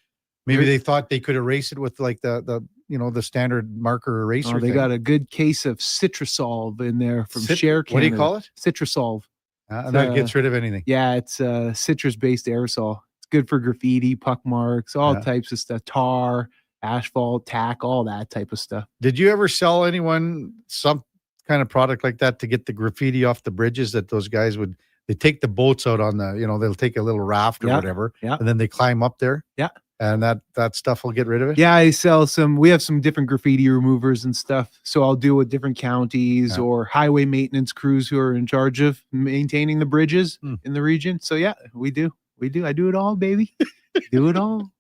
maybe There- they thought they could erase it with like the the standard marker eraser. Oh, they thing. got a good case of Citrusolve in there from Cit- Share what do you Canada. call it? Citrusolve. And that gets rid of anything. Yeah, it's a citrus-based aerosol. It's good for graffiti, puck marks, all Yeah. types of stuff. Tar, asphalt, tack, all that type of stuff. Did you ever sell anyone some kind of product like that to get the graffiti off the bridges that those guys would? They take the boats out on the, they'll take a little raft or Yeah, whatever, yeah. and then they climb up there. Yeah. And that stuff will get rid of it. Yeah, I sell some. We have some different graffiti removers and stuff. So I'll deal with different counties Yeah. or highway maintenance crews who are in charge of maintaining the bridges Hmm. in the region. So yeah, we do. I do it all, baby. Do it all.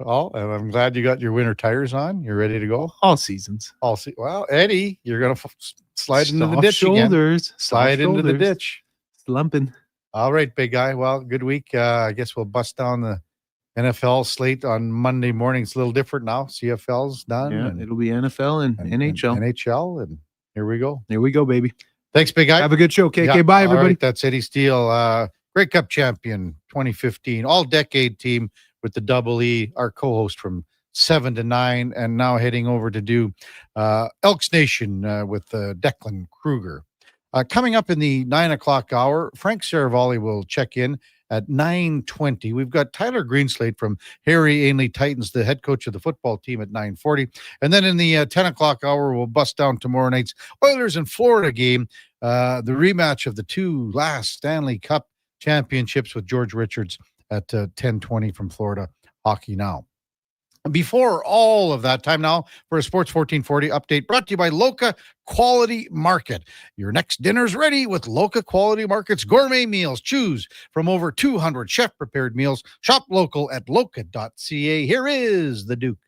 Oh, and I'm glad you got your winter tires on. You're ready to go. All seasons. Well, Eddie, you're gonna slide into the Soft ditch again. shoulders. Slide soft into the shoulders. ditch. Slumping. All right, big guy. Well, good week. I guess we'll bust down the NFL slate on Monday morning. It's a little different now. CFL's done. Yeah, and it'll be NFL and NHL. NHL, and here we go. Here we go, baby. Thanks, big guy. Have a good show, KK. Yeah, Bye, all everybody. right, that's Eddie Steele, Grey Cup champion 2015, all-decade team with the Double E, our co-host from 7 to 9, and now heading over to do Elks Nation with Declan Kruger. Coming up in the 9 o'clock hour, Frank Saravalli will check in at 9:20. We've got Tyler Greenslade from Harry Ainley Titans, the head coach of the football team, at 9:40. And then in the 10 o'clock hour, we'll bust down tomorrow night's Oilers and Florida game, the rematch of the two last Stanley Cup championships with George Richards at 10:20 from Florida Hockey Now. Before all of that, time now for a Sports 1440 update brought to you by Loca Quality Market. Your next dinner's ready with Loca Quality Market's gourmet meals. Choose from over 200 chef-prepared meals. Shop local at loca.ca. Here is the Duke.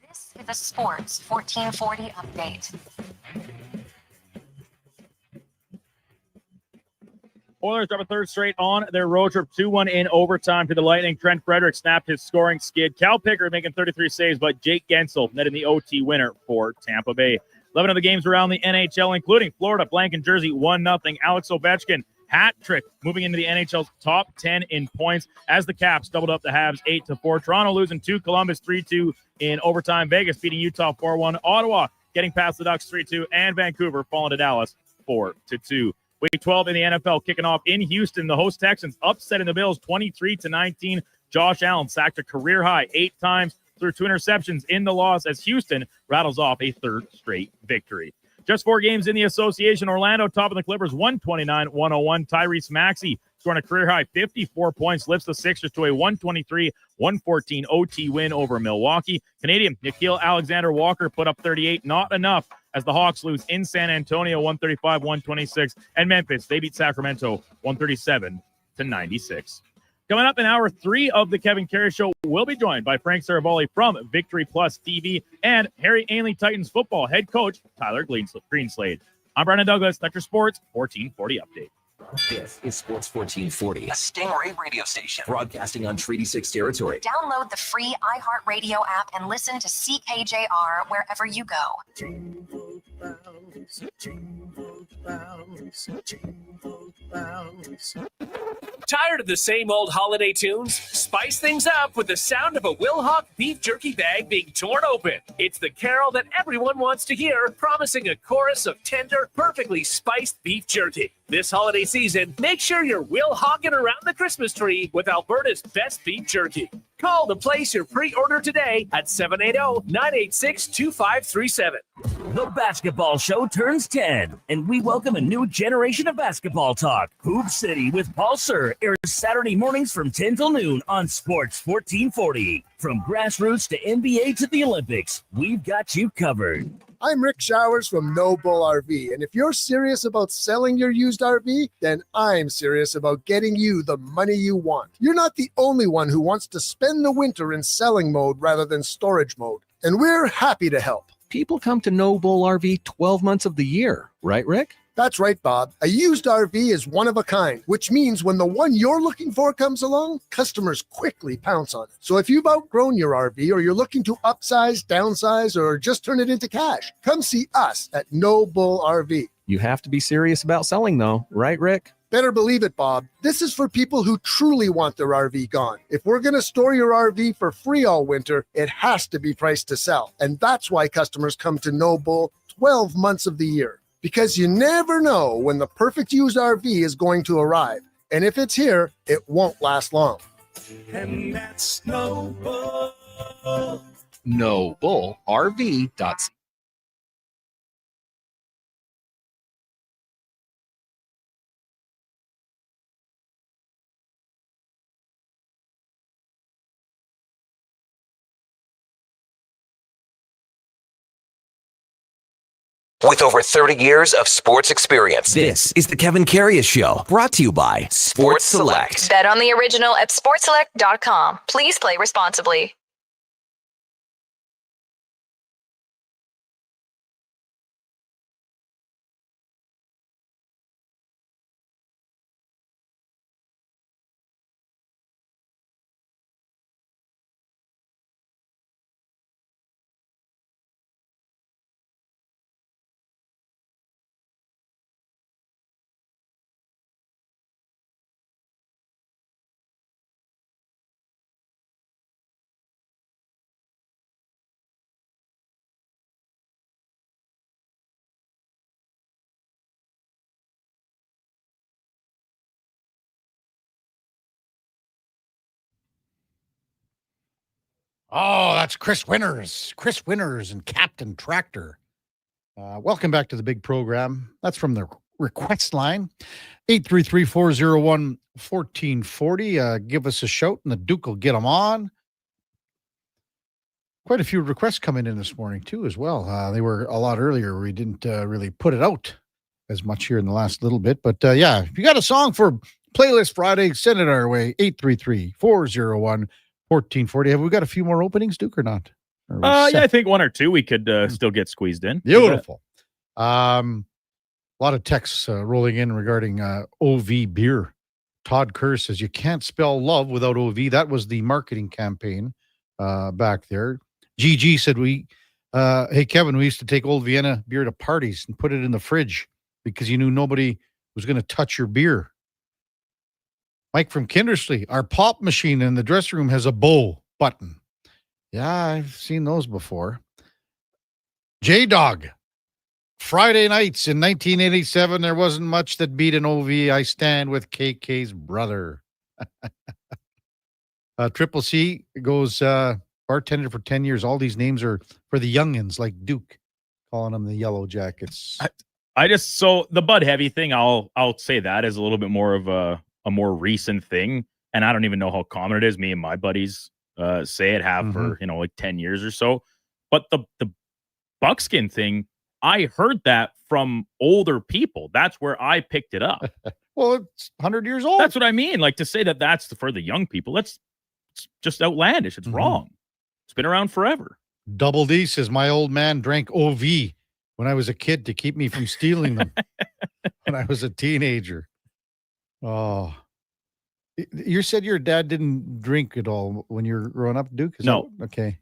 This is a Sports 1440 update. Oilers drop a third straight on their road trip, 2-1 in overtime to the Lightning. Trent Frederick snapped his scoring skid. Cal Pickard making 33 saves, but Jake Gensel netted the OT winner for Tampa Bay. 11 of the games around the NHL, including Florida blanking Jersey 1-0. Alex Ovechkin hat trick, moving into the NHL's top 10 in points as the Caps doubled up the Habs 8-4. Toronto losing to Columbus 3-2 in overtime. Vegas beating Utah 4-1. Ottawa getting past the Ducks 3-2, and Vancouver falling to Dallas 4-2. Week 12 in the NFL kicking off in Houston. The host Texans upsetting the Bills 23-19. Josh Allen sacked a career high 8 times, threw 2 interceptions in the loss as Houston rattles off a third straight victory. Just 4 games in the association. Orlando topping the Clippers 129-101. Tyrese Maxey scoring a career high 54 points, lifts the Sixers to a 123-114 OT win over Milwaukee. Canadian Nickeil Alexander-Walker put up 38, not enough, as the Hawks lose in San Antonio 135-126, and Memphis, they beat Sacramento 137-96. Coming up in hour 3 of the Kevin Karius Show, we'll be joined by Frank Saravalli from Victory Plus TV and Harry Ainley Titans football head coach Tyler Greenslade. I'm Brandon Douglas. That's your Sports 1440 update. This is Sports 1440, a Stingray radio station broadcasting on Treaty 6 territory. Download the free iHeartRadio app and listen to CKJR wherever you go. Jingle bells, jingle bells, jingle bells. Tired of the same old holiday tunes? Spice things up with the sound of a Wilhauk beef jerky bag being torn open. It's the carol that everyone wants to hear, promising a chorus of tender, perfectly spiced beef jerky. This holiday season, make sure you're Wilhawking around the Christmas tree with Alberta's best beef jerky. Call to place your pre-order today at 780-986-2537. The basketball show turns 10, and we welcome a new generation of basketball talk. Hoop City with Paul Sir airs Saturday mornings from 10 till noon on Sports 1440. From grassroots to NBA to the Olympics, we've got you covered. I'm Rick Showers from No Bull RV, and if you're serious about selling your used RV, then I'm serious about getting you the money you want. You're not the only one who wants to spend the winter in selling mode rather than storage mode, and we're happy to help. People come to No Bull RV 12 months of the year, right, Rick? That's right, Bob. A used RV is one of a kind, which means when the one you're looking for comes along, customers quickly pounce on it. So if you've outgrown your RV or you're looking to upsize, downsize, or just turn it into cash, come see us at No Bull RV. You have to be serious about selling, though, right, Rick? Better believe it, Bob. This is for people who truly want their RV gone. If we're going to store your RV for free all winter, it has to be priced to sell. And that's why customers come to No Bull 12 months of the year. Because you never know when the perfect used RV is going to arrive. And if it's here, it won't last long. And that's No Bull. NoBullRV.ca. With over 30 years of sports experience, this is the Kevin Karius Show, brought to you by Sports Select. Bet on the original at sportselect.com. Please play responsibly. Oh, that's Chris Winners. Chris Winners and Captain Tractor. Welcome back to the big program. That's from the request line, 833-401-1440. Give us a shout, and the Duke will get them on. Quite a few requests coming in this morning, too, as well. They were a lot earlier. We didn't really put it out as much here in the last little bit. But yeah, if you got a song for Playlist Friday, send it our way, 833-401-1440. Have we got a few more openings, Duke, or not? Yeah, I think one or two we could still get squeezed in. Beautiful. A lot of texts rolling in regarding OV beer. Todd Kerr says you can't spell love without OV. That was the marketing campaign back there. GG said hey, Kevin, we used to take Old Vienna beer to parties and put it in the fridge because you knew nobody was going to touch your beer. Mike from Kindersley, our pop machine in the dressing room has a bow button. Yeah, I've seen those before. J-Dog, Friday nights in 1987, there wasn't much that beat an OV. I stand with KK's brother. Triple C goes bartender for 10 years. All these names are for the youngins like Duke, calling them the Yellow Jackets. So the Bud Heavy thing, I'll say that is a little bit more of a more recent thing. And I don't even know how common it is. Me and my buddies say it have for, like 10 years or so. But the buckskin thing, I heard that from older people. That's where I picked it up. Well, it's 100 years old. That's what I mean. Like, to say that that's for the young people, it's just outlandish. It's wrong. It's been around forever. Double D says, my old man drank OV when I was a kid to keep me from stealing them when I was a teenager. Oh, you said your dad didn't drink at all when you were growing up, Duke? No. Okay.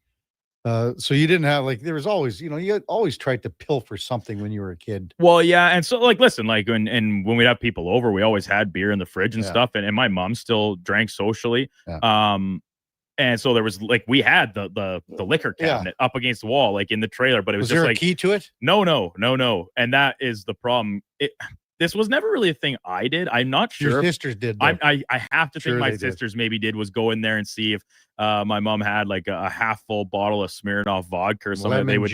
So you didn't have, there was always, you always tried to pilfer something when you were a kid. Well, yeah. And so, listen, when we'd have people over, we always had beer in the fridge and stuff. And my mom still drank socially. Yeah. And so there was we had the liquor cabinet up against the wall, in the trailer, but it was there just a key to it? No. And that is the problem. This was never really a thing I did. I'm not sure. Your sisters did. I have to think my sisters maybe did, was go in there and see if my mom had a half full bottle of Smirnoff vodka or something that they would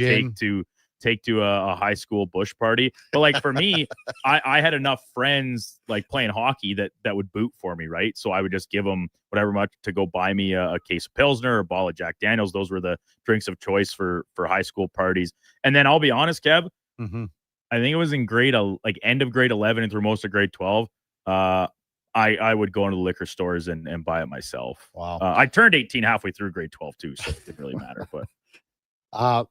take to a high school bush party. But for me, I had enough friends playing hockey that would boot for me, right? So I would just give them whatever much to go buy me a case of Pilsner or a bottle of Jack Daniels. Those were the drinks of choice for high school parties. And then I'll be honest, Kev, I think it was in end of grade 11 and through most of grade 12. I would go into the liquor stores and buy it myself. Wow. I turned 18 halfway through grade 12 too, so it didn't really matter. But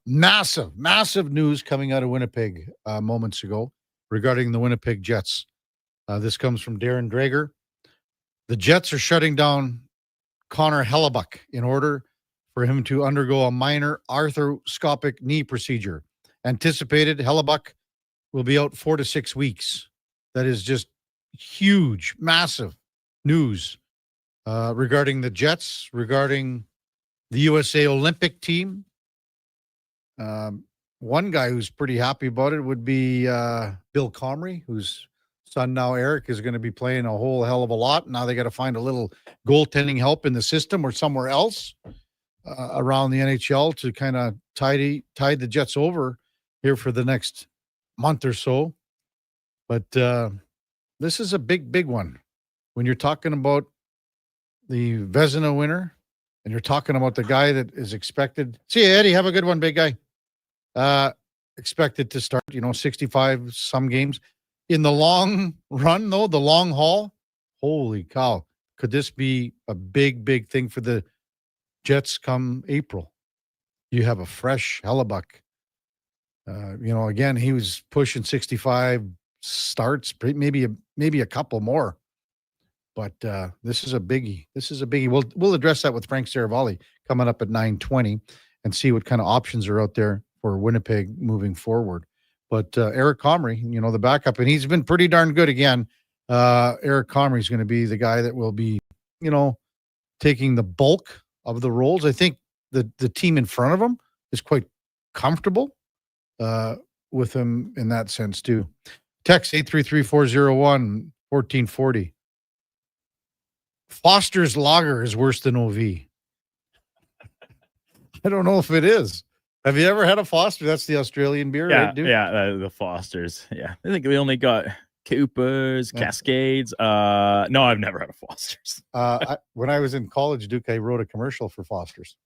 massive news coming out of Winnipeg moments ago regarding the Winnipeg Jets. This comes from Darren Drager. The Jets are shutting down Connor Hellebuck in order for him to undergo a minor arthroscopic knee procedure. Anticipated, Hellebuck will be out 4 to 6 weeks. That is just huge, massive news regarding the Jets, regarding the USA Olympic team. One guy who's pretty happy about it would be Bill Comrie, whose son now Eric is going to be playing a whole hell of a lot. Now they got to find a little goaltending help in the system or somewhere else around the NHL to kind of tide the Jets over here for the next month or so. But this is a big one. When you're talking about the Vezina winner and you're talking about the guy that is expected. See you, Eddie. Have a good one, big guy. Expected to start, 65 some games. In the long run, though, the long haul, holy cow. Could this be a big thing for the Jets come April? You have a fresh Hellebuck. Again, he was pushing 65 starts, maybe a couple more. But this is a biggie. We'll address that with Frank Saravalli coming up at 9:20 and see what kind of options are out there for Winnipeg moving forward. But Eric Comrie, the backup, and he's been pretty darn good again. Eric Comrie is going to be the guy that will be, taking the bulk of the roles. I think the team in front of him is quite comfortable with him in that sense too. Text 833-401-1440. Foster's Lager is worse than OV. I don't know if it is. Have you ever had a Foster? That's the Australian beer, yeah, right, dude? Yeah, the Fosters. Yeah, I think we only got Coopers, Cascades. No, I've never had a Foster's. When I was in college, Duke, I wrote a commercial for Foster's.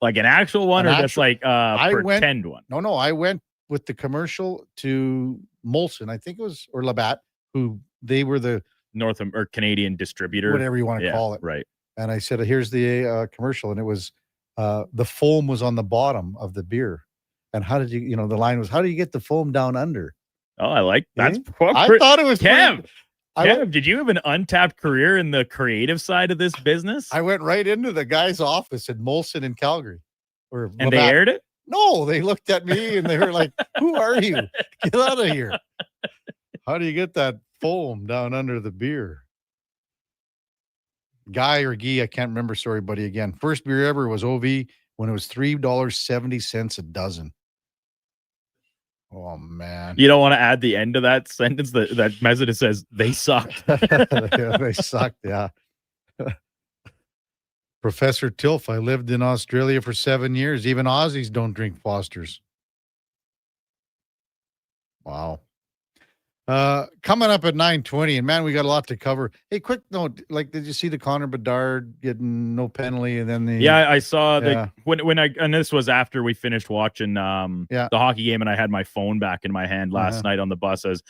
Like an actual one, An or just like pretend one? No, I went with the commercial to Molson, I think it was, or Labatt, who they were the North or Canadian distributor, whatever you want to call it. Right. And I said, here's the commercial. And it was the foam was on the bottom of the beer. And how did you, the line was, how do you get the foam down under? Oh, I like that's. I thought it was Kev. Kev, did you have an untapped career in the creative side of this business? I went right into the guy's office at Molson in Calgary. And they aired it? No, they looked at me and they were like, who are you? Get out of here. How do you get that foam down under the beer? Guy or Guy, I can't remember. Sorry, buddy. Again, first beer ever was OV when it was $3.70 a dozen. Oh, man. You don't want to add the end of that sentence that message says they sucked. Yeah, they sucked, yeah. Professor Tilf, I lived in Australia for 7 years. Even Aussies don't drink Fosters. Wow. Coming up at 9:20, and man, we got a lot to cover. Hey, quick note, did you see the Connor Bedard getting no penalty, and then I saw and this was after we finished watching the hockey game, and I had my phone back in my hand last night on the bus. I was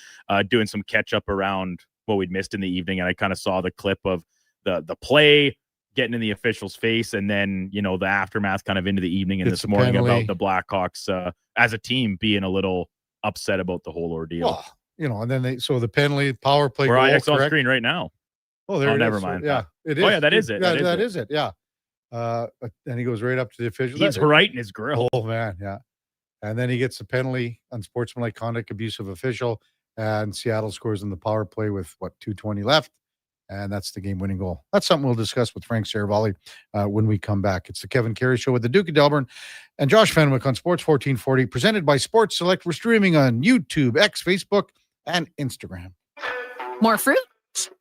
doing some catch up around what we'd missed in the evening, and I kind of saw the clip of the play getting in the official's face, and then the aftermath kind of into the evening and this morning about the Blackhawks as a team being a little upset about the whole ordeal. Well, and then the penalty, power play. We're goal, on screen right now. Oh, there it never is. mind. Yeah, it is. Oh, yeah, that is it. Yeah, that is it. Yeah. And he goes right up to the official. He's right in his grill. Oh, man, yeah. And then he gets the penalty, unsportsmanlike conduct, abusive official, and Seattle scores in the power play with, 2:20 left, and that's the game-winning goal. That's something we'll discuss with Frank Saravalli when we come back. It's the Kevin Karius Show with the Duke of Delburne and Josh Fenwick on Sports 1440, presented by Sports Select. We're streaming on YouTube, X, Facebook, and Instagram. More fruit?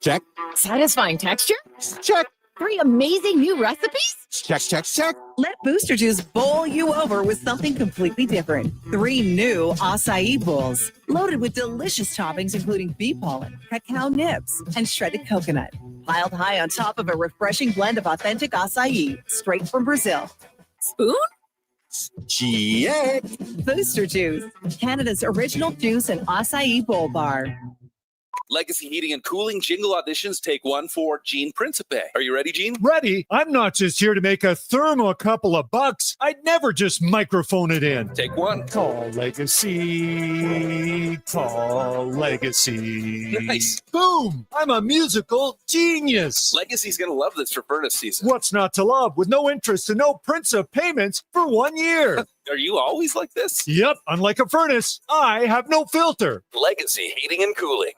Check. Satisfying texture? Check. 3 amazing new recipes? Check. Let Booster Juice bowl you over with something completely different. 3 new acai bowls, loaded with delicious toppings including bee pollen, cacao nibs, and shredded coconut. Piled high on top of a refreshing blend of authentic acai, straight from Brazil. Spoon? Check. Booster Juice, Canada's original juice and acai bowl bar. Legacy Heating and Cooling jingle auditions, take 1 for Gene Principe. Are you ready, Gene? Ready. I'm not just here to make a thermo a couple of bucks. I'd never just microphone it in. Take 1. Call Legacy. Call Legacy. Nice. Boom. I'm a musical genius. Legacy's going to love this for furnace season. What's not to love? With no interest and no Principe payments for 1 year. Are you always like this? Yep. Unlike a furnace, I have no filter. Legacy Heating and Cooling.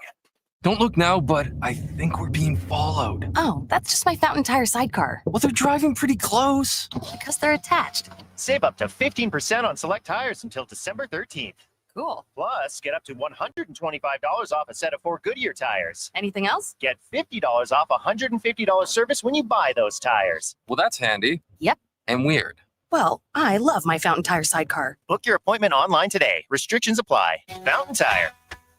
Don't look now, but I think we're being followed. Oh, that's just my Fountain Tire sidecar. Well, they're driving pretty close. Because they're attached. Save up to 15% on select tires until December 13th. Cool. Plus, get up to $125 off a set of 4 Goodyear tires. Anything else? Get $50 off a $150 service when you buy those tires. Well, that's handy. Yep. And weird. Well, I love my Fountain Tire sidecar. Book your appointment online today. Restrictions apply. Fountain Tire.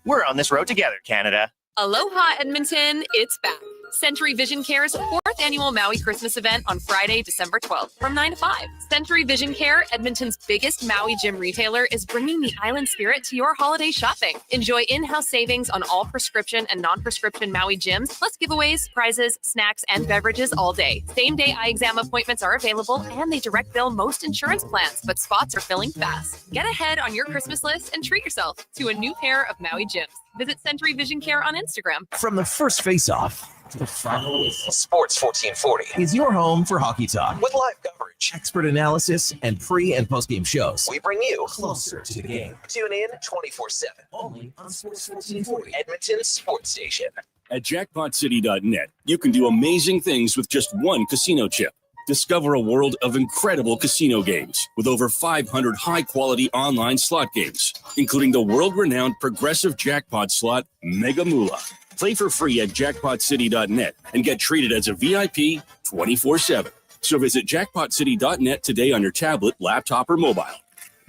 We're on this road together, Canada. Aloha, Edmonton, it's back. Century Vision Care's 4th annual Maui Christmas event on Friday, December 12th from 9 to 5. Century Vision Care, Edmonton's biggest Maui gym retailer, is bringing the island spirit to your holiday shopping. Enjoy in-house savings on all prescription and non-prescription Maui gyms, plus giveaways, prizes, snacks, and beverages all day. Same-day eye exam appointments are available, and they direct bill most insurance plans, but spots are filling fast. Get ahead on your Christmas list and treat yourself to a new pair of Maui gyms. Visit Century Vision Care on Instagram. From the first face-off to the final whistle, Sports 1440 is your home for hockey talk. With live coverage, expert analysis, and pre- and post-game shows, we bring you closer to the game. Tune in 24/7, only on Sports 1440, Edmonton's sports station. At jackpotcity.net, you can do amazing things with just one casino chip. Discover a world of incredible casino games with over 500 high-quality online slot games, including the world-renowned progressive jackpot slot Mega Moolah. Play for free at jackpotcity.net and get treated as a VIP 24/7. So visit jackpotcity.net today on your tablet, laptop, or mobile.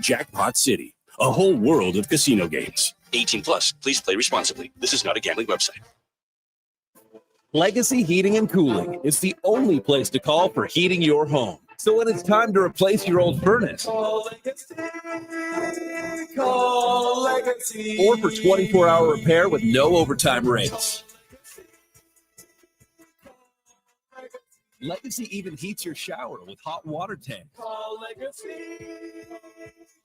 Jackpot City, a whole world of casino games. 18 plus. Please play responsibly. This is not a gambling website. Legacy Heating and Cooling is the only place to call for heating your home. So when it's time to replace your old furnace, Call Legacy. Call Legacy. or for 24-hour repair with no overtime rates. Legacy even heats your shower with hot water tanks. Call Legacy.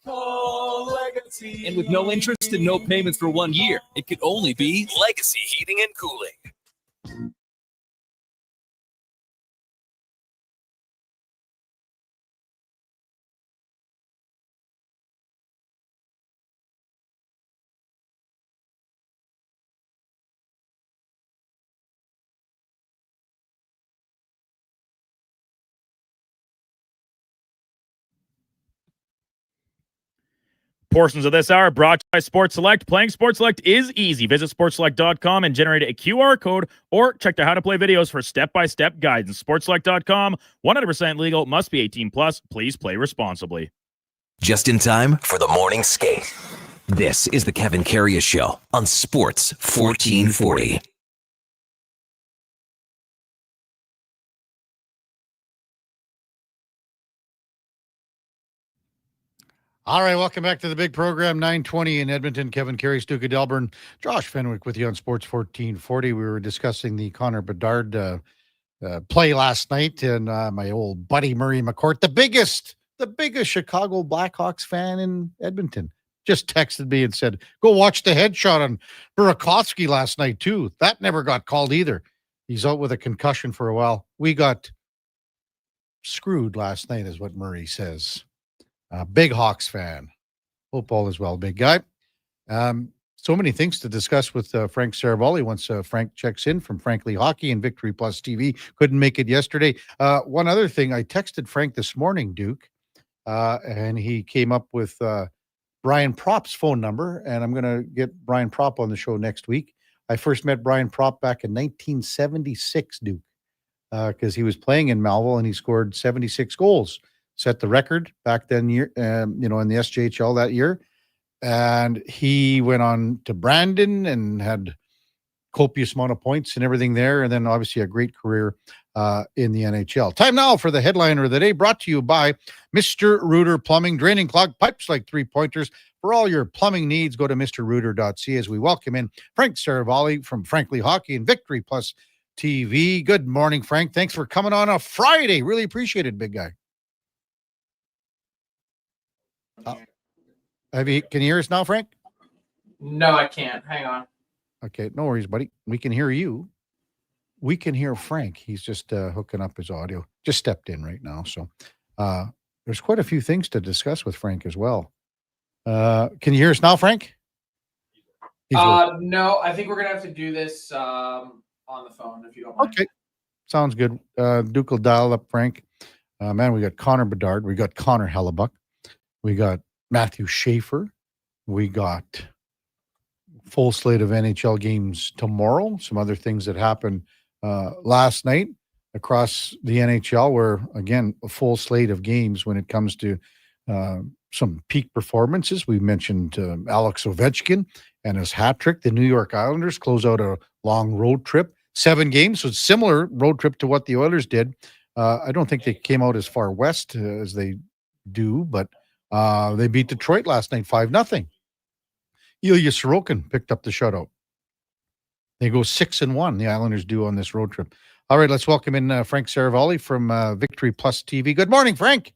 Call Legacy. And with no interest and no payments for 1 year, it could only be Legacy Heating and Cooling. Portions of this hour brought to you by Sports Select. Playing Sports Select is easy. Visit sportselect.com and generate a QR code or check the how to play videos for step-by-step guidance. Sportselect.com, 100% legal, must be 18 plus. Please play responsibly. Just in time for the morning skate. This is the Kevin Karius Show on Sports 1440. All right, welcome back to the big program, 920 in Edmonton. Kevin Karius, Duke of Delburne, Josh Fenwick with you on Sports 1440. We were discussing the Connor Bedard play last night, and my old buddy Murray McCourt, the biggest Chicago Blackhawks fan in Edmonton, just texted me and said, go watch the headshot on Burakovsky last night, too. That never got called either. He's out with a concussion for a while. We got screwed last night, is what Murray says. Big Hawks fan. Hope all is well, big guy. So many things to discuss with Frank Saravalli once Frank checks in from Frankly Hockey and Victory Plus TV. Couldn't make it yesterday. One other thing, I texted Frank this morning, Duke, and he came up with Brian Propp's phone number, and I'm going to get Brian Propp on the show next week. I first met Brian Propp back in 1976, Duke, because he was playing in Melville, and he scored 76 goals. Set the record back then, in the SJHL that year. And he went on to Brandon and had copious amount of points and everything there. And then obviously a great career in the NHL. Time now for the headliner of the day, brought to you by Mr. Rooter Plumbing, draining clogged pipes like three-pointers. For all your plumbing needs, go to mrrooter.ca as we welcome in Frank Saravalli from Frankly Hockey and Victory Plus TV. Good morning, Frank. Thanks for coming on a Friday. Really appreciate it, big guy. Can you hear us now, Frank? No, I can't. Hang on. Okay, no worries, buddy. We can hear you. We can hear Frank. He's just hooking up his audio. Just stepped in right now. So there's quite a few things to discuss with Frank as well. Can you hear us now, Frank? No, I think we're going to have to do this on the phone if you don't mind. Okay, sounds good. Duke will dial up Frank. Man, we got Connor Bedard. We got Connor Hellebuck. We got Matthew Schaefer. We got full slate of NHL games tomorrow. Some other things that happened last night across the NHL were, again, a full slate of games when it comes to some peak performances. We mentioned Alex Ovechkin and his hat trick. The New York Islanders close out a long road trip, 7 games. So it's similar road trip to what the Oilers did. I don't think they came out as far west as they do, but they beat Detroit last night 5-0. Ilya Sorokin picked up the shutout. They go 6-1, the Islanders do on this road trip. All right, let's welcome in Frank Saravalli from Victory Plus TV. Good morning, Frank.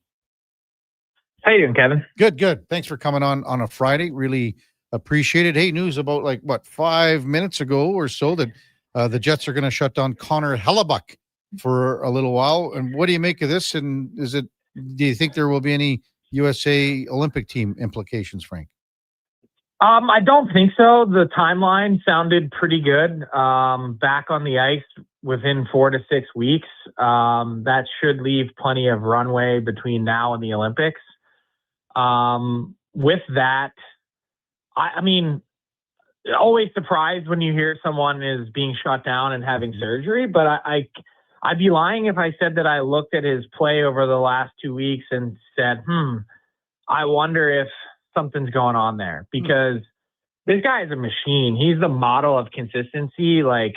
How you doing, Kevin? Good. Thanks for coming on a Friday. Really appreciate it. Hey, news about 5 minutes ago or so that the Jets are going to shut down Connor Hellebuck for a little while. And what do you make of this? And do you think there will be any USA Olympic team implications, Frank? I don't think so. The timeline sounded pretty good. Back on the ice within 4 to 6 weeks. That should leave plenty of runway between now and the Olympics. With that, I mean, always surprised when you hear someone is being shut down and having surgery, but I'd be lying if I said that I looked at his play over the last 2 weeks and said, I wonder if something's going on there, because this guy is a machine. He's the model of consistency. Like,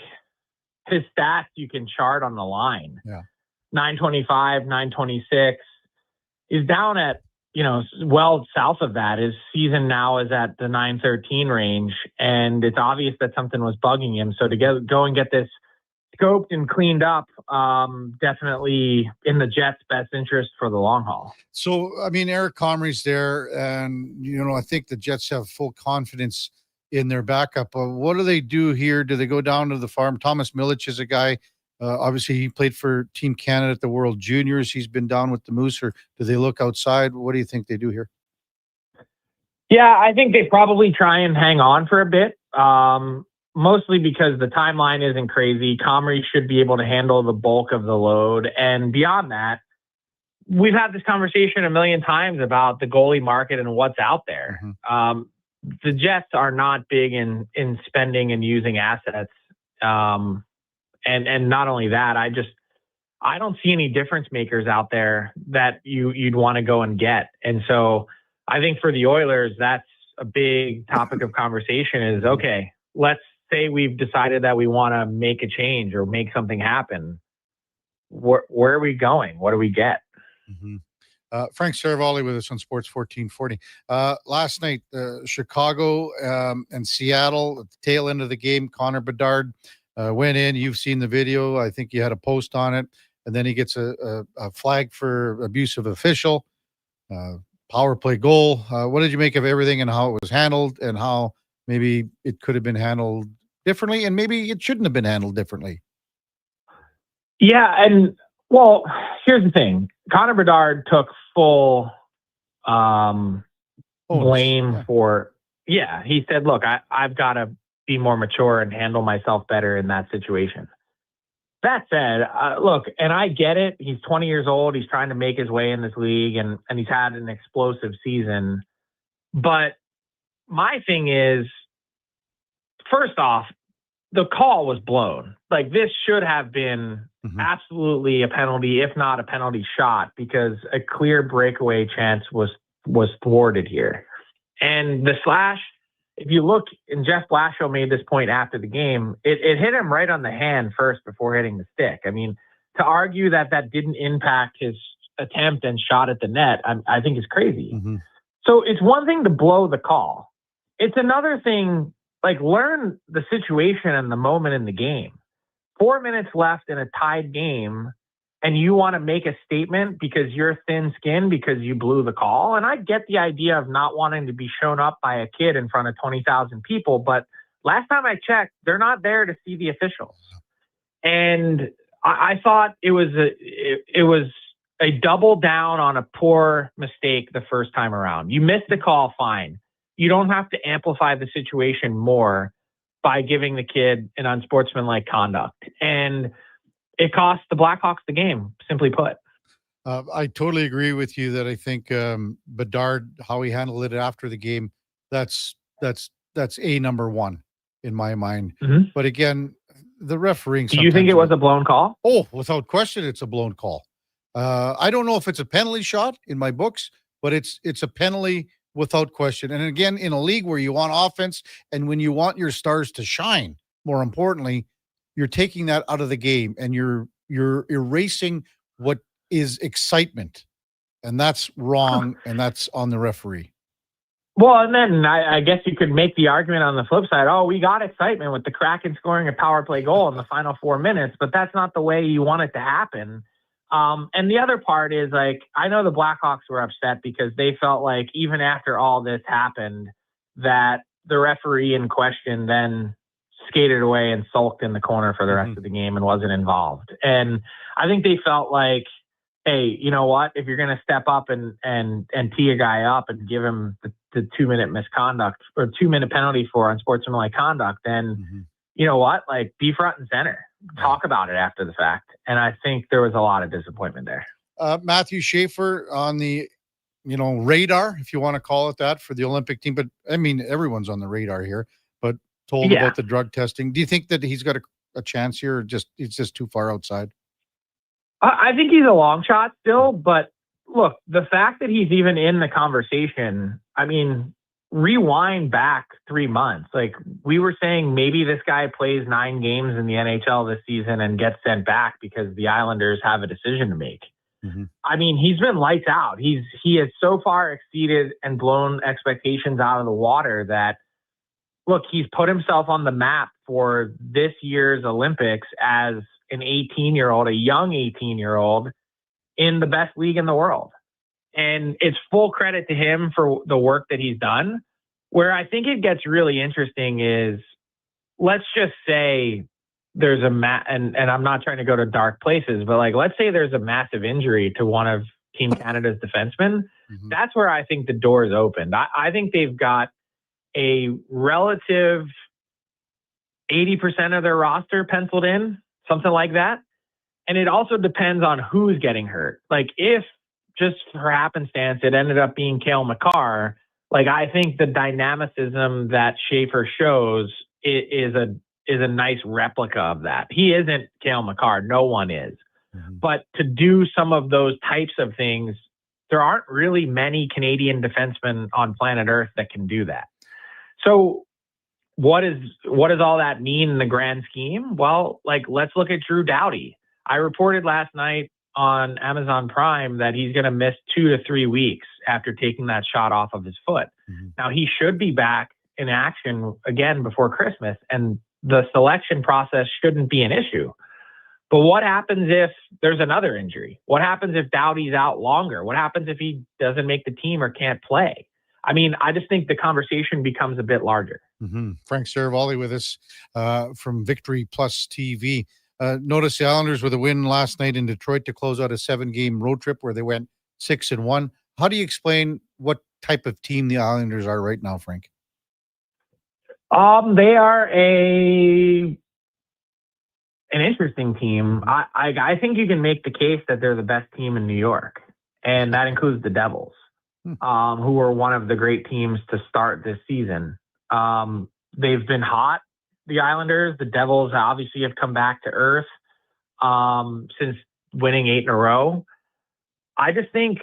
his stats you can chart on the line. Yeah. 925, 926. He's down at, well south of that. His season now is at the 913 range, and it's obvious that something was bugging him. So to go and get this scoped and cleaned up, definitely in the Jets' best interest for the long haul. So, I mean, Eric Comrie's there, and, I think the Jets have full confidence in their backup. What do they do here? Do they go down to the farm? Thomas Milic is a guy. Obviously, he played for Team Canada at the World Juniors. He's been down with the Moose. Or do they look outside? What do you think they do here? Yeah, I think they probably try and hang on for a bit. Mostly because the timeline isn't crazy. Comrie should be able to handle the bulk of the load. And beyond that, we've had this conversation a million times about the goalie market and what's out there. The Jets are not big in spending and using assets. And not only that, I don't see any difference makers out there that you'd want to go and get. And so I think for the Oilers, that's a big topic of conversation is, okay, let's say we've decided that we want to make a change or make something happen. Where are we going? What do we get? Frank Saravalli with us on Sports 1440. Last night, Chicago and Seattle at the tail end of the game, Connor Bedard went in. You've seen the video. I think you had a post on it. And then he gets a flag for abusive official, power play goal. What did you make of everything and how it was handled and how maybe it could have been handled differently and maybe it shouldn't have been handled differently? Yeah. And well, here's the thing. Connor Bedard took full blame for, he said, look, I've got to be more mature and handle myself better in that situation. That said, look, and I get it. He's 20 years old. He's trying to make his way in this league and he's had an explosive season. But my thing is, first off, the call was blown. Like, this should have been absolutely a penalty, if not a penalty shot, because a clear breakaway chance was thwarted here. And the slash, if you look, and Jeff Blashill made this point after the game, it hit him right on the hand first before hitting the stick. I mean, to argue that didn't impact his attempt and shot at the net, I think is crazy. So it's one thing to blow the call. It's another thing, like, learn the situation and the moment in the game. 4 minutes left in a tied game, and you want to make a statement because you're thin-skinned because you blew the call. And I get the idea of not wanting to be shown up by a kid in front of 20,000 people, but last time I checked, they're not there to see the officials. And I thought it was a double down on a poor mistake the first time around. You missed the call, fine. You don't have to amplify the situation more by giving the kid an unsportsmanlike conduct. And it cost the Blackhawks the game, simply put. I totally agree with you that I think Bedard, how he handled it after the game, that's a number one in my mind. But again, the refereeing. Do you think it was a blown call? Oh, without question, it's a blown call. I don't know if it's a penalty shot in my books, but it's a penalty without question. And again, in a league where you want offense and when you want your stars to shine, more importantly, you're taking that out of the game and you're erasing what is excitement. And that's wrong. And that's on the referee. Well, and then I guess you could make the argument on the flip side. Oh, we got excitement with the Kraken scoring a power play goal in the final 4 minutes, but that's not the way you want it to happen. And the other part is, like, I know the Blackhawks were upset because they felt like even after all this happened, that the referee in question then skated away and sulked in the corner for the rest of the game and wasn't involved. And I think they felt like, hey, you know what? If you're going to step up and tee a guy up and give him the 2 minute misconduct or 2 minute penalty for unsportsmanlike conduct, then you know what? Like, be front and center. Talk about it after the fact. And I think there was a lot of disappointment there. Matthew Schaefer on the, radar, if you want to call it that, for the Olympic team. But I mean, everyone's on the radar here, but told about the drug testing. Do you think that he's got a chance here, or it's just too far outside? I think he's a long shot still, but look, the fact that he's even in the conversation, I mean, rewind back 3 months. Like, we were saying maybe this guy plays 9 games in the NHL this season and gets sent back because the Islanders have a decision to make. I mean, he's been lights out. He has so far exceeded and blown expectations out of the water that, look, he's put himself on the map for this year's Olympics as an 18-year-old, a young 18-year-old in the best league in the world. And it's full credit to him for the work that he's done. Where I think it gets really interesting is, let's just say there's and I'm not trying to go to dark places, but like, let's say there's a massive injury to one of Team Canada's defensemen. That's where I think the door is opened. I think they've got a relative 80% of their roster penciled in, something like that. And it also depends on who's getting hurt. Like, if just for happenstance it ended up being Cale Makar, like, I think the dynamicism that Schaefer shows is a nice replica of that. He isn't Cale Makar. No one is. But to do some of those types of things, there aren't really many Canadian defensemen on planet Earth that can do that. So what does all that mean in the grand scheme? Well, like, let's look at Drew Doughty. I reported last night on Amazon Prime that he's going to miss 2 to 3 weeks after taking that shot off of his foot. Now, he should be back in action again before Christmas, and the selection process shouldn't be an issue. But what happens if there's another injury? What happens if Doughty's out longer? What happens if he doesn't make the team or can't play? I mean, I just think the conversation becomes a bit larger. Frank Saravalli with us from Victory Plus TV. Notice the Islanders with a win last night in Detroit to close out a 7-game road trip where they went 6-1. How do you explain what type of team the Islanders are right now, Frank? They are an interesting team. I think you can make the case that they're the best team in New York, and that includes the Devils, who were one of the great teams to start this season. They've been hot, the Islanders. The Devils obviously have come back to earth since winning 8 in a row. I just think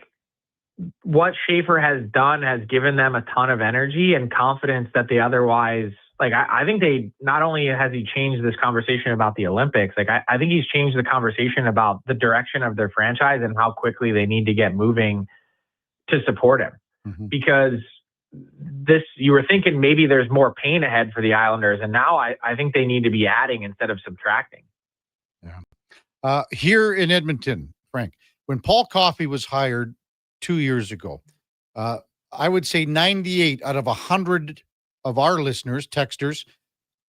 what Schaefer has done has given them a ton of energy and confidence that they otherwise, like, I think they, not only has he changed this conversation about the Olympics, like, I think he's changed the conversation about the direction of their franchise and how quickly they need to get moving to support him. Because you were thinking maybe there's more pain ahead for the Islanders, and now I think they need to be adding instead of subtracting. Here in Edmonton, Frank, when Paul Coffey was hired 2 years ago, I would say 98 out of 100 of our listeners, texters,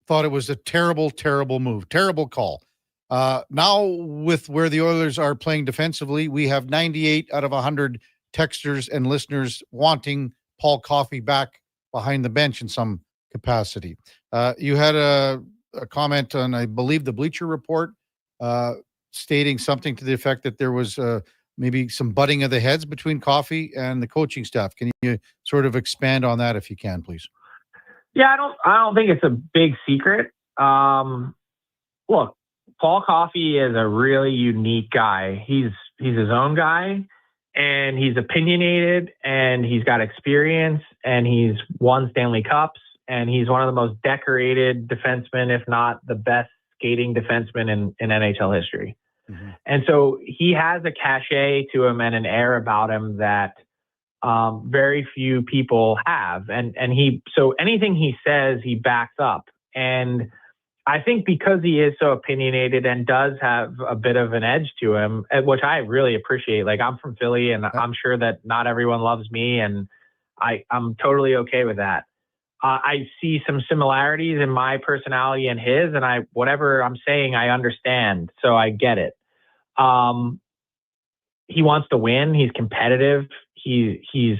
thought it was a terrible, terrible move, terrible call. Now, with where the Oilers are playing defensively, we have 98 out of 100 texters and listeners wanting Paul Coffey back behind the bench in some capacity. You had a comment on, I believe, the Bleacher Report, stating something to the effect that there was maybe some butting of the heads between Coffey and the coaching staff. Can you sort of expand on that if you can, please? Yeah, I don't think it's a big secret. Look, Paul Coffey is a really unique guy. He's his own guy, and he's opinionated, and he's got experience, and he's won Stanley Cups, and he's one of the most decorated defensemen, if not the best skating defenseman in NHL history. And so he has a cachet to him and an air about him that very few people have. So anything he says, he backs up. And I think because he is so opinionated and does have a bit of an edge to him, which I really appreciate. Like, I'm from Philly, and I'm sure that not everyone loves me, and I'm totally okay with that. I see some similarities in my personality and his, and whatever I'm saying, I understand. So I get it. He wants to win. He's competitive. He's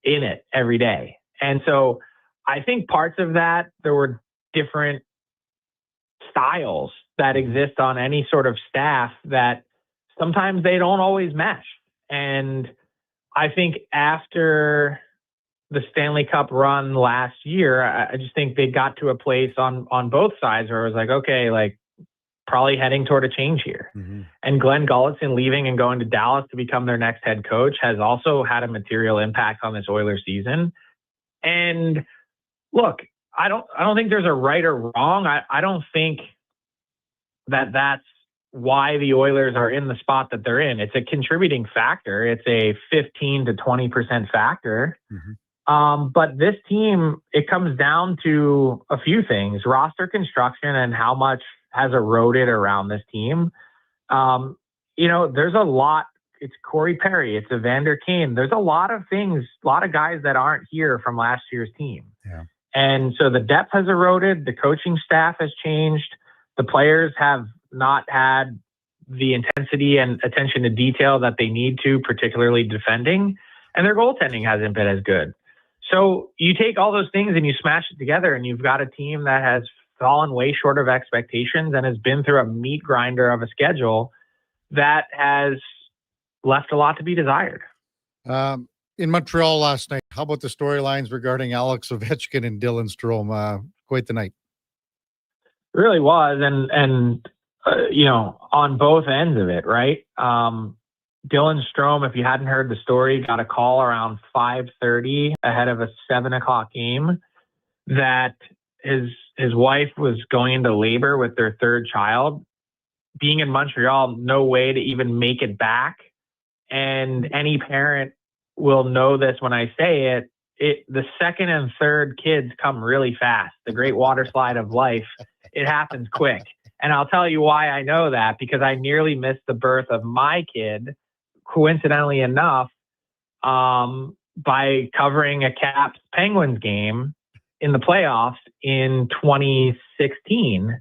in it every day. And so I think parts of that, there were different styles that exist on any sort of staff that sometimes they don't always mesh. And I think after the Stanley Cup run last year, I just think they got to a place on both sides where it was like, okay, like, probably heading toward a change here. And Glenn Gulletson leaving and going to Dallas to become their next head coach has also had a material impact on this Oilers season. And look, I don't think there's a right or wrong. I don't think that's why the Oilers are in the spot that they're in. It's a contributing factor. It's a 15 to 20% factor. But this team, it comes down to a few things: roster construction and how much has eroded around this team. There's a lot. It's Corey Perry. It's Evander Kane. There's a lot of things, a lot of guys that aren't here from last year's team. Yeah. And so the depth has eroded. The coaching staff has changed. The players have not had the intensity and attention to detail that they need to, particularly defending. And their goaltending hasn't been as good. So you take all those things and you smash it together, and you've got a team that has fallen way short of expectations and has been through a meat grinder of a schedule that has left a lot to be desired. In Montreal last night, how about the storylines regarding Alex Ovechkin and Dylan Strome? Quite the night. It really was. And on both ends of it, right? Dylan Strome, if you hadn't heard the story, got a call around 5:30 ahead of a 7:00 game that his wife was going into labor with their third child. Being in Montreal, no way to even make it back. And any parent will know this when I say it. The second and third kids come really fast. The great water slide of life. It happens quick. And I'll tell you why I know that, because I nearly missed the birth of my kid, coincidentally enough, by covering a Caps Penguins game in the playoffs in 2016.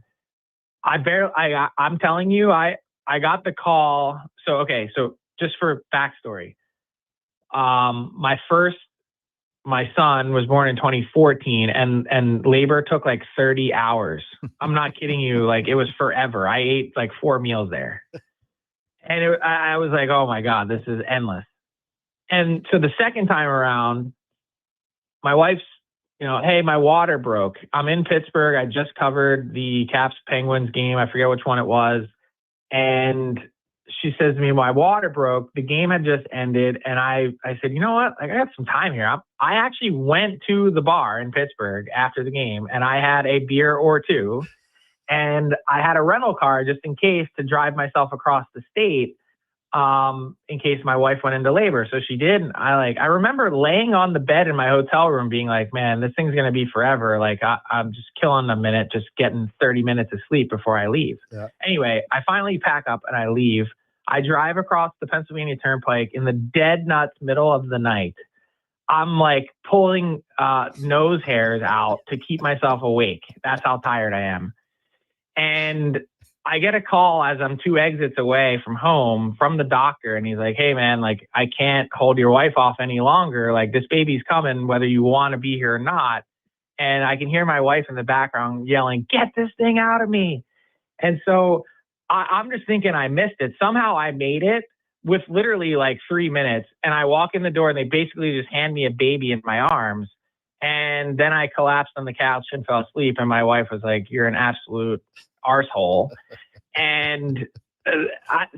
I'm telling you, I got the call. So just for backstory, my son was born in 2014, and labor took like 30 hours. I'm not kidding you. Like, it was forever. I ate like 4 meals there. And I was like, oh my God, this is endless. And so the second time around, my wife's, hey, my water broke. I'm in Pittsburgh. I just covered the Caps Penguins game. I forget which one it was. And she says to me, my water broke. The game had just ended. And I said, you know what? I got some time here. I actually went to the bar in Pittsburgh after the game, and I had a beer or two. And I had a rental car just in case to drive myself across the state in case my wife went into labor. So she did. And I remember laying on the bed in my hotel room being like, man, this thing's going to be forever. Like, I'm just killing a minute, just getting 30 minutes of sleep before I leave. Yeah. Anyway, I finally pack up and I leave. I drive across the Pennsylvania Turnpike in the dead nuts middle of the night. I'm like pulling nose hairs out to keep myself awake. That's how tired I am. And I get a call as I'm 2 exits away from home from the doctor. And he's like, hey man, like, I can't hold your wife off any longer. Like, this baby's coming, whether you want to be here or not. And I can hear my wife in the background yelling, get this thing out of me. And so I'm just thinking I missed it. Somehow I made it with literally like 3 minutes. And I walk in the door and they basically just hand me a baby in my arms. And then I collapsed on the couch and fell asleep. And my wife was like, you're an absolute arsehole. And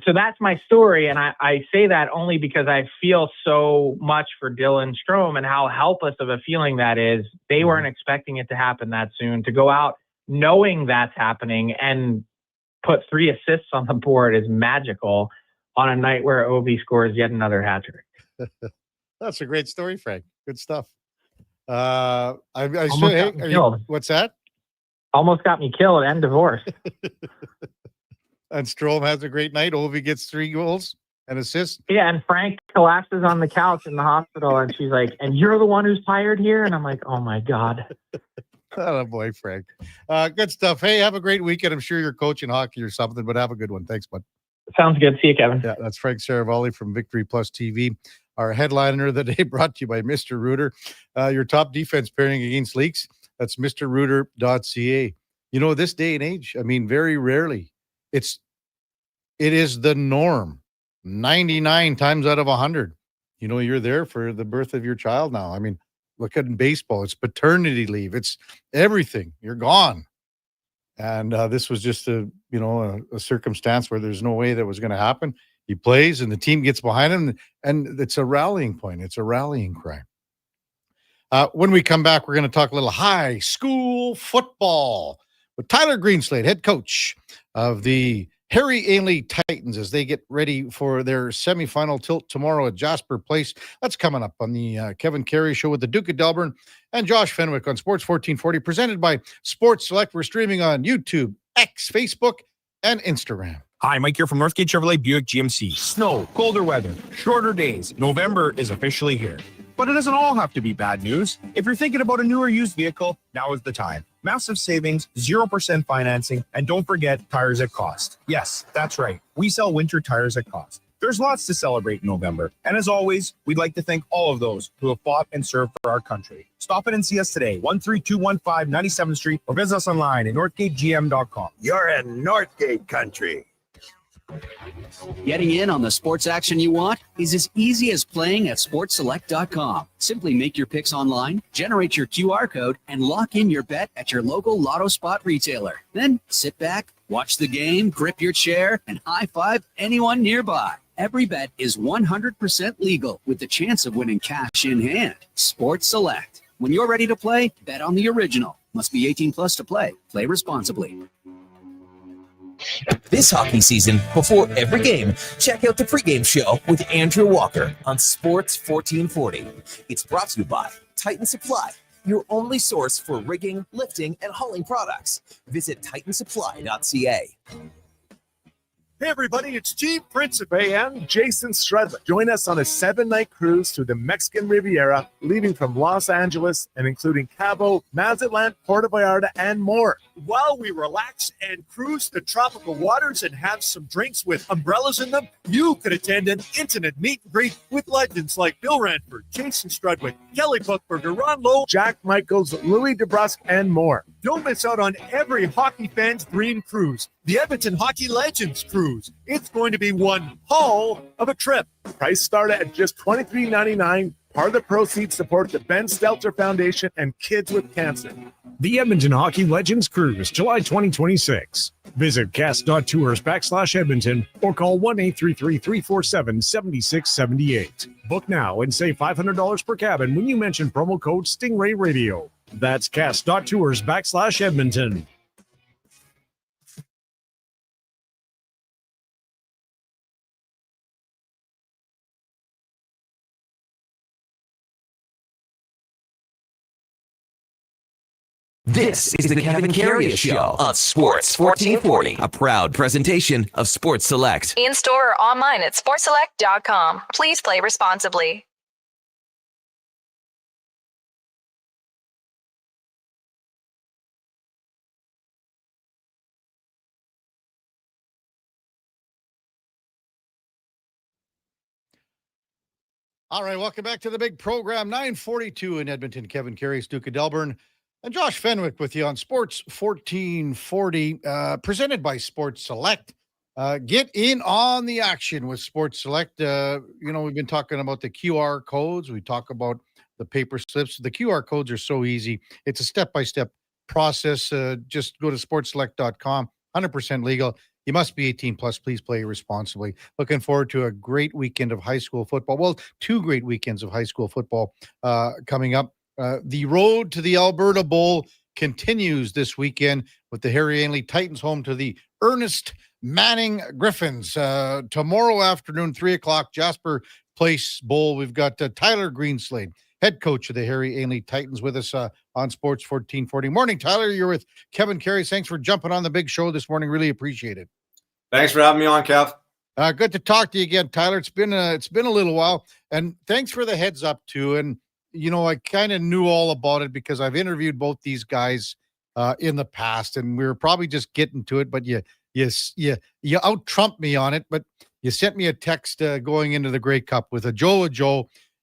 so that's my story. And I say that only because I feel so much for Dylan Strome and how helpless of a feeling that is. They weren't expecting it to happen that soon. To go out knowing that's happening and put 3 assists on the board is magical on a night where Ovi scores yet another hat trick. That's a great story, Frank. Good stuff. What's that? Almost got me killed and divorced. And Strome has a great night. Ovi gets 3 goals and assists. Yeah, and Frank collapses on the couch in the hospital, and she's like, and you're the one who's tired here? And I'm like, oh my God. Oh boy, Frank. Good stuff. Hey, have a great weekend. I'm sure you're coaching hockey or something, but have a good one. Thanks, bud. Sounds good. See you, Kevin. Yeah, that's Frank Saravalli from Victory Plus TV. Our headliner of the day brought to you by Mr. Rooter. Your top defense pairing against leaks. That's mrrooter.ca. This day and age, I mean, very rarely. It is the norm. 99 times out of 100. You're there for the birth of your child now. I mean, look at baseball. It's paternity leave. It's everything. You're gone. And this was just a circumstance where there's no way that was going to happen. He plays and the team gets behind him, and it's a rallying point. It's a rallying cry. When we come back, we're going to talk a little high school football with Tyler Greenslade, head coach of the Harry Ainley Titans, as they get ready for their semifinal tilt tomorrow at Jasper Place. That's coming up on the Kevin Karius Show with the Duke of Delburne and Josh Fenwick on Sports 1440, presented by Sports Select. We're streaming on YouTube, X, Facebook, and Instagram. Hi, Mike here from Northgate Chevrolet Buick GMC. Snow, colder weather, shorter days. November is officially here. But it doesn't all have to be bad news. If you're thinking about a new or used vehicle, now is the time. Massive savings, 0% financing, and don't forget tires at cost. Yes, that's right. We sell winter tires at cost. There's lots to celebrate in November. And as always, we'd like to thank all of those who have fought and served for our country. Stop in and see us today, 13215 97th Street, or visit us online at northgategm.com. You're in Northgate country. Getting in on the sports action you want is as easy as playing at sportselect.com. Simply make your picks online, generate your QR code, and lock in your bet at your local Lotto Spot retailer. Then sit back, watch the game, grip your chair, and high-five anyone nearby. Every bet is 100% legal with the chance of winning cash in hand. Sports Select. When you're ready to play, bet on the original. Must be 18 plus to play. Play responsibly. This hockey season, before every game, check out the pregame show with Andrew Walker on Sports 1440. It's brought to you by Titan Supply, your only source for rigging, lifting, and hauling products. Visit titansupply.ca. Hey everybody, it's Gene Principe and Jason Stradlin. Join us on a 7-night cruise through the Mexican Riviera, leaving from Los Angeles and including Cabo, Mazatlan, Puerto Vallarta, and more. While we relax and cruise the tropical waters and have some drinks with umbrellas in them, you could attend an intimate meet and greet with legends like Bill Ranford, Jason Strudwick, Kelly Buchberger, Ron Lowe, Jack Michaels, Louis DeBrusque, and more. Don't miss out on every hockey fan's dream cruise, the Edmonton Hockey Legends Cruise. It's going to be one hell of a trip. Price start at just $23.99. Part of the proceeds support the Ben Stelter Foundation and Kids with Cancer. The Edmonton Hockey Legends Cruise, July 2026. Visit cast.tours/Edmonton or call 1-833-347-7678. Book now and save $500 per cabin when you mention promo code Stingray Radio. That's cast.tours/Edmonton. This is the Kevin Karius Show on Sports 1440, a proud presentation of Sports Select. In store or online at sportselect.com. Please play responsibly. All right, welcome back to the big program. 9:42 in Edmonton. Kevin Karius, Duke of Delburne, and Josh Fenwick with you on Sports 1440, presented by Sports Select. Get in on the action with Sports Select. We've been talking about the QR codes. We talk about the paper slips. The QR codes are so easy. It's a step-by-step process. Just go to sportselect.com, 100% legal. You must be 18 plus. Please play responsibly. Looking forward to a great weekend of high school football. Well, 2 great weekends of high school football coming up. The road to the Alberta Bowl continues this weekend with the Harry Ainley Titans home to the Ernest Manning Griffins. Tomorrow afternoon, 3 o'clock, Jasper Place Bowl. We've got Tyler Greenslade, head coach of the Harry Ainley Titans, with us on Sports 1440. Morning, Tyler. You're with Kevin Karius. Thanks for jumping on the big show this morning. Really appreciate it. Thanks for having me on, Kev. Good to talk to you again, Tyler. It's been a little while, and thanks for the heads up too. And I kind of knew all about it because I've interviewed both these guys in the past, and we were probably just getting to it. But you out-trumped me on it. But you sent me a text going into the Grey Cup with a Joe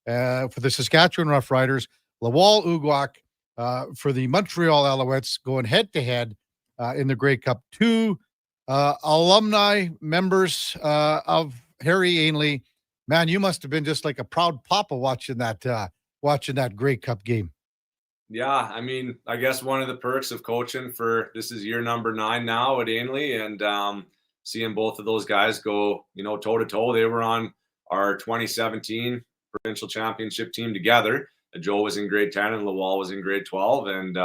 for the Saskatchewan Roughriders, Lawal Uguak for the Montreal Alouettes, going head-to-head in the Grey Cup. 2 alumni members of Harry Ainley. Man, you must have been just like a proud papa watching that Grey Cup game. Yeah, I mean, I guess one of the perks of coaching this is year number 9 now at Ainley, and seeing both of those guys go, toe to toe. They were on our 2017 provincial championship team together. Joe was in grade 10 and Lawal was in grade 12. And,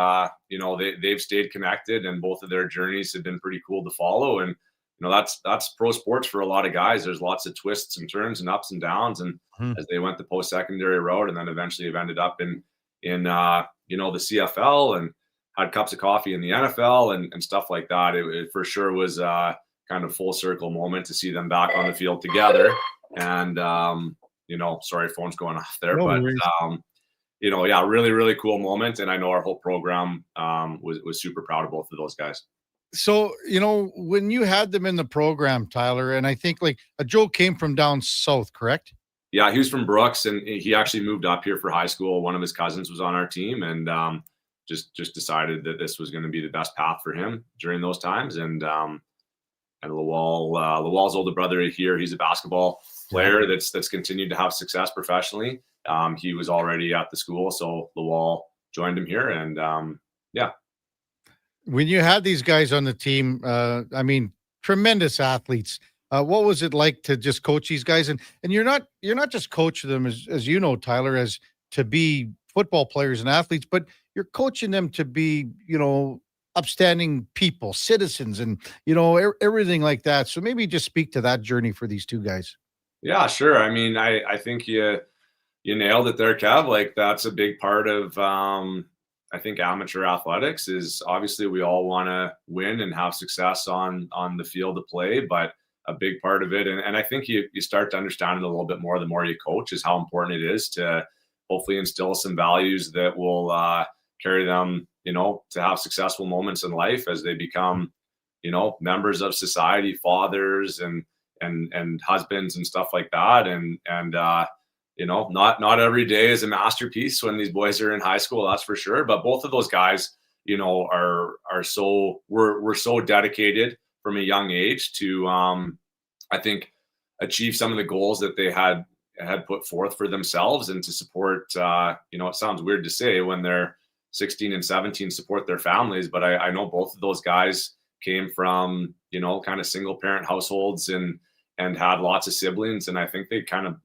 they've stayed connected, and both of their journeys have been pretty cool to follow. And, that's pro sports for a lot of guys. There's lots of twists and turns and ups and downs. And as they went the post-secondary road, and then eventually have ended up in the CFL and had cups of coffee in the NFL and stuff like that. It for sure was kind of full circle moment to see them back on the field together. And, sorry, phone's going off there, really, really cool moment. And I know our whole program was super proud of both of those guys. So, when you had them in the program, Tyler, and I think Joe came from down south, correct? Yeah, he was from Brooks, and he actually moved up here for high school. One of his cousins was on our team, and just decided that this was going to be the best path for him during those times. And Lawal's older brother here, he's a basketball player that's continued to have success professionally. He was already at the school, so Lawal joined him here, and When you had these guys on the team, tremendous athletes. What was it like to just coach these guys? And you're not just coaching them as you know, Tyler, as to be football players and athletes, but you're coaching them to be, upstanding people, citizens, and everything like that. So maybe just speak to that journey for these two guys. Yeah, sure. I mean, I think you nailed it there, Kev. That's a big part of I think amateur athletics is obviously we all want to win and have success on the field of play, but a big part of it, and I think you start to understand it a little bit more the more you coach, is how important it is to hopefully instill some values that will carry them, to have successful moments in life as they become, members of society, fathers and husbands and stuff like that. And not every day is a masterpiece when these boys are in high school, that's for sure. But both of those guys, we're so dedicated from a young age to, I think, achieve some of the goals that they had put forth for themselves, and to support, it sounds weird to say when they're 16 and 17, support their families. But I know both of those guys came from, kind of single parent households and had lots of siblings. And I think they kind of,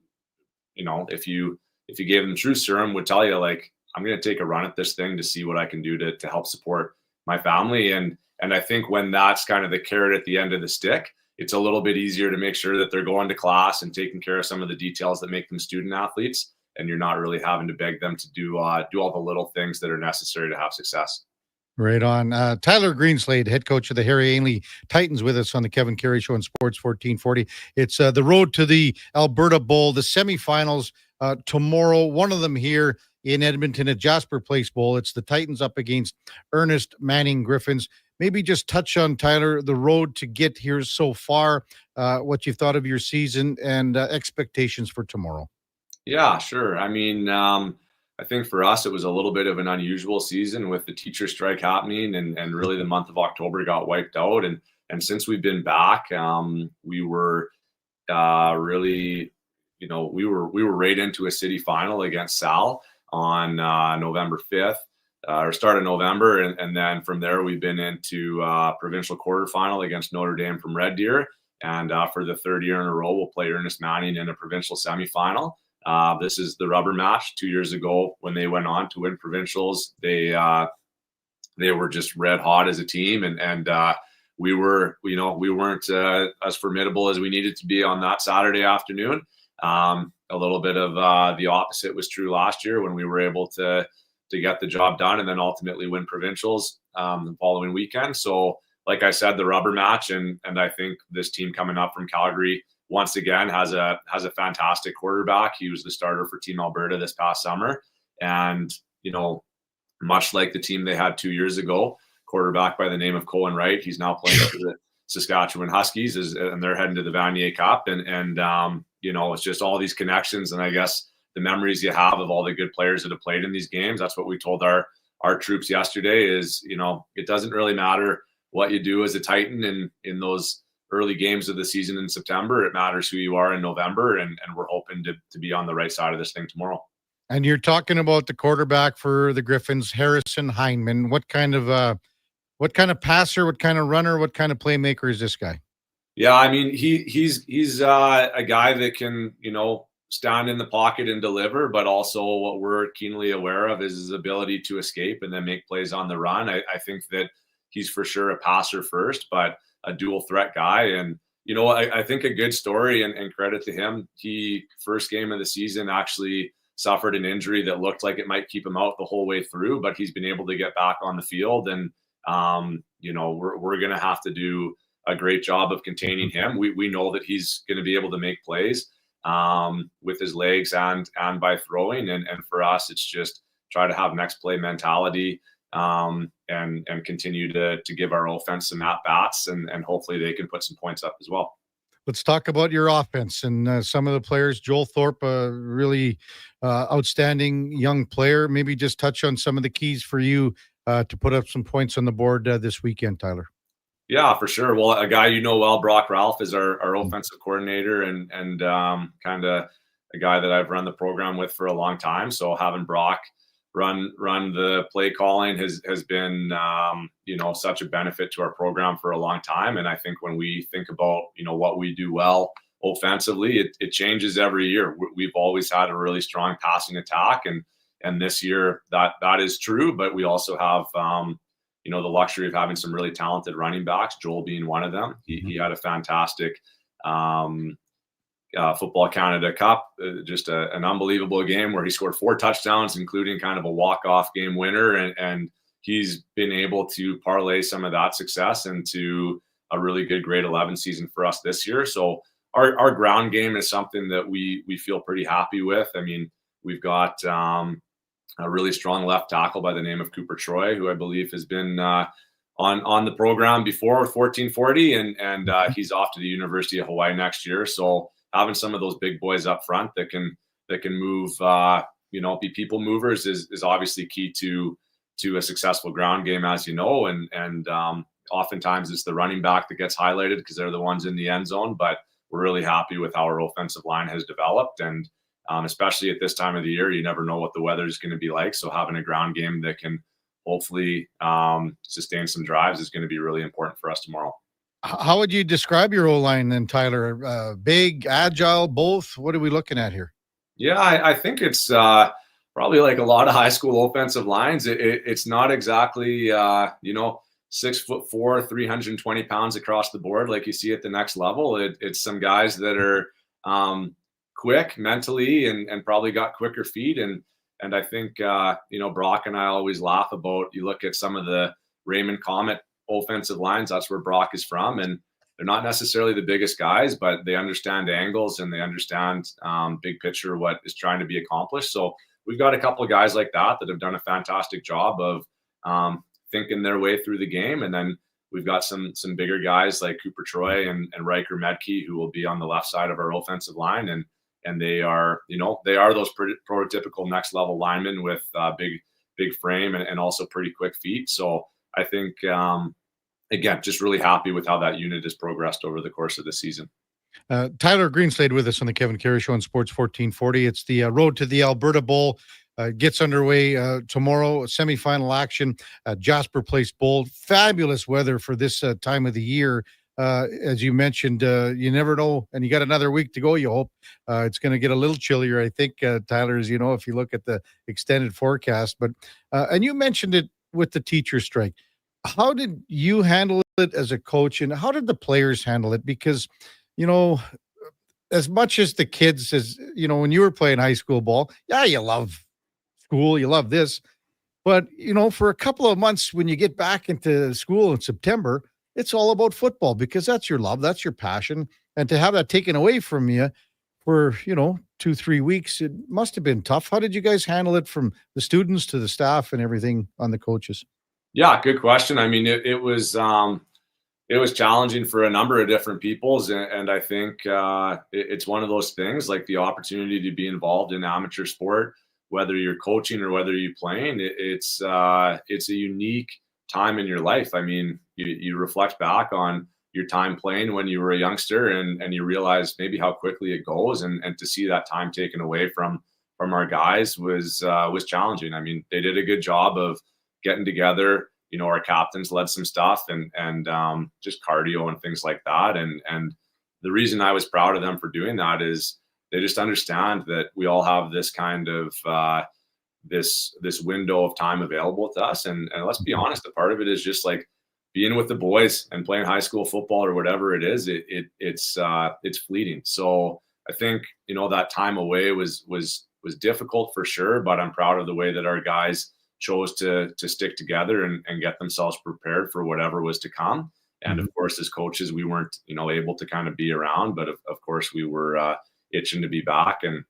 if you gave them true serum, would tell you, I'm going to take a run at this thing to see what I can do to help support my family. And I think when that's kind of the carrot at the end of the stick, it's a little bit easier to make sure that they're going to class and taking care of some of the details that make them student athletes. And you're not really having to beg them to do all the little things that are necessary to have success. Right on. Tyler Greenslade, head coach of the Harry Ainley Titans, with us on the Kevin Carey Show on Sports 1440. It's the road to the Alberta Bowl, the semifinals tomorrow. One of them here in Edmonton at Jasper Place Bowl. It's the Titans up against Ernest Manning Griffins. Maybe just touch on, Tyler, the road to get here so far, what you've thought of your season and expectations for tomorrow. Yeah, sure. I mean, I think for us, it was a little bit of an unusual season with the teacher strike happening, and really the month of October got wiped out. And since we've been back, we were really, we were right into a city final against Sal on November 5th, or start of November. And then from there, we've been into provincial quarterfinal against Notre Dame from Red Deer. And for the third year in a row, we'll play Ernest Manning in a provincial semifinal. This is the rubber match. 2 years ago, when they went on to win provincials, they were just red hot as a team, and we weren't as formidable as we needed to be on that Saturday afternoon. A little bit of the opposite was true last year when we were able to get the job done and then ultimately win provincials the following weekend. So, like I said, the rubber match, and I think this team coming up from Calgary once again has a fantastic quarterback. He was the starter for Team Alberta this past summer. And, much like the team they had 2 years ago, quarterback by the name of Cohen Wright, he's now playing for the Saskatchewan Huskies, and they're heading to the Vanier Cup. And it's just all these connections. And I guess the memories you have of all the good players that have played in these games, that's what we told our troops yesterday is, it doesn't really matter what you do as a Titan in those early games of the season in September. It matters who you are in November, and we're hoping to be on the right side of this thing tomorrow. And you're talking about the quarterback for the Griffins, Harrison Hindman. What kind of passer, what kind of runner, what kind of playmaker is this guy? Yeah, I mean, he's a guy that can, stand in the pocket and deliver, but also what we're keenly aware of is his ability to escape and then make plays on the run. I think that he's for sure a passer first, but a dual threat guy. And, I think a good story and credit to him. He, first game of the season, actually suffered an injury that looked like it might keep him out the whole way through, but he's been able to get back on the field. And, we're going to have to do a great job of containing him. We know that he's going to be able to make plays with his legs and by throwing. And for us, it's just try to have next play mentality and continue to give our offense some at-bats, and hopefully they can put some points up as well. Let's talk about your offense and some of the players. Joel Thorpe, a really outstanding young player. Maybe just touch on some of the keys for you to put up some points on the board this weekend, Tyler. Yeah, for sure. Well, a guy well, Brock Ralph is our offensive coordinator and kind of a guy that I've run the program with for a long time. So having Brock run the play calling has been such a benefit to our program for a long time. And I think when we think about what we do well offensively, it changes every year. We've always had a really strong passing attack, and this year that is true. But we also have the luxury of having some really talented running backs, Joel being one of them. He had a fantastic Football Canada Cup, just an unbelievable game where he scored 4 touchdowns, including kind of a walk-off game winner. And he's been able to parlay some of that success into a really good grade 11 season for us this year. So our ground game is something that we feel pretty happy with. I mean, we've got a really strong left tackle by the name of Cooper Troy, who I believe has been on the program before with 1440, and he's off to the University of Hawaii next year. So having some of those big boys up front that can move, be people movers is obviously key to a successful ground game, as you know. And oftentimes it's the running back that gets highlighted because they're the ones in the end zone. But we're really happy with how our offensive line has developed, and especially at this time of the year, you never know what the weather is going to be like. So having a ground game that can hopefully sustain some drives is going to be really important for us tomorrow. How would you describe your O-line then, Tyler? Big, agile, both? What are we looking at here? Yeah, I think it's probably like a lot of high school offensive lines. It's not exactly, 6'4", 320 pounds across the board like you see at the next level. It's some guys that are quick mentally and probably got quicker feet. And I think, Brock and I always laugh about, you look at some of the Raymond Comet offensive lines, that's where Brock is from. And they're not necessarily the biggest guys, but they understand angles and they understand big picture, what is trying to be accomplished. So we've got a couple of guys like that have done a fantastic job of thinking their way through the game. And then we've got some bigger guys like Cooper Troy and Riker Medke, who will be on the left side of our offensive line. And they are those prototypical next level linemen with big frame and also pretty quick feet. So I think, again, just really happy with how that unit has progressed over the course of the season. Tyler Green stayed with us on the Kevin Karius Show on Sports 1440. It's the road to the Alberta Bowl. Gets underway tomorrow, semifinal action at Jasper Place Bowl. Fabulous weather for this time of the year. As you mentioned, you never know, and you got another week to go, you hope. It's going to get a little chillier, I think, Tyler, as you know, if you look at the extended forecast. But and you mentioned it with the teacher strike. How did you handle it as a coach, and how did the players handle it? Because, as much as the kids, when you were playing high school ball, yeah, you love school, you love this. But, for a couple of months when you get back into school in September, it's all about football because that's your love, that's your passion. And to have that taken away from you for, 2-3 weeks, it must have been tough. How did you guys handle it, from the students to the staff and everything on the coaches? Yeah, good question. I mean, it was challenging for a number of different peoples. And I think it's one of those things, like the opportunity to be involved in amateur sport, whether you're coaching or whether you're playing, it's a unique time in your life. I mean, you reflect back on your time playing when you were a youngster and you realize maybe how quickly it goes, and to see that time taken away from our guys was challenging. I mean, they did a good job of getting together. Our captains led some stuff and just cardio and things like that. And the reason I was proud of them for doing that is they just understand that we all have this kind of this window of time available to us. And let's be honest, a part of it is just like being with the boys and playing high school football or whatever it is. It's fleeting. So I think, you know, that time away was difficult for sure, but I'm proud of the way that our guys chose to stick together and get themselves prepared for whatever was to come. And of course, as coaches, we weren't, you know, able to kind of be around, but of course we were itching to be back. And,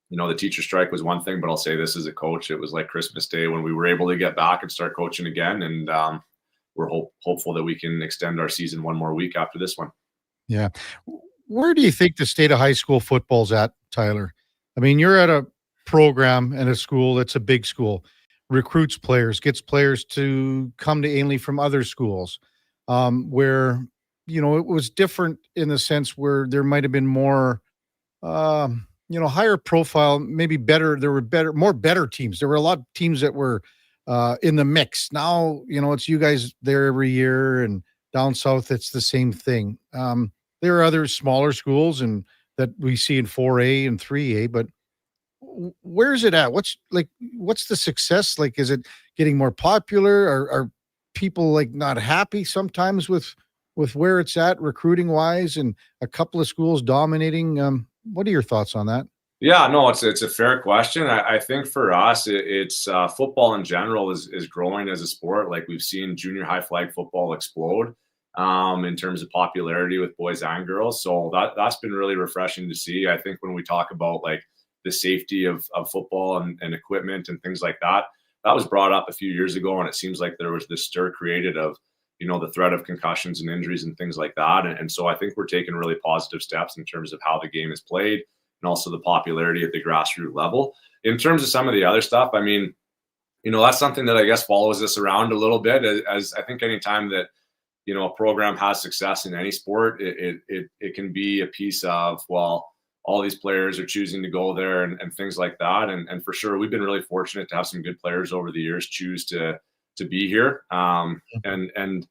you know, the teacher strike was one thing, but I'll say this as a coach, it was like Christmas Day when we were able to get back and start coaching again. And we're hopeful that we can extend our season one more week after this one. Yeah. Where do you think the state of high school football's at, Tyler? I mean, you're at a program and a school that's a big school, recruits players, gets players to come to Ainley from other schools, where, you know, it was different in the sense where there might have been more, you know, higher profile, maybe better. There were more better teams. There were a lot of teams that were in the mix. Now, you know, it's you guys there every year, and down south, it's the same thing. There are other smaller schools and that we see in 4A and 3A, but where's it at? What's the success? Like, is it getting more popular? Are people like not happy sometimes with where it's at recruiting wise, and a couple of schools dominating? What are your thoughts on that? Yeah, no, it's a fair question. I think for us, it's football in general is growing as a sport. Like, we've seen junior high flag football explode in terms of popularity with boys and girls. So that's been really refreshing to see. I think when we talk about like the safety of football and equipment and things like that, that was brought up a few years ago, and it seems like there was this stir created of, you know, the threat of concussions and injuries and things like that. And so I think we're taking really positive steps in terms of how the game is played and also the popularity at the grassroots level. In terms of some of the other stuff, I mean, you know, that's something that I guess follows us around a little bit, as I think anytime that, you know, a program has success in any sport, it can be a piece of, well, all these players are choosing to go there and things like that. And for sure, we've been really fortunate to have some good players over the years choose to be here. And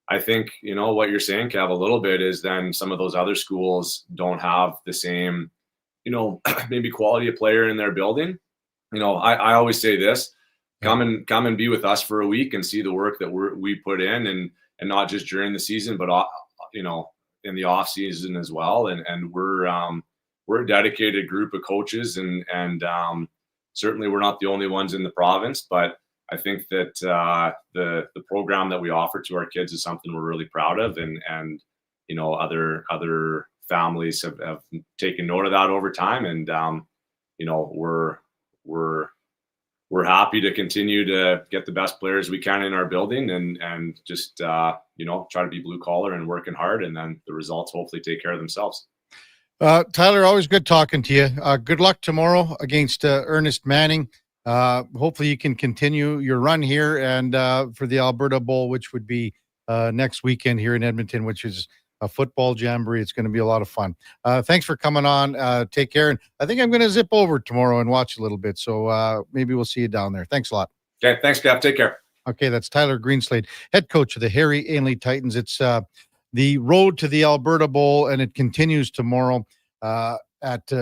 I think, you know, what you're saying, Kev, a little bit is then some of those other schools don't have the same, you know, maybe quality of player in their building. You know, I always say this, come and be with us for a week and see the work that we put in, and not just during the season, but, you know, in the off season as well. And we're a dedicated group of coaches, and certainly we're not the only ones in the province, but I think that the program that we offer to our kids is something we're really proud of, and you know, other families have taken note of that over time, and you know, we're happy to continue to get the best players we can in our building, and just you know, try to be blue collar and working hard, and then the results hopefully take care of themselves. Tyler, always good talking to you. Good luck tomorrow against Ernest Manning. Hopefully you can continue your run here, and for the Alberta Bowl, which would be next weekend here in Edmonton, which is a football jamboree. It's going to be a lot of fun. Thanks for coming on. Take care. And I think I'm going to zip over tomorrow and watch a little bit. So maybe we'll see you down there. Thanks a lot. Okay. Thanks, Kev. Take care. Okay. That's Tyler Greenslade, head coach of the Harry Ainley Titans. It's the road to the Alberta Bowl, and it continues tomorrow at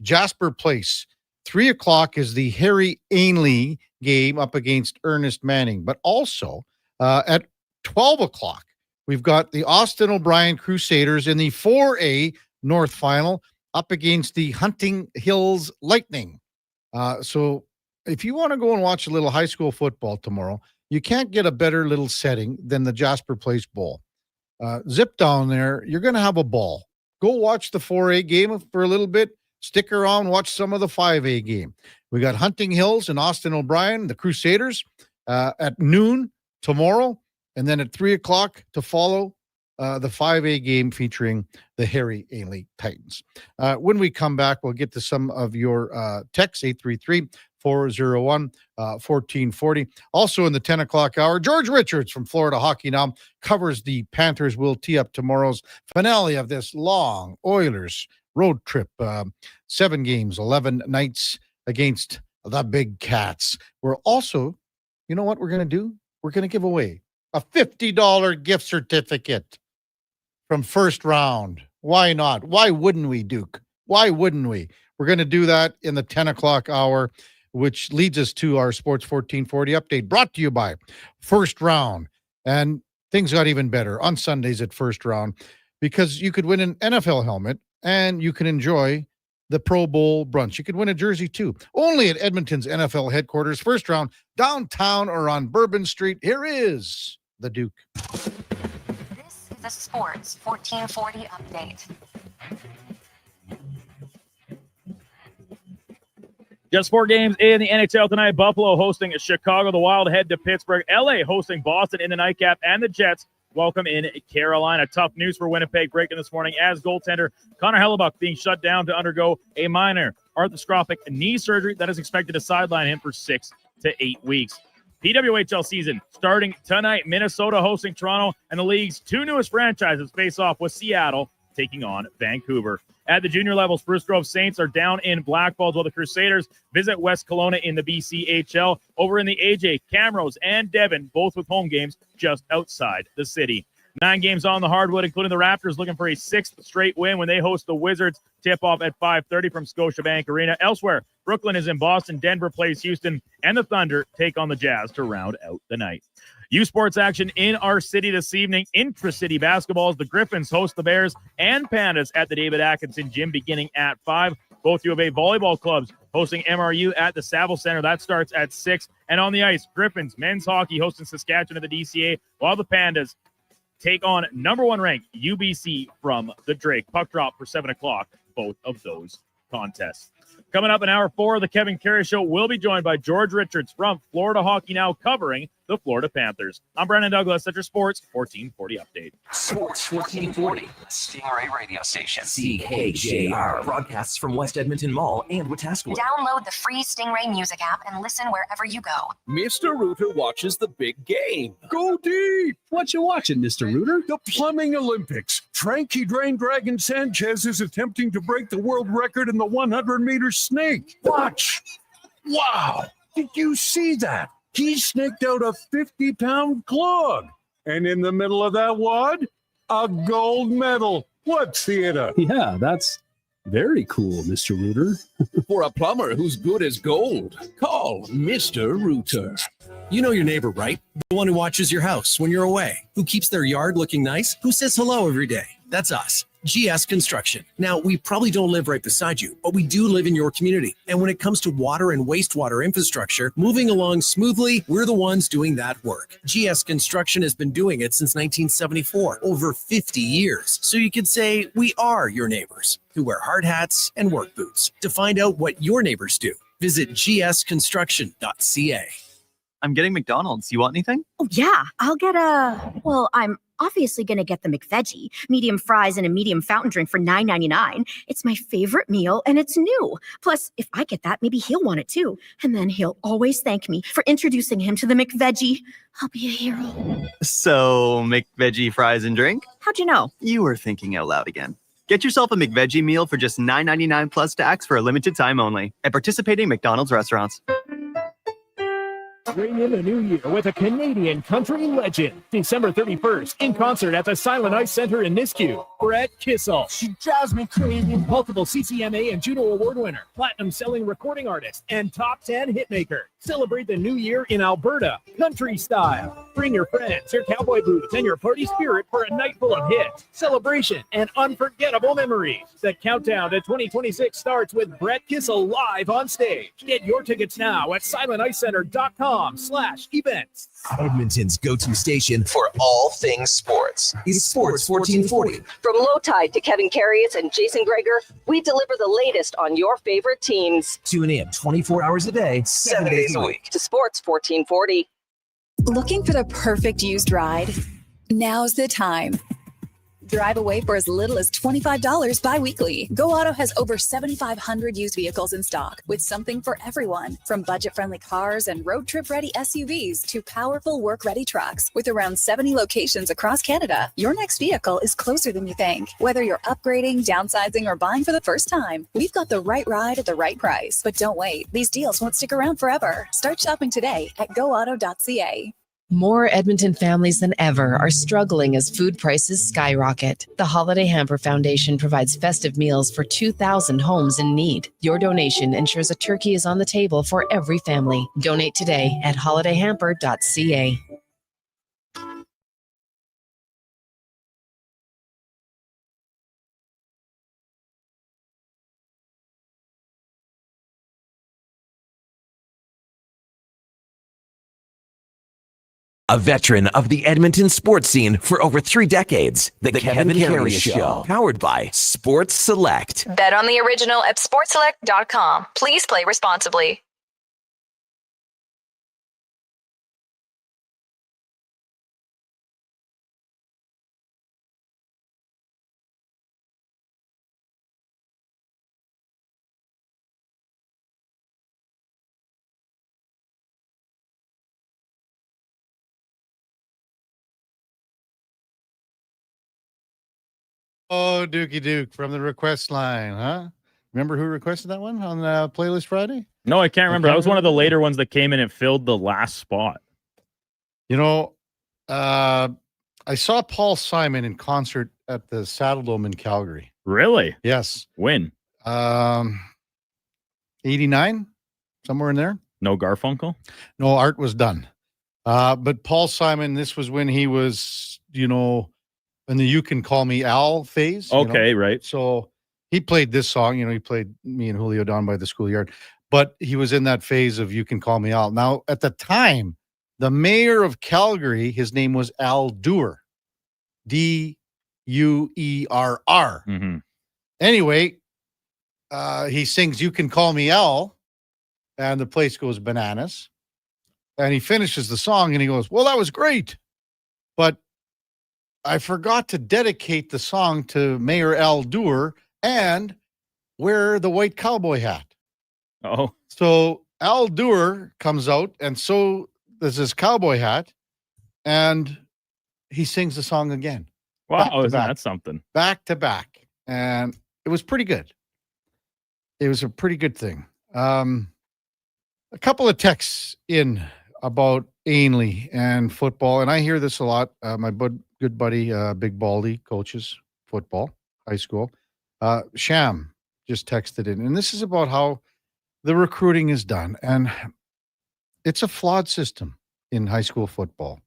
Jasper Place. 3:00 is the Harry Ainley game up against Ernest Manning. But also at 12:00, we've got the Austin O'Brien Crusaders in the 4A North Final up against the Hunting Hills Lightning. So if you want to go and watch a little high school football tomorrow, you can't get a better little setting than the Jasper Place Bowl. Zip down there. You're going to have a ball. Go watch the 4A game for a little bit. Stick around, watch some of the 5A game. We got Hunting Hills and Austin O'Brien, the Crusaders, at noon tomorrow. And then at 3:00 to follow the 5A game featuring the Harry Ainley Titans. When we come back, we'll get to some of your texts, 833-401-1440. Also in the 10 o'clock hour, George Richards from Florida Hockey Now covers the Panthers. Will tee up tomorrow's finale of this long Oilers road trip. 7 games, 11 nights against the Big Cats. We're also, you know what we're going to do? We're going to give away a $50 gift certificate from First Round. Why not? Why wouldn't we, Duke? Why wouldn't we? We're going to do that in the 10 o'clock hour, which leads us to our Sports 1440 update, brought to you by First Round. And things got even better on Sundays at First Round, because you could win an NFL helmet and you can enjoy the Pro Bowl brunch. You could win a jersey too. Only at Edmonton's NFL headquarters, First Round, downtown or on Bourbon Street. Here is the Duke. This is a Sports 1440 update. Just 4 games in the NHL tonight. Buffalo hosting Chicago. The Wild head to Pittsburgh. LA hosting Boston in the nightcap. And the Jets welcome in Carolina. Tough news for Winnipeg breaking this morning as goaltender Connor Hellebuck being shut down to undergo a minor arthroscopic knee surgery that is expected to sideline him for 6 to 8 weeks. PWHL season starting tonight. Minnesota hosting Toronto, and the league's 2 newest franchises face off with Seattle taking on Vancouver. At the junior level, Spruce Grove Saints are down in Blackfalds, while the Crusaders visit West Kelowna in the BCHL. Over in the AJ, Camrose and Devon, both with home games just outside the city. 9 games on the hardwood, including the Raptors looking for a 6th straight win when they host the Wizards. Tip-off at 5:30 from Scotiabank Arena. Elsewhere, Brooklyn is in Boston, Denver plays Houston, and the Thunder take on the Jazz to round out the night. U Sports action in our city this evening. Intra-city basketballs. The Griffins host the Bears and Pandas at the David Atkinson Gym beginning at 5. Both U of A volleyball clubs hosting MRU at the Saville Center. That starts at 6. And on the ice, Griffins men's hockey hosting Saskatchewan at the DCA, while the Pandas take on number 1 ranked UBC from the Drake. Puck drop for 7 o'clock, both of those contests. Coming up in hour 4 of the Kevin Karius Show, we'll be joined by George Richards from Florida Hockey Now, covering the Florida Panthers. I'm Brandon Douglas at your Sports 1440 update. Sports 1440, Stingray radio station. CKJR broadcasts from West Edmonton Mall and Wetaskiwin. Download the free Stingray music app and listen wherever you go. Mr. Rooter watches the big game. Go deep! What you watching, Mr. Rooter? The Plumbing Olympics. Frankie Drain Dragon Sanchez is attempting to break the world record in the 100-meter snake. Watch! Wow! Did you see that? He snaked out a 50-pound clog. And in the middle of that wad, a gold medal. What theater? Yeah, that's very cool, Mr. Rooter. For a plumber who's good as gold, call Mr. Rooter. You know your neighbor, right? The one who watches your house when you're away, who keeps their yard looking nice, who says hello every day. That's us. GS Construction. Now, we probably don't live right beside you, but we do live in your community. And when it comes to water and wastewater infrastructure, moving along smoothly, we're the ones doing that work. GS Construction has been doing it since 1974, over 50 years. So you could say we are your neighbors who wear hard hats and work boots. To find out what your neighbors do, visit gsconstruction.ca. I'm getting McDonald's. You want anything? Oh, yeah. I'll get I'm obviously going to get the McVeggie, medium fries and a medium fountain drink for $9.99. It's my favorite meal and it's new. Plus, if I get that, maybe he'll want it too. And then he'll always thank me for introducing him to the McVeggie. I'll be a hero. So, McVeggie fries and drink? How'd you know? You were thinking out loud again. Get yourself a McVeggie meal for just $9.99 plus tax for a limited time only at participating McDonald's restaurants. Bring in a new year with a Canadian country legend. December 31st, in concert at the Silent Ice Center in Nisku. Brett Kissel. She drives me crazy. Multiple CCMA and Juno Award winner, platinum-selling recording artist, and top 10 hitmaker. Celebrate the new year in Alberta, country style. Bring your friends, your cowboy boots, and your party spirit for a night full of hits, celebration, and unforgettable memories. The countdown to 2026 starts with Brett Kissel live on stage. Get your tickets now at silenticecenter.com/events. Edmonton's go-to station for all things sports is Sports 1440. From Low Tide to Kevin Karius and Jason Greger, we deliver the latest on your favorite teams. Tune in 24 hours a day, 7 days a week. To Sports 1440. Looking for the perfect used ride? Now's the time. Drive away for as little as $25 bi-weekly. Go Auto has over 7,500 used vehicles in stock with something for everyone. From budget-friendly cars and road trip-ready SUVs to powerful work-ready trucks. With around 70 locations across Canada, your next vehicle is closer than you think. Whether you're upgrading, downsizing, or buying for the first time, we've got the right ride at the right price. But don't wait. These deals won't stick around forever. Start shopping today at goauto.ca. More Edmonton families than ever are struggling as food prices skyrocket. The Holiday Hamper Foundation provides festive meals for 2,000 homes in need. Your donation ensures a turkey is on the table for every family. Donate today at holidayhamper.ca. A veteran of the Edmonton sports scene for over 3 decades, the Kevin Karius Show, powered by Sports Select. Bet on the original at sportselect.com. Please play responsibly. Oh, Dookie Duke from the request line, huh? Remember who requested that one on Playlist Friday? No, I can't remember. That was one of the later ones that came in and filled the last spot. You know, I saw Paul Simon in concert at the Saddle Dome in Calgary. Really? Yes. When? 89, somewhere in there. No Garfunkel? No, Art was done. But Paul Simon, this was when he was, in the You Can Call Me Al phase. Okay, right. So he played this song. He played Me and Julio Down by the Schoolyard. But he was in that phase of You Can Call Me Al. Now, at the time, the mayor of Calgary, his name was Al Duerr. Duerr. Mm-hmm. Anyway, he sings You Can Call Me Al, and the place goes bananas. And he finishes the song, and he goes, well, that was great. But I forgot to dedicate the song to Mayor Al Duerr and wear the white cowboy hat. Oh. So Al Duerr comes out, and so does his cowboy hat, and he sings the song again. Wow, isn't that something? Back to back. And it was pretty good. It was a pretty good thing. A couple of texts in about Ainley and football, and I hear this a lot. My good buddy, Big Baldy, coaches football, high school. Sham just texted in, and this is about how the recruiting is done, and it's a flawed system in high school football.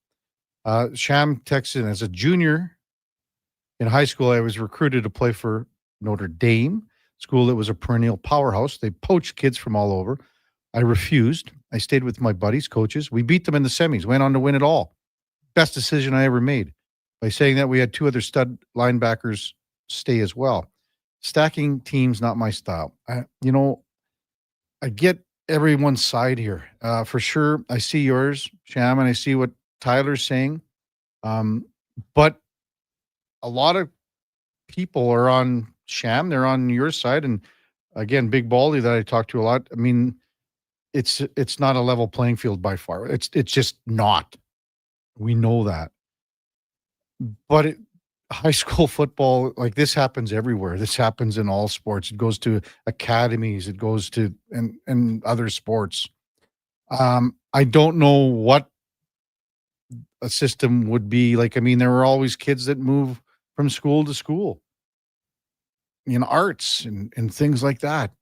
Sham texted in, as a junior in high school, I was recruited to play for Notre Dame, school that was a perennial powerhouse. They poached kids from all over. I refused. I stayed with my buddies, coaches. We beat them in the semis, went on to win it all. Best decision I ever made. By saying that, we had 2 other stud linebackers stay as well. Stacking teams, not my style. I get everyone's side here. For sure, I see yours, Sham, and I see what Tyler's saying. But a lot of people are on Sham. They're on your side. And again, Big Baldy that I talk to a lot. I mean, it's not a level playing field by far. It's just not. We know that. But high school football, like, this happens everywhere. This happens in all sports. It goes to academies. It goes to and other sports. I don't know what a system would be like. I mean, there were always kids that move from school to school in arts and things like that.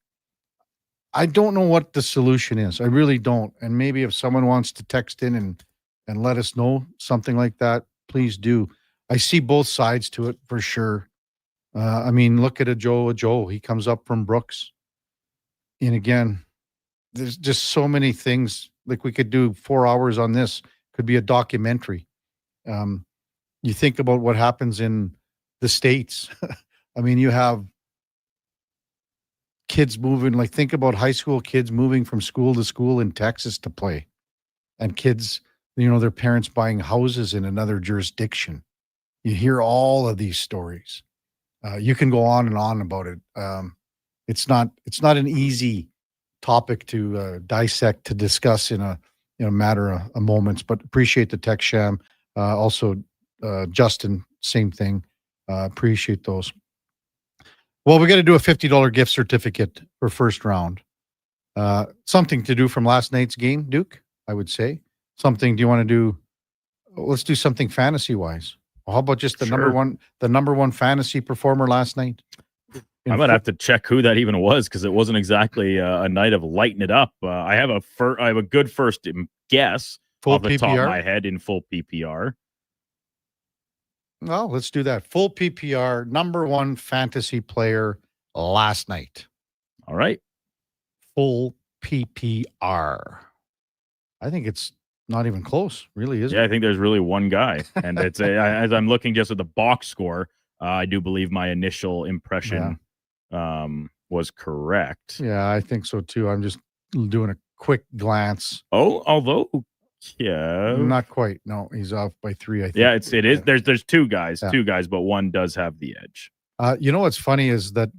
I don't know what the solution is. I really don't. And maybe if someone wants to text in and let us know something like that, please do. I see both sides to it for sure. I mean, look at a Joe. He comes up from Brooks. And again, there's just so many things. Like, we could do 4 hours on this. Could be a documentary. You think about what happens in the States. I mean, you have kids moving, like, think about high school kids moving from school to school in Texas to play. And kids, their parents buying houses in another jurisdiction. You hear all of these stories. You can go on and on about it. It's not an easy topic to dissect, to discuss in a matter of moments. But appreciate the text, Sham. Also, Justin, same thing. Appreciate those. Well, we got to do a $50 gift certificate for first round. Something to do from last night's game, Duke, I would say. Something, do you want to do let's do something fantasy wise. Well, how about just the number one fantasy performer last night? I might have to check who that even was because it wasn't exactly a night of lighting it up. I have a good first guess off the top of my head in full PPR. Well, let's do that. Full PPR, number one fantasy player last night. All right. Full PPR. I think it's not even close, really, is it? Yeah, I think there's really one guy. And it's as I'm looking just at the box score, I do believe my initial impression was correct. Yeah, I think so too. I'm just doing a quick glance. Oh, although, yeah. Not quite. No, he's off by 3, I think. Yeah, it is. There's two guys, but one does have the edge. You know what's funny is that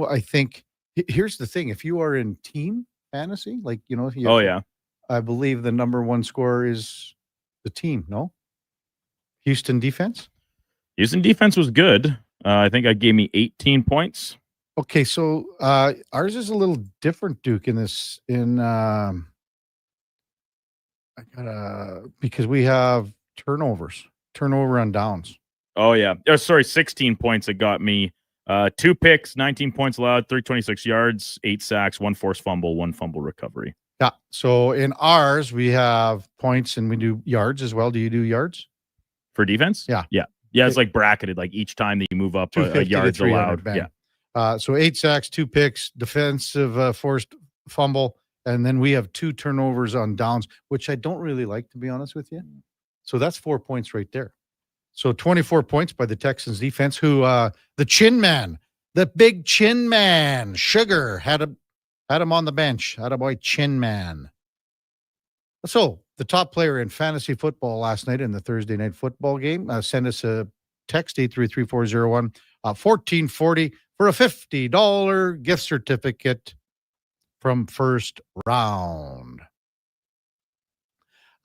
I think here's the thing. If you are in team fantasy, like, if you I believe the number one scorer is the team, no? Houston defense? Houston defense was good. I think I gave me 18 points. Okay, so ours is a little different, Duke, because we have turnover on downs. Oh, yeah. 16 points. It got me 2 picks, 19 points allowed, 326 yards, 8 sacks, 1 forced fumble, 1 fumble recovery. Yeah. So in ours, we have points and we do yards as well. Do you do yards? For defense? Yeah. Yeah. Yeah, it's like bracketed. Like each time that you move up a yards allowed. Bang. Yeah. So 8 sacks, 2 picks, defensive forced fumble, and then we have 2 turnovers on downs, which I don't really like, to be honest with you. So that's 4 points right there. So 24 points by the Texans defense, who the chin man, the big chin man, Sugar, had him on the bench. Had a boy chin man. So the top player in fantasy football last night in the Thursday night football game, send us a text 833-401 1440 for a $50 gift certificate from First Round.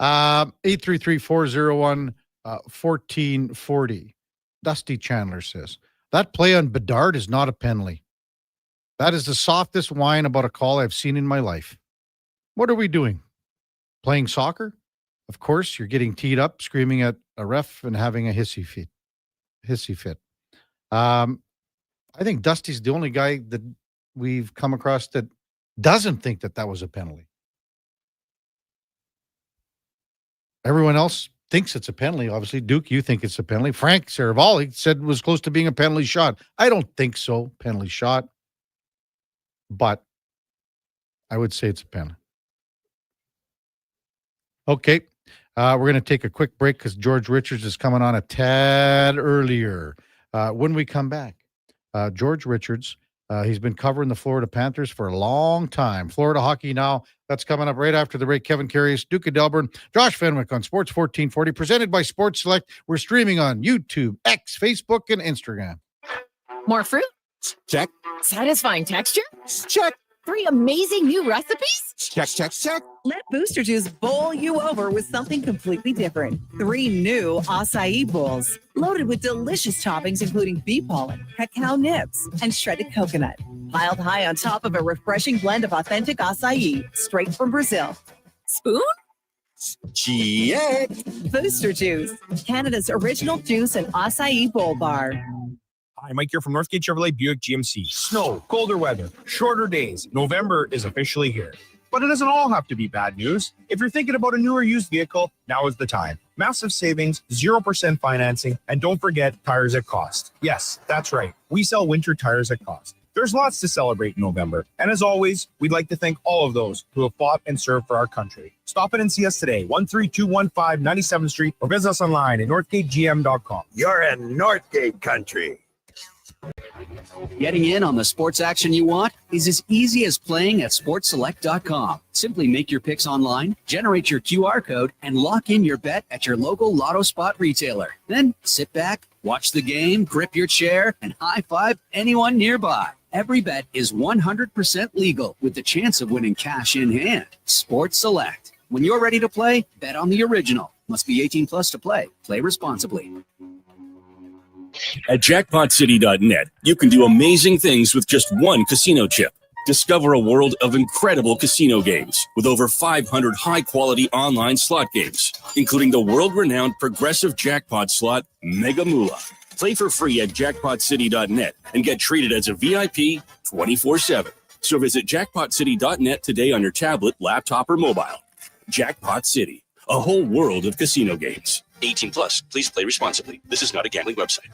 833-401 1440. Dusty Chandler says, that play on Bedard is not a penalty. That is the softest whine about a call I've seen in my life. What are we doing? Playing soccer? Of course, you're getting teed up, screaming at a ref and having a hissy fit. I think Dusty's the only guy that we've come across that doesn't think that was a penalty. Everyone else thinks it's a penalty. Obviously, Duke, you think it's a penalty. Frank Saravalli said it was close to being a penalty shot. I don't think so, penalty shot. But I would say it's a penalty. Okay. We're going to take a quick break because George Richards is coming on a tad earlier. When we come back, George Richards, he's been covering the Florida Panthers for a long time. Florida Hockey Now, that's coming up right after the break. Kevin Karius, Duke of Delburne, Josh Fenwick on Sports 1440, presented by Sports Select. We're streaming on YouTube, X, Facebook, and Instagram. More fruit? Check. Satisfying texture? Check. 3 amazing new recipes? Check. Let Booster Juice bowl you over with something completely different. 3 new acai bowls, loaded with delicious toppings including bee pollen, cacao nibs, and shredded coconut. Piled high on top of a refreshing blend of authentic acai, straight from Brazil. Spoon? Check. Booster Juice, Canada's original juice and acai bowl bar. Hi, Mike here from Northgate Chevrolet Buick GMC. Snow, colder weather, shorter days. November is officially here. But it doesn't all have to be bad news. If you're thinking about a new or used vehicle, now is the time. Massive savings, 0% financing, and don't forget tires at cost. Yes, that's right. We sell winter tires at cost. There's lots to celebrate in November. And as always, we'd like to thank all of those who have fought and served for our country. Stop in and see us today, 13215 97th Street, or visit us online at northgategm.com. You're in Northgate country. Getting in on the sports action you want is as easy as playing at sportselect.com. Simply make your picks online, generate your QR code, and lock in your bet at your local Lotto Spot retailer. Then sit back, watch the game, grip your chair, and high-five anyone nearby. Every bet is 100% legal with the chance of winning cash in hand. Sports Select. When you're ready to play, bet on the original. Must be 18 plus to play. Play responsibly. At jackpotcity.net, you can do amazing things with just one casino chip. Discover a world of incredible casino games with over 500 high-quality online slot games, including the world-renowned progressive jackpot slot Mega Moolah. Play for free at jackpotcity.net and get treated as a VIP 24/7. So visit jackpotcity.net today on your tablet, laptop, or mobile. Jackpot City, a whole world of casino games. 18 plus. Please play responsibly. This is not a gambling website.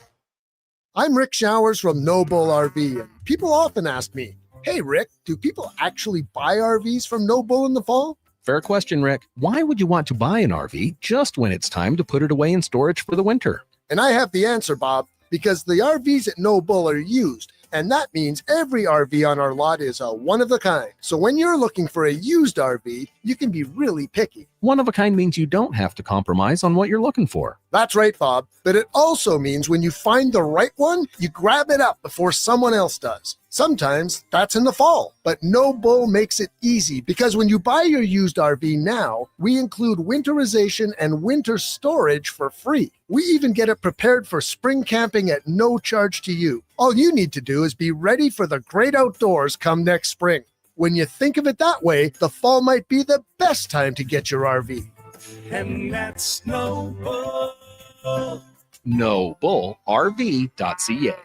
I'm Rick Showers from No Bull RV, and people often ask me, "Hey Rick, do people actually buy RVs from No Bull in the fall?" Fair question, Rick. Why would you want to buy an RV just when it's time to put it away in storage for the winter? And I have the answer, Bob, because the RVs at No Bull are used, and that means every RV on our lot is a one of a kind. So when you're looking for a used RV, you can be really picky. One of a kind means you don't have to compromise on what you're looking for. That's right, Bob. But it also means when you find the right one, you grab it up before someone else does. Sometimes that's in the fall, but No Bull makes it easy because when you buy your used RV now, we include winterization and winter storage for free. We even get it prepared for spring camping at no charge to you. All you need to do is be ready for the great outdoors come next spring. When you think of it that way, the fall might be the best time to get your RV. And that's No Bull. NoBullRV.ca.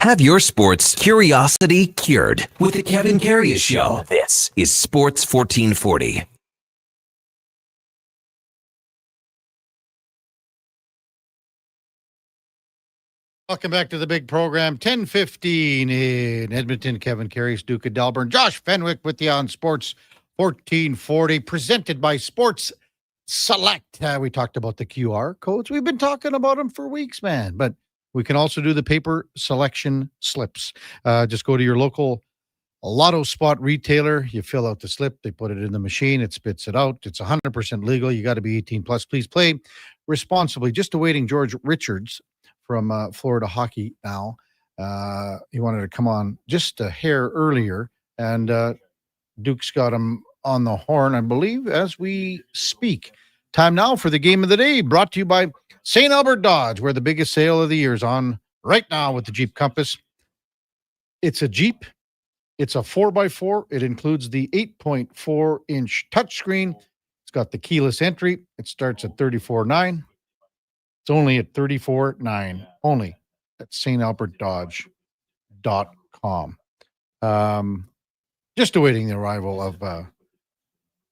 Have your sports curiosity cured with the Kevin Karius Show. This is Sports 1440. Welcome back to the big program. 10:15 in Edmonton. Kevin Karius, Duke of Delburne, Josh Fenwick with you on Sports 1440, presented by Sports Select. We talked about the QR codes. We've been talking about them for weeks, man. But we can also do the paper selection slips. Just go to your local lotto spot retailer. You fill out the slip. They put it in the machine. It spits it out. It's 100% legal. You got to be 18 plus. Please play responsibly. Just awaiting George Richards from Florida Hockey now. He wanted to come on just a hair earlier, and Duke's got him on the horn, I believe, as we speak. Time now for the game of the day, brought to you by St. Albert Dodge, where the biggest sale of the year is on right now with the Jeep Compass. It's a Jeep. It's a 4x4. It includes the 8.4-inch touchscreen. It's got the keyless entry. It starts at $34,900. It's only at $34,900. Only at stalbertdodge.com. Just awaiting the arrival of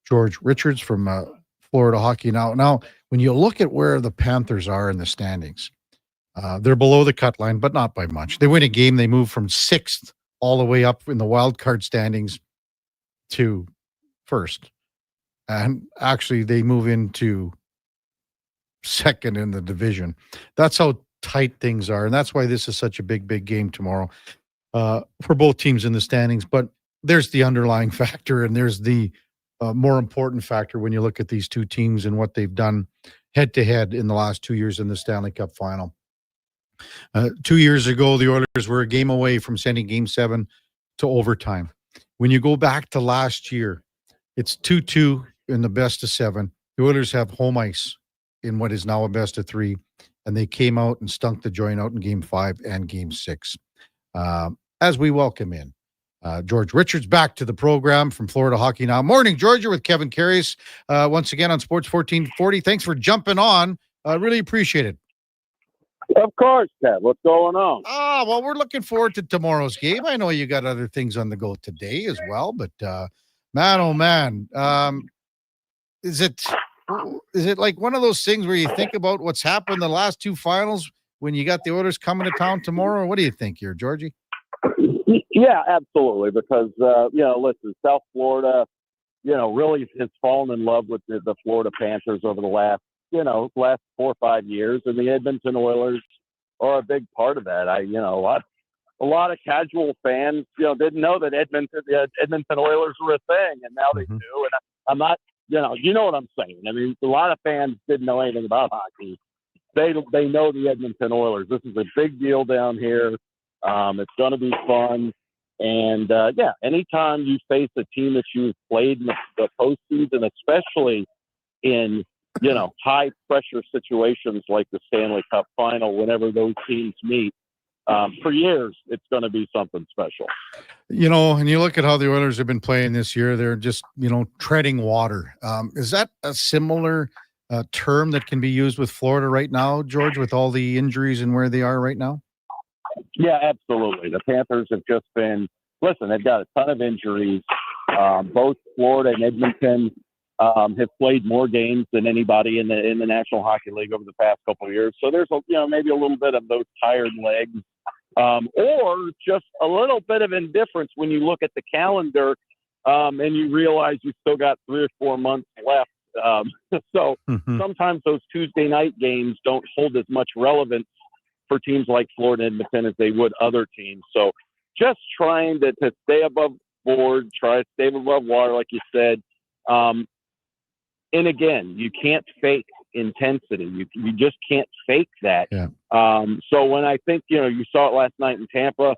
George Richards from Florida Hockey now. Now, when you look at where the Panthers are in the standings, they're below the cut line, but not by much. They win a game. They move from 6th all the way up in the wild card standings to 1st. And actually, they move into 2nd in the division. That's how tight things are. And that's why this is such a big, big game tomorrow for both teams in the standings. But there's the underlying factor, and there's the more important factor when you look at these two teams and what they've done head-to-head in the last 2 years in the Stanley Cup final. 2 years ago, the Oilers were a game away from sending Game 7 to overtime. When you go back to last year, it's 2-2 in the best of 7. The Oilers have home ice in what is now a best of 3, and they came out and stunk the joint out in Game 5 and Game 6. As we welcome in George Richards back to the program from Florida Hockey Now. Morning, Georgia, with Kevin Karius once again on Sports 1440. Thanks for jumping on. Really appreciate it. Of course, Kev. What's going on? Well, we're looking forward to tomorrow's game. I know you got other things on the go today as well, but man, oh man, is it like one of those things where you think about what's happened the last two finals when you got the Oilers coming to town tomorrow? What do you think here, Georgie? Yeah, absolutely. Because, listen, South Florida, really has fallen in love with the Florida Panthers over the last 4 or 5 years. And the Edmonton Oilers are a big part of that. a lot of casual fans, didn't know that the Edmonton Oilers were a thing, and now they do. And I'm not, you know what I'm saying. I mean, a lot of fans didn't know anything about hockey. They know the Edmonton Oilers. This is a big deal down here. It's going to be fun. And, anytime you face a team that you've played in the postseason, especially in, high pressure situations like the Stanley Cup final, whenever those teams meet, for years, it's going to be something special. And you look at how the Oilers have been playing this year, they're just, treading water. Is that a similar term that can be used with Florida right now, George, with all the injuries and where they are right now? Yeah, absolutely. The Panthers have just been, they've got a ton of injuries. Both Florida and Edmonton have played more games than anybody in the National Hockey League over the past couple of years. So there's maybe a little bit of those tired legs, or just a little bit of indifference when you look at the calendar and you realize you still got 3 or 4 months left. So sometimes those Tuesday night games don't hold as much relevance for teams like Florida and Edmonton as they would other teams. So just trying to stay above board, try to stay above water, like you said. And again, you can't fake intensity. You just can't fake that. Yeah. So when I think, you saw it last night in Tampa,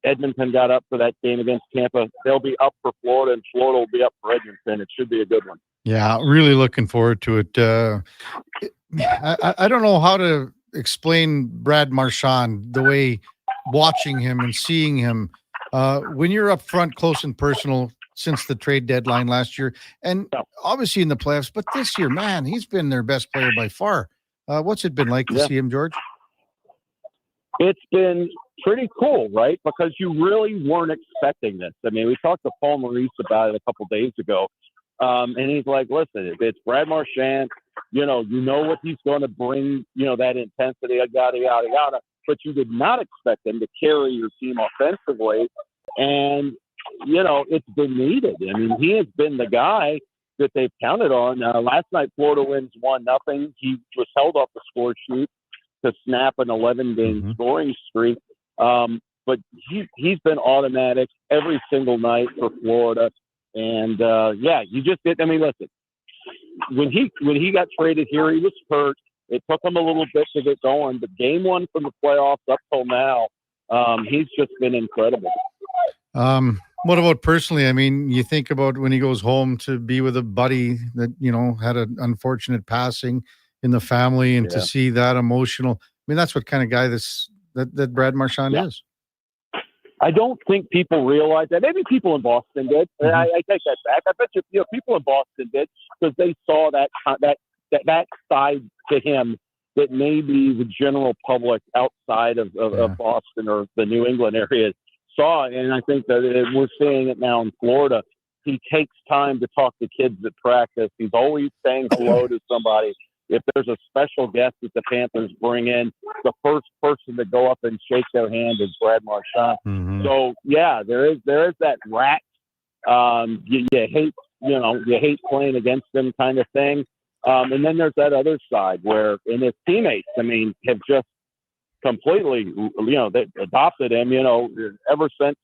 Edmonton got up for that game against Tampa. They'll be up for Florida, and Florida will be up for Edmonton. It should be a good one. Yeah, really looking forward to it. I don't know how to explain Brad Marchand, the way watching him and seeing him when you're up front, close and personal since the trade deadline last year, and obviously in the playoffs. But this year, man, he's been their best player by far. What's it been like to see him, George? It's been pretty cool, right? Because you really weren't expecting this. I mean, we talked to Paul Maurice about it a couple days ago. And he's like, listen, it's Brad Marchand, you know what he's going to bring, that intensity, yada, yada, yada. But you did not expect him to carry your team offensively. And, it's been needed. I mean, he has been the guy that they've counted on. Last night, Florida wins 1-0. He was held off the score sheet to snap an 11-game scoring streak. But he's been automatic every single night for Florida. And you just did. I mean, listen, when he got traded here, he was hurt. It took him a little bit to get going, but game one from the playoffs up till now, he's just been incredible. What about personally? I mean, you think about when he goes home to be with a buddy that, had an unfortunate passing in the family, and to see that emotional. I mean, that's what kind of guy that Brad Marchand is. I don't think people realize that. Maybe people in Boston did. I take that back. I bet you, people in Boston did, because they saw that side to him that maybe the general public outside of Boston or the New England area saw. And I think that we're seeing it now in Florida. He takes time to talk to kids at practice. He's always saying hello to somebody. If there's a special guest that the Panthers bring in, the first person to go up and shake their hand is Brad Marchand. So there is that rat. You hate playing against them kind of thing. And then there's that other side where, and his teammates, have just completely, they adopted him, ever since,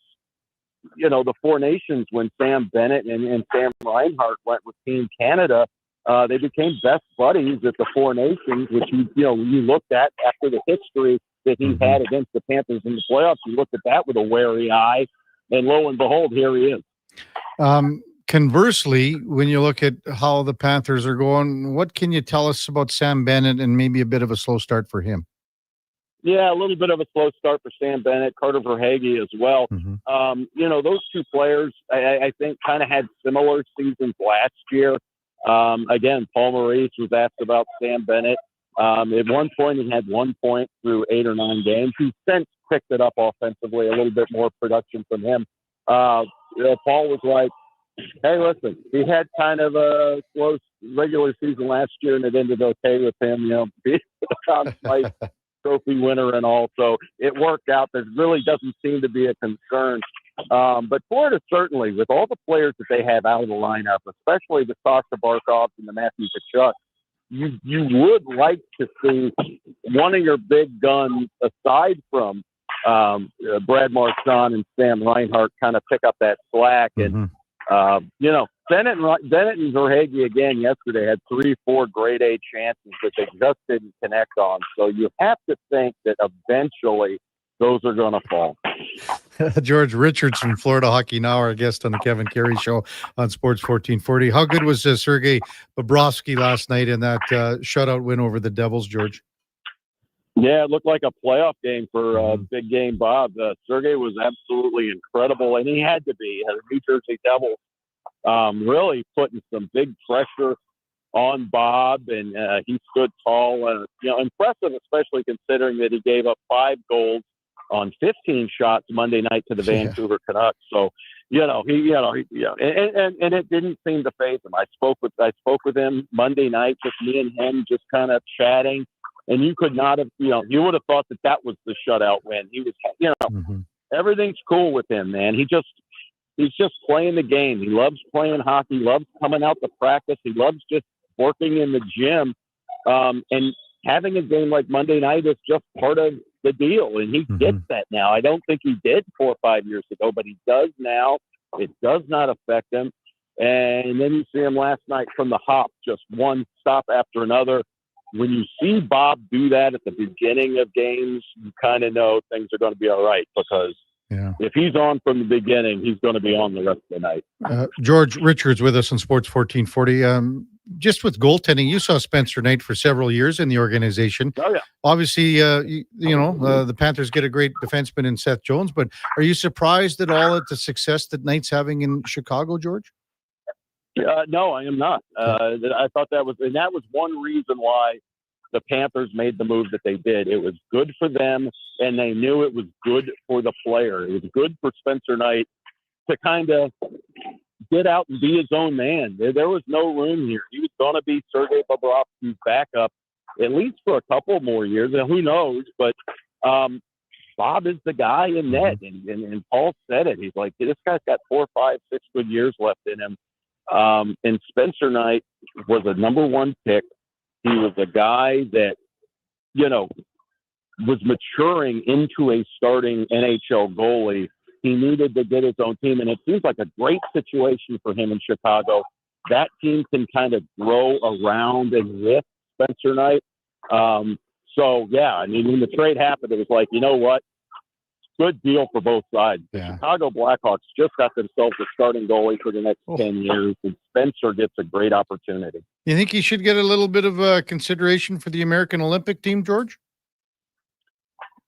the Four Nations, when Sam Bennett and Sam Reinhart went with Team Canada. They became best buddies at the Four Nations, which you looked at after the history that he had against the Panthers in the playoffs. You looked at that with a wary eye, and lo and behold, here he is. Conversely, when you look at how the Panthers are going, what can you tell us about Sam Bennett and maybe a bit of a slow start for him? Yeah, a little bit of a slow start for Sam Bennett, Carter Verhaeghe as well. Those two players, I think, kind of had similar seasons last year. Again, Paul Maurice was asked about Sam Bennett. At one point, he had 1 point through 8 or 9 games. He's since picked it up offensively, a little bit more production from him. Paul was like, hey, listen, he had kind of a close regular season last year, and it ended okay with him, being the Conn Smythe Trophy winner and all. So it worked out. There really doesn't seem to be a concern. But Florida, certainly, with all the players that they have out of the lineup, especially the Sasha Barkovs and the Matthew Tkachuk, you would like to see one of your big guns, aside from Brad Marchand and Sam Reinhart kind of pick up that slack. And, Bennett and Verhage again yesterday had 3-4 grade A chances that they just didn't connect on. So you have to think that eventually those are going to fall. George Richards from Florida Hockey Now, our guest on the Kevin Carey Show on Sports 1440. How good was Sergei Bobrovsky last night in that shutout win over the Devils, George? Yeah, it looked like a playoff game for Big Game Bob. Sergei was absolutely incredible, and he had to be. The New Jersey Devils really putting some big pressure on Bob, and he stood tall. Impressive, especially considering that he gave up 5 goals on 15 shots Monday night to the Vancouver Canucks. So, and it didn't seem to faze him. I spoke with him Monday night, just me and him, just kind of chatting. And you could not have, you would have thought that was the shutout win. He was, everything's cool with him, man. He's just playing the game. He loves playing hockey. He loves coming out to practice. He loves just working in the gym. And having a game like Monday night is just part of the deal. And he gets that now. I don't think he did 4 or 5 years ago, but he does now. It does not affect him. And then you see him last night from the hop, just one stop after another. When you see Bob do that at the beginning of games, you kind of know things are going to be all right, because if he's on from the beginning, he's going to be on the rest of the night. George Richards with us on Sports 1440. Just with goaltending, you saw Spencer Knight for several years in the organization. Oh, yeah. Obviously, the Panthers get a great defenseman in Seth Jones, but are you surprised at all at the success that Knight's having in Chicago, George? No, I am not. I thought that was one reason why the Panthers made the move that they did. It was good for them, and they knew it was good for the player. It was good for Spencer Knight to kind of get out and be his own man. There was no room here. He was going to be Sergei Bobrovsky's backup at least for a couple more years, and who knows. But Bob is the guy in net, and Paul said it. He's like, this guy's got 4, 5, 6 good years left in him. And Spencer Knight was a number 1 pick. He was a guy that, was maturing into a starting NHL goalie. He needed to get his own team, and it seems like a great situation for him in Chicago. That team can kind of grow around and with Spencer Knight. When the trade happened, it was like, you know what? Good deal for both sides. The Chicago Blackhawks just got themselves a starting goalie for the next 10 years, and Spencer gets a great opportunity. You think he should get a little bit of consideration for the American Olympic team, George?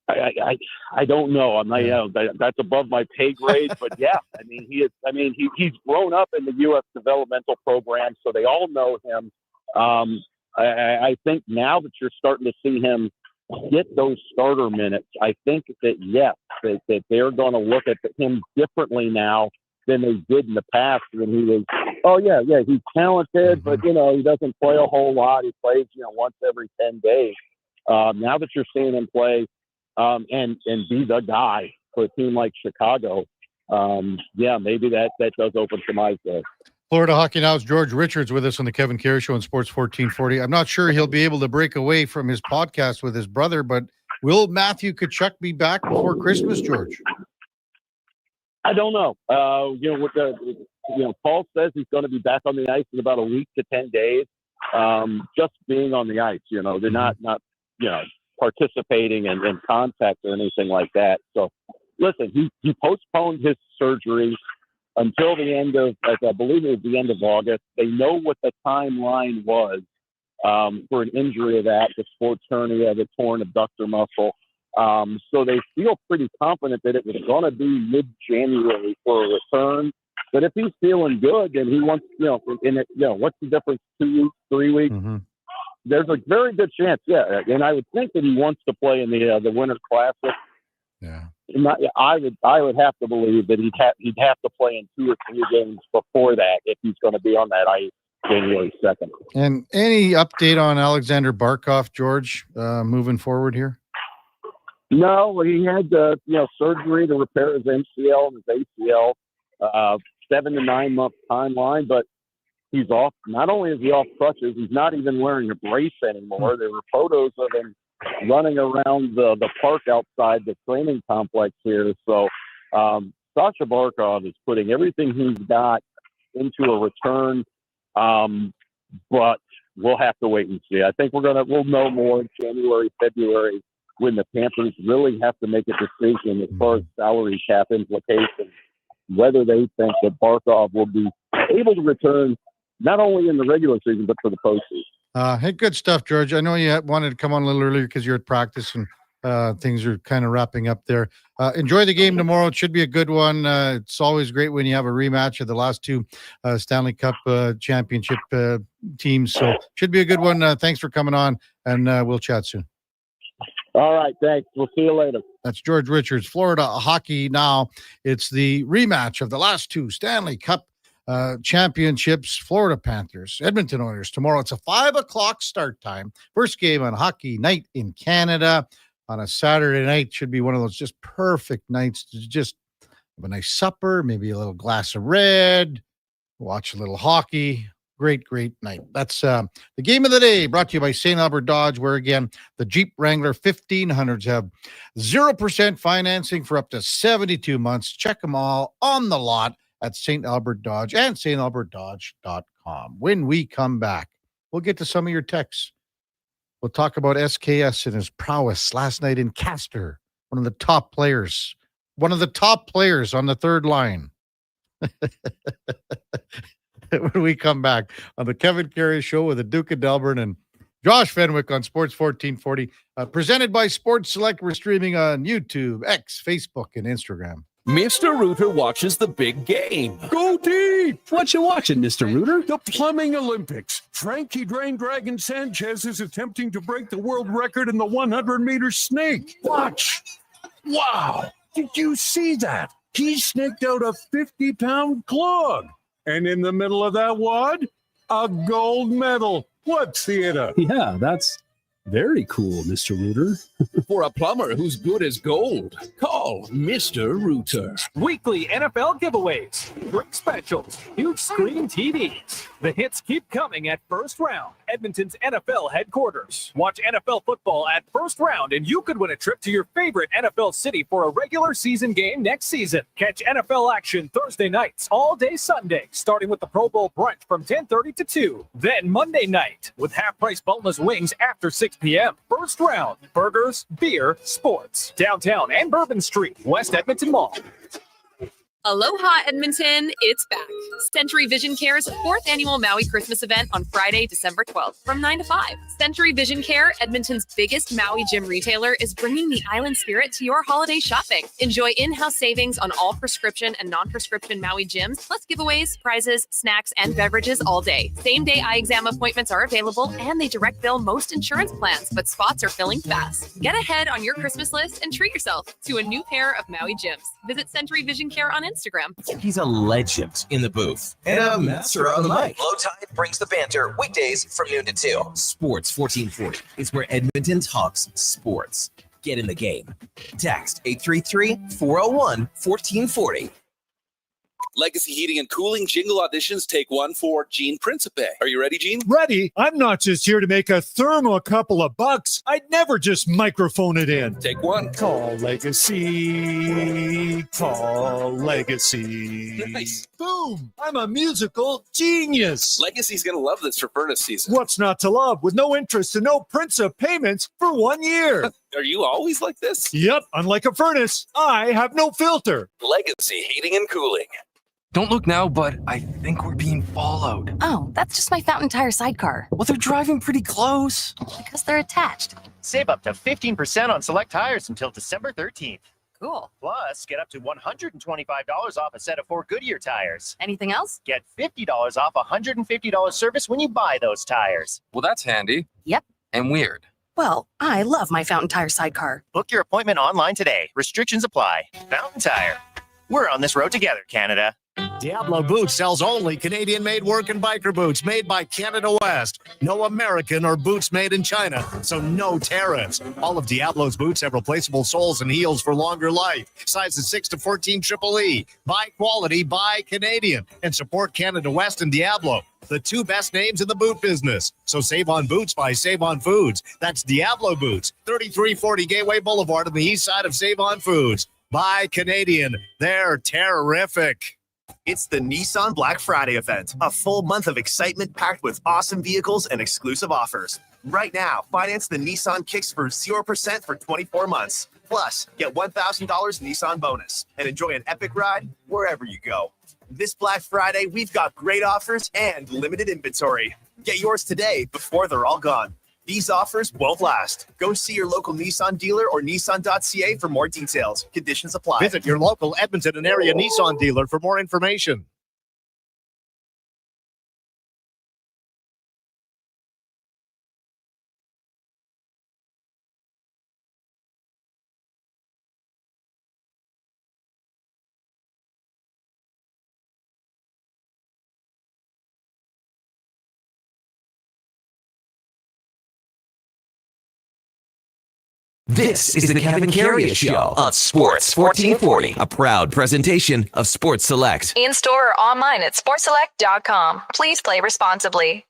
I don't know. I'm not. That's above my pay grade. But he's grown up in the U.S. developmental program, so they all know him. I think now that you're starting to see him get those starter minutes, I think that that they're going to look at him differently now than they did in the past when he was, he's talented, but he doesn't play a whole lot. He plays once every 10 days. Now that you're seeing him play and be the guy for a team like Chicago, maybe that does open some eyes there. Florida Hockey Now's George Richards with us on the Kevin Carey Show on Sports 1440. I'm not sure he'll be able to break away from his podcast with his brother, but will Matthew Tkachuk be back before Christmas, George? I don't know. Paul says he's going to be back on the ice in about a week to 10 days. Just being on the ice, they're not participating in contact or anything like that. So, listen, he postponed his surgery until the end of, I believe it was the end of August. They know what the timeline was for an injury of that, the sports hernia, the torn abductor muscle. So they feel pretty confident that it was going to be mid-January for a return. But if he's feeling good, then he wants, what's the difference? 2 weeks, 3 weeks? There's a very good chance, And I would think that he wants to play in the Winter Classic. Yeah. I would have to believe that he'd have to play in 2 or 3 games before that if he's going to be on that ice January 2nd. And any update on Alexander Barkov, George, moving forward here? No, he had surgery to repair his MCL and his ACL, 7 to 9 month timeline, but he's off. Not only is he off crutches, he's not even wearing a brace anymore. There were photos of him running around the park outside the training complex here. So Sasha Barkov is putting everything he's got into a return, but we'll have to wait and see. I think we'll know more in January, February, when the Panthers really have to make a decision as far as salary cap implications, whether they think that Barkov will be able to return not only in the regular season, but for the postseason. Hey, good stuff, George. I know you wanted to come on a little earlier because you're at practice and things are kind of wrapping up there. Enjoy the game tomorrow. It should be a good one. It's always great when you have a rematch of the last two Stanley Cup championship teams. So should be a good one. Thanks for coming on, and we'll chat soon. All right, thanks. We'll see you later. That's George Richards. Florida hockey now. It's the rematch of the last two Stanley Cup championships. Florida Panthers, Edmonton Oilers tomorrow. It's a 5:00 start time. First game on Hockey Night in Canada on a Saturday night. Should be one of those just perfect nights to just have a nice supper, maybe a little glass of red, watch a little hockey. Great night. That's the game of the day, brought to you by St. Albert Dodge, where, again, the Jeep Wrangler 1500s have 0% financing for up to 72 months. Check them all on the lot at St. Albert Dodge and stalbertdodge.com. When we come back, we'll get to some of your texts. We'll talk about SKS and his prowess last night in Castor, one of the top players on the third line. When we come back on the Kevin Karius Show with the Duke of Delburne and Josh Fenwick on Sports 1440, presented by Sports Select. We're streaming on YouTube, X, Facebook, and Instagram. Mr. Rooter watches the big game. Go deep! What you watching, Mr. Rooter? The Plumbing Olympics. Frankie Drain Dragon Sanchez is attempting to break the world record in the 100-meter snake. Watch. Wow. Did you see that? He snaked out a 50-pound clog. And in the middle of that wad, a gold medal. What theater? Yeah, that's very cool, Mr. Rooter. For a plumber who's good as gold, call Mr. Rooter. Weekly NFL giveaways, drink specials, huge screen TVs. The hits keep coming at First Round, Edmonton's NFL headquarters. Watch NFL football at First Round, and you could win a trip to your favorite NFL city for a regular season game next season. Catch NFL action Thursday nights, all day Sunday, starting with the Pro Bowl brunch from 10:30 to 2. Then Monday night with half-price boneless wings after 6 p.m. First Round, burgers, beer, sports. Downtown and Bourbon Street, West Edmonton Mall. Aloha, Edmonton. It's back. Century Vision Care's 4th annual Maui Christmas event on Friday, December 12th from 9 to 5. Century Vision Care, Edmonton's biggest Maui gym retailer, is bringing the island spirit to your holiday shopping. Enjoy in-house savings on all prescription and non-prescription Maui gyms, plus giveaways, prizes, snacks, and beverages all day. Same-day eye exam appointments are available, and they direct bill most insurance plans, but spots are filling fast. Get ahead on your Christmas list and treat yourself to a new pair of Maui gyms. Visit Century Vision Care on Instagram. He's a legend in the booth and a master on the mic. Low Tide brings the banter weekdays from noon to 2. Sports 1440 is where Edmonton talks sports. Get in the game. Text 833-401-1440. Legacy Heating and Cooling jingle auditions, take one for Gene Principe. Are you ready, Gene? Ready. I'm not just here to make a thermo a couple of bucks. I'd never just microphone it in. Take one. Call Legacy. Call Legacy. Nice. Boom. I'm a musical genius. Legacy's going to love this for furnace season. What's not to love? With no interest and no Principe payments for 1 year. Are you always like this? Yep. Unlike a furnace, I have no filter. Legacy Heating and Cooling. Don't look now, but I think we're being followed. Oh, that's just my Fountain Tire sidecar. Well, they're driving pretty close. Because they're attached. Save up to 15% on select tires until December 13th. Cool. Plus, get up to $125 off a set of 4 Goodyear tires. Anything else? Get $50 off a $150 service when you buy those tires. Well, that's handy. Yep. And weird. Well, I love my Fountain Tire sidecar. Book your appointment online today. Restrictions apply. Fountain Tire. We're on this road together, Canada. Diablo Boots sells only Canadian-made work and biker boots made by Canada West. No American or boots made in China, so no tariffs. All of Diablo's boots have replaceable soles and heels for longer life. Sizes 6 to 14 Triple E. Buy quality, buy Canadian, and support Canada West and Diablo, the two best names in the boot business. So save on boots by Save On Foods. That's Diablo Boots, 3340 Gateway Boulevard on the east side of Save On Foods. Buy Canadian. They're terrific. It's the Nissan Black Friday event, a full month of excitement packed with awesome vehicles and exclusive offers. Right now, finance the Nissan Kicks for 0% for 24 months. Plus, get $1,000 Nissan bonus and enjoy an epic ride wherever you go. This Black Friday, we've got great offers and limited inventory. Get yours today before they're all gone. These offers won't last. Go see your local Nissan dealer or Nissan.ca for more details. Conditions apply. Visit your local Edmonton and area Nissan dealer for more information. This is the Kevin Karius Show on Sports 1440, a proud presentation of Sports Select. In store or online at sportselect.com. Please play responsibly.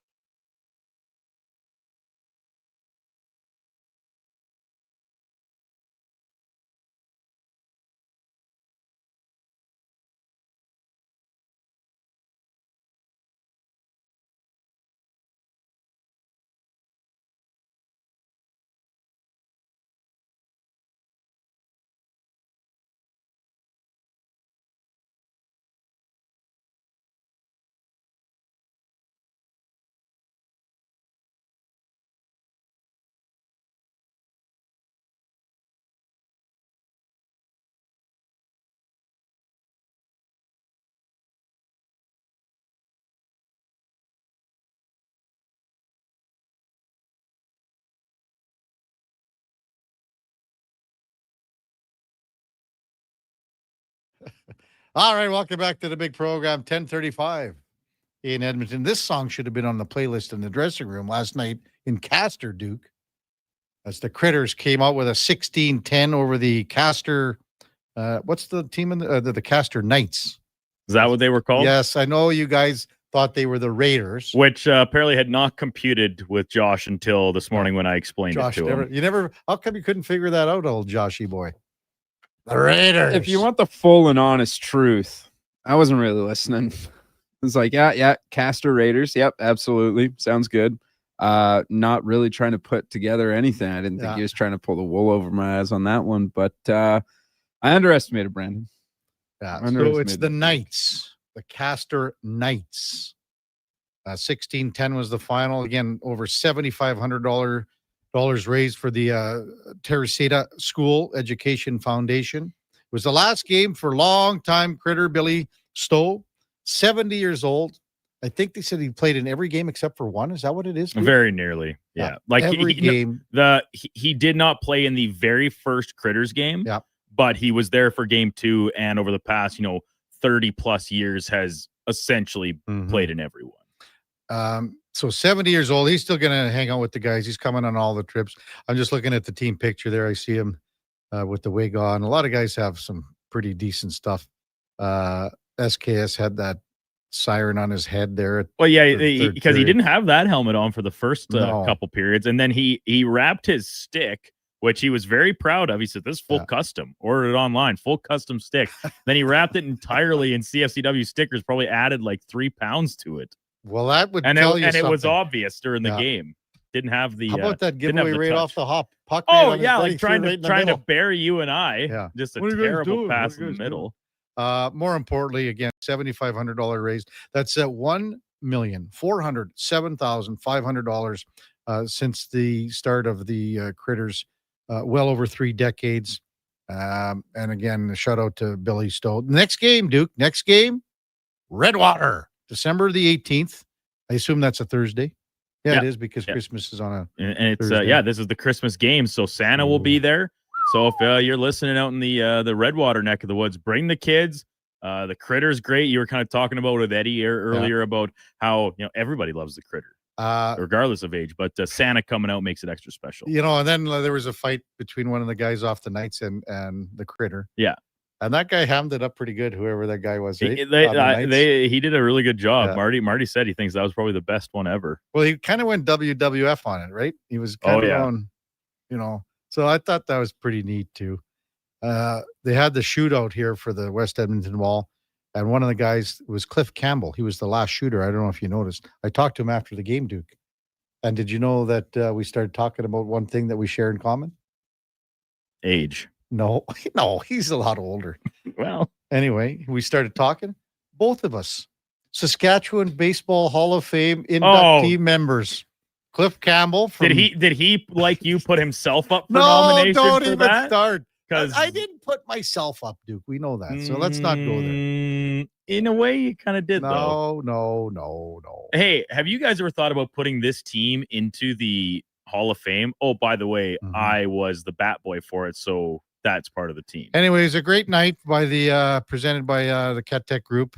All right, welcome back to the big program, 10:35 in Edmonton. This song should have been on the playlist in the dressing room last night in Castor, Duke, as the Critters came out with a 16-10 over the Castor. What's the team in the Castor Knights? Is that what they were called? Yes, I know you guys thought they were the Raiders, which apparently had not computed with Josh until this morning when I explained it to him. You never. How come you couldn't figure that out, old Joshy boy? The Raiders. If you want the full and honest truth, I wasn't really listening. It's like, yeah, Castor Raiders. Yep, absolutely. Sounds good. Not really trying to put together anything. I didn't think he was trying to pull the wool over my eyes on that one, but I underestimated Brandon. Yeah, so it's the Knights, the Castor Knights. 16-10 was the final. Again, over $7,500 raised for the Teresita School Education Foundation. It was the last game for longtime Critter Billy Stowe, 70 years old. I think they said he played in every game except for one. Is that what it is? Very nearly. Yeah. Like every game. He did not play in the very first Critters game. Yeah. But he was there for game 2, and over the past, 30 plus years has essentially played in every one. So 70 years old, he's still going to hang out with the guys. He's coming on all the trips. I'm just looking at the team picture there. I see him with the wig on. A lot of guys have some pretty decent stuff. SKS had that siren on his head there. Well, yeah, because he didn't have that helmet on for the first couple periods, and then he wrapped his stick, which he was very proud of. He said, "This is full custom. Ordered it online, full custom stick." Then he wrapped it entirely in CFCW stickers. Probably added like 3 pounds to it. Well, that would tell you something. It was obvious during the game. Didn't have the. How about that giveaway right off the hop? Puck oh yeah, like trying to bury you and I. Yeah, just a terrible pass in the middle. More importantly, again, $7,500 raised. That's at $1,407,500 since the start of the Critters. Well over 3 decades. And again, a shout out to Billy Stowe. Next game, Duke. Next game, Redwater, December the 18th. I assume that's a Thursday. Yeah, it is because Christmas is on a and it's Thursday. this is the Christmas game, so Santa will be there. So if you're listening out in the Redwater neck of the woods, bring the kids, The Critter's great. You were kind of talking about with Eddie earlier about how everybody loves the Critter, regardless of age. But Santa coming out makes it extra special. And then there was a fight between one of the guys off the Knights and the Critter. Yeah. And that guy hammed it up pretty good, whoever that guy was. Right? He did a really good job. Yeah. Marty said he thinks that was probably the best one ever. Well, he kind of went WWF on it, right? He was kind of going, So I thought that was pretty neat too. They had the shootout here for the West Edmonton Wall, and one of the guys was Cliff Campbell. He was the last shooter. I don't know if you noticed. I talked to him after the game, Duke. And did you know that we started talking about one thing that we share in common? Age. No, he's a lot older. Well, anyway, we started talking. Both of us, Saskatchewan Baseball Hall of Fame inductee members. Cliff Campbell. Did he like you put himself up for nomination? Don't for even that? start. Because I didn't put myself up, Duke. We know that. So let's not go there. In a way, you kind of did, though. No. Hey, have you guys ever thought about putting this team into the Hall of Fame? Oh, by the way, I was the bat boy for it, so that's part of the team. Anyways, a great night by the presented by the Cat Tech Group,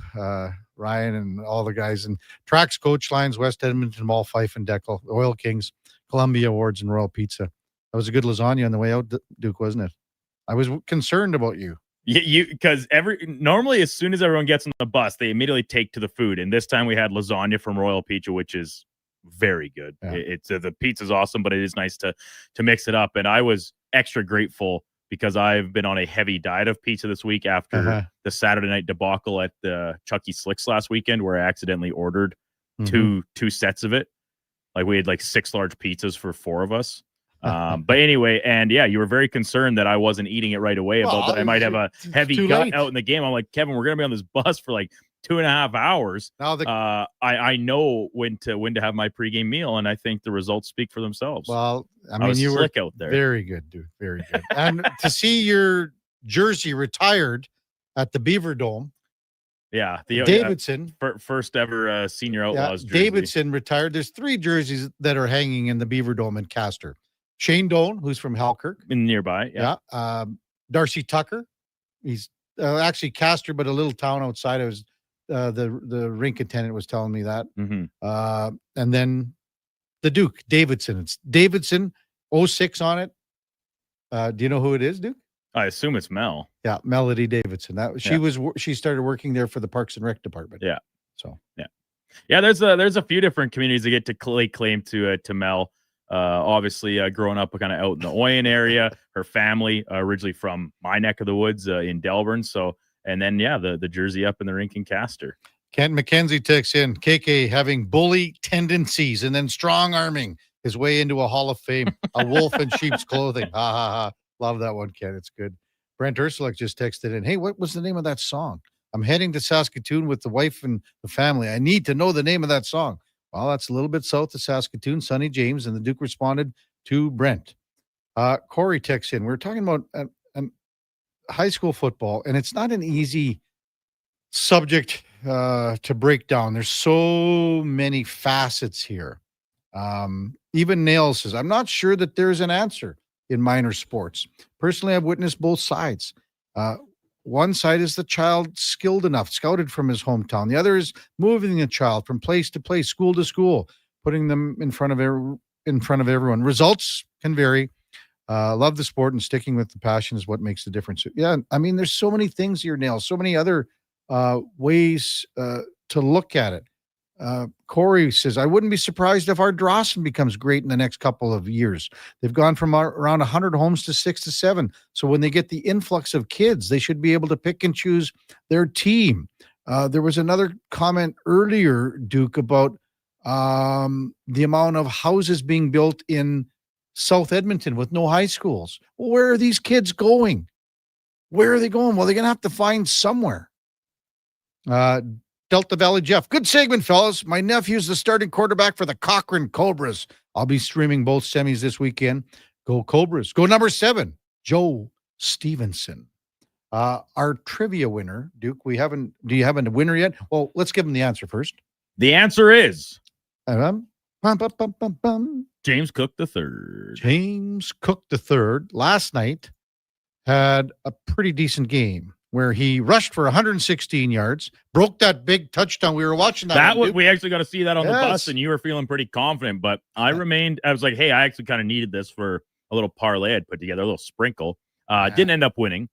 Ryan and all the guys, and Tracks, Coach Lines, West Edmonton Mall, Fife and Deckel, Oil Kings, Columbia Awards, and Royal Pizza. That was a good lasagna on the way out, Duke, wasn't it? I was concerned about you. Because normally as soon as everyone gets on the bus, they immediately take to the food. And this time we had lasagna from Royal Pizza, which is very good. Yeah. It's the pizza's awesome, but it is nice to mix it up. And I was extra grateful because I've been on a heavy diet of pizza this week after the Saturday night debacle at the Chucky Slicks last weekend, where I accidentally ordered two sets of it. Like we had 6 large pizzas for 4 of us. But anyway, and yeah, you were very concerned that I wasn't eating it right away, about that I might have a heavy gut out in the game. I'm like, Kevin, we're gonna be on this bus for 2.5 hours. Now I know when to have my pregame meal, and I think the results speak for themselves. Well, I mean, you were out there. Very good, dude. Very good. And to see your jersey retired at the Beaver Dome. Yeah, the Davidson first ever senior Outlaws jersey. Davidson retired. There's 3 jerseys that are hanging in the Beaver Dome in Castor. Shane Doan, who's from Halkirk. Nearby, yeah. Darcy Tucker. He's actually Castor, but a little town outside. It was the rink attendant was telling me that. And then the Duke, Davidson. It's Davidson, 06 on it. Do you know who it is, Duke? I assume it's Mel. Yeah, Melody Davidson. She started working there for the Parks and Rec department. Yeah. So yeah. There's a few different communities that get to lay claim to Mel. Obviously, growing up kind of out in the Oyen area, her family originally from my neck of the woods in Delburne. So, and then the jersey up in the rink in Castor. Kent McKenzie takes in KK having bully tendencies and then strong arming his way into a Hall of Fame, a wolf in sheep's clothing. Ha ha ha! Love that one, Ken. It's good. Brent Ursulik just texted in, "Hey, what was the name of that song? I'm heading to Saskatoon with the wife and the family. I need to know the name of that song." Well, that's a little bit south of Saskatoon, Sonny James, and the Duke responded to Brent. Corey texts in. We're talking about high school football, and it's not an easy subject to break down. There's so many facets here. Even Nail says, I'm not sure that there's an answer in minor sports. Personally, I've witnessed both sides. One side is the child skilled enough, scouted from his hometown. The other is moving the child from place to place, school to school, putting them in front of everyone. Results can vary. Love the sport and sticking with the passion is what makes the difference. Yeah, I mean, there's so many things here, Nail, so many other ways to look at it. Corey says, I wouldn't be surprised if our Dawson becomes great in the next couple of years. They've gone from around 100 homes to 6 to 7. So when they get the influx of kids, they should be able to pick and choose their team. There was another comment earlier, Duke, about the amount of houses being built in South Edmonton with no high schools. Well, where are these kids going? Where are they going? Well, they're going to have to find somewhere. Delta Valley Jeff. Good segment, fellas. My nephew's the starting quarterback for the Cochrane Cobras. I'll be streaming both semis this weekend. Go Cobras. Go number 7, Joe Stevenson. Our trivia winner, Duke, do you have a winner yet? Well, let's give him the answer first. The answer is James Cook III. James Cook III last night had a pretty decent game. where he rushed for 116 yards, broke that big touchdown. We were watching that. We actually got to see that on the Yes. bus, and you were feeling pretty confident. But I was like, hey, I actually kind of needed this for a little parlay I'd put together, a little sprinkle. Didn't end up winning,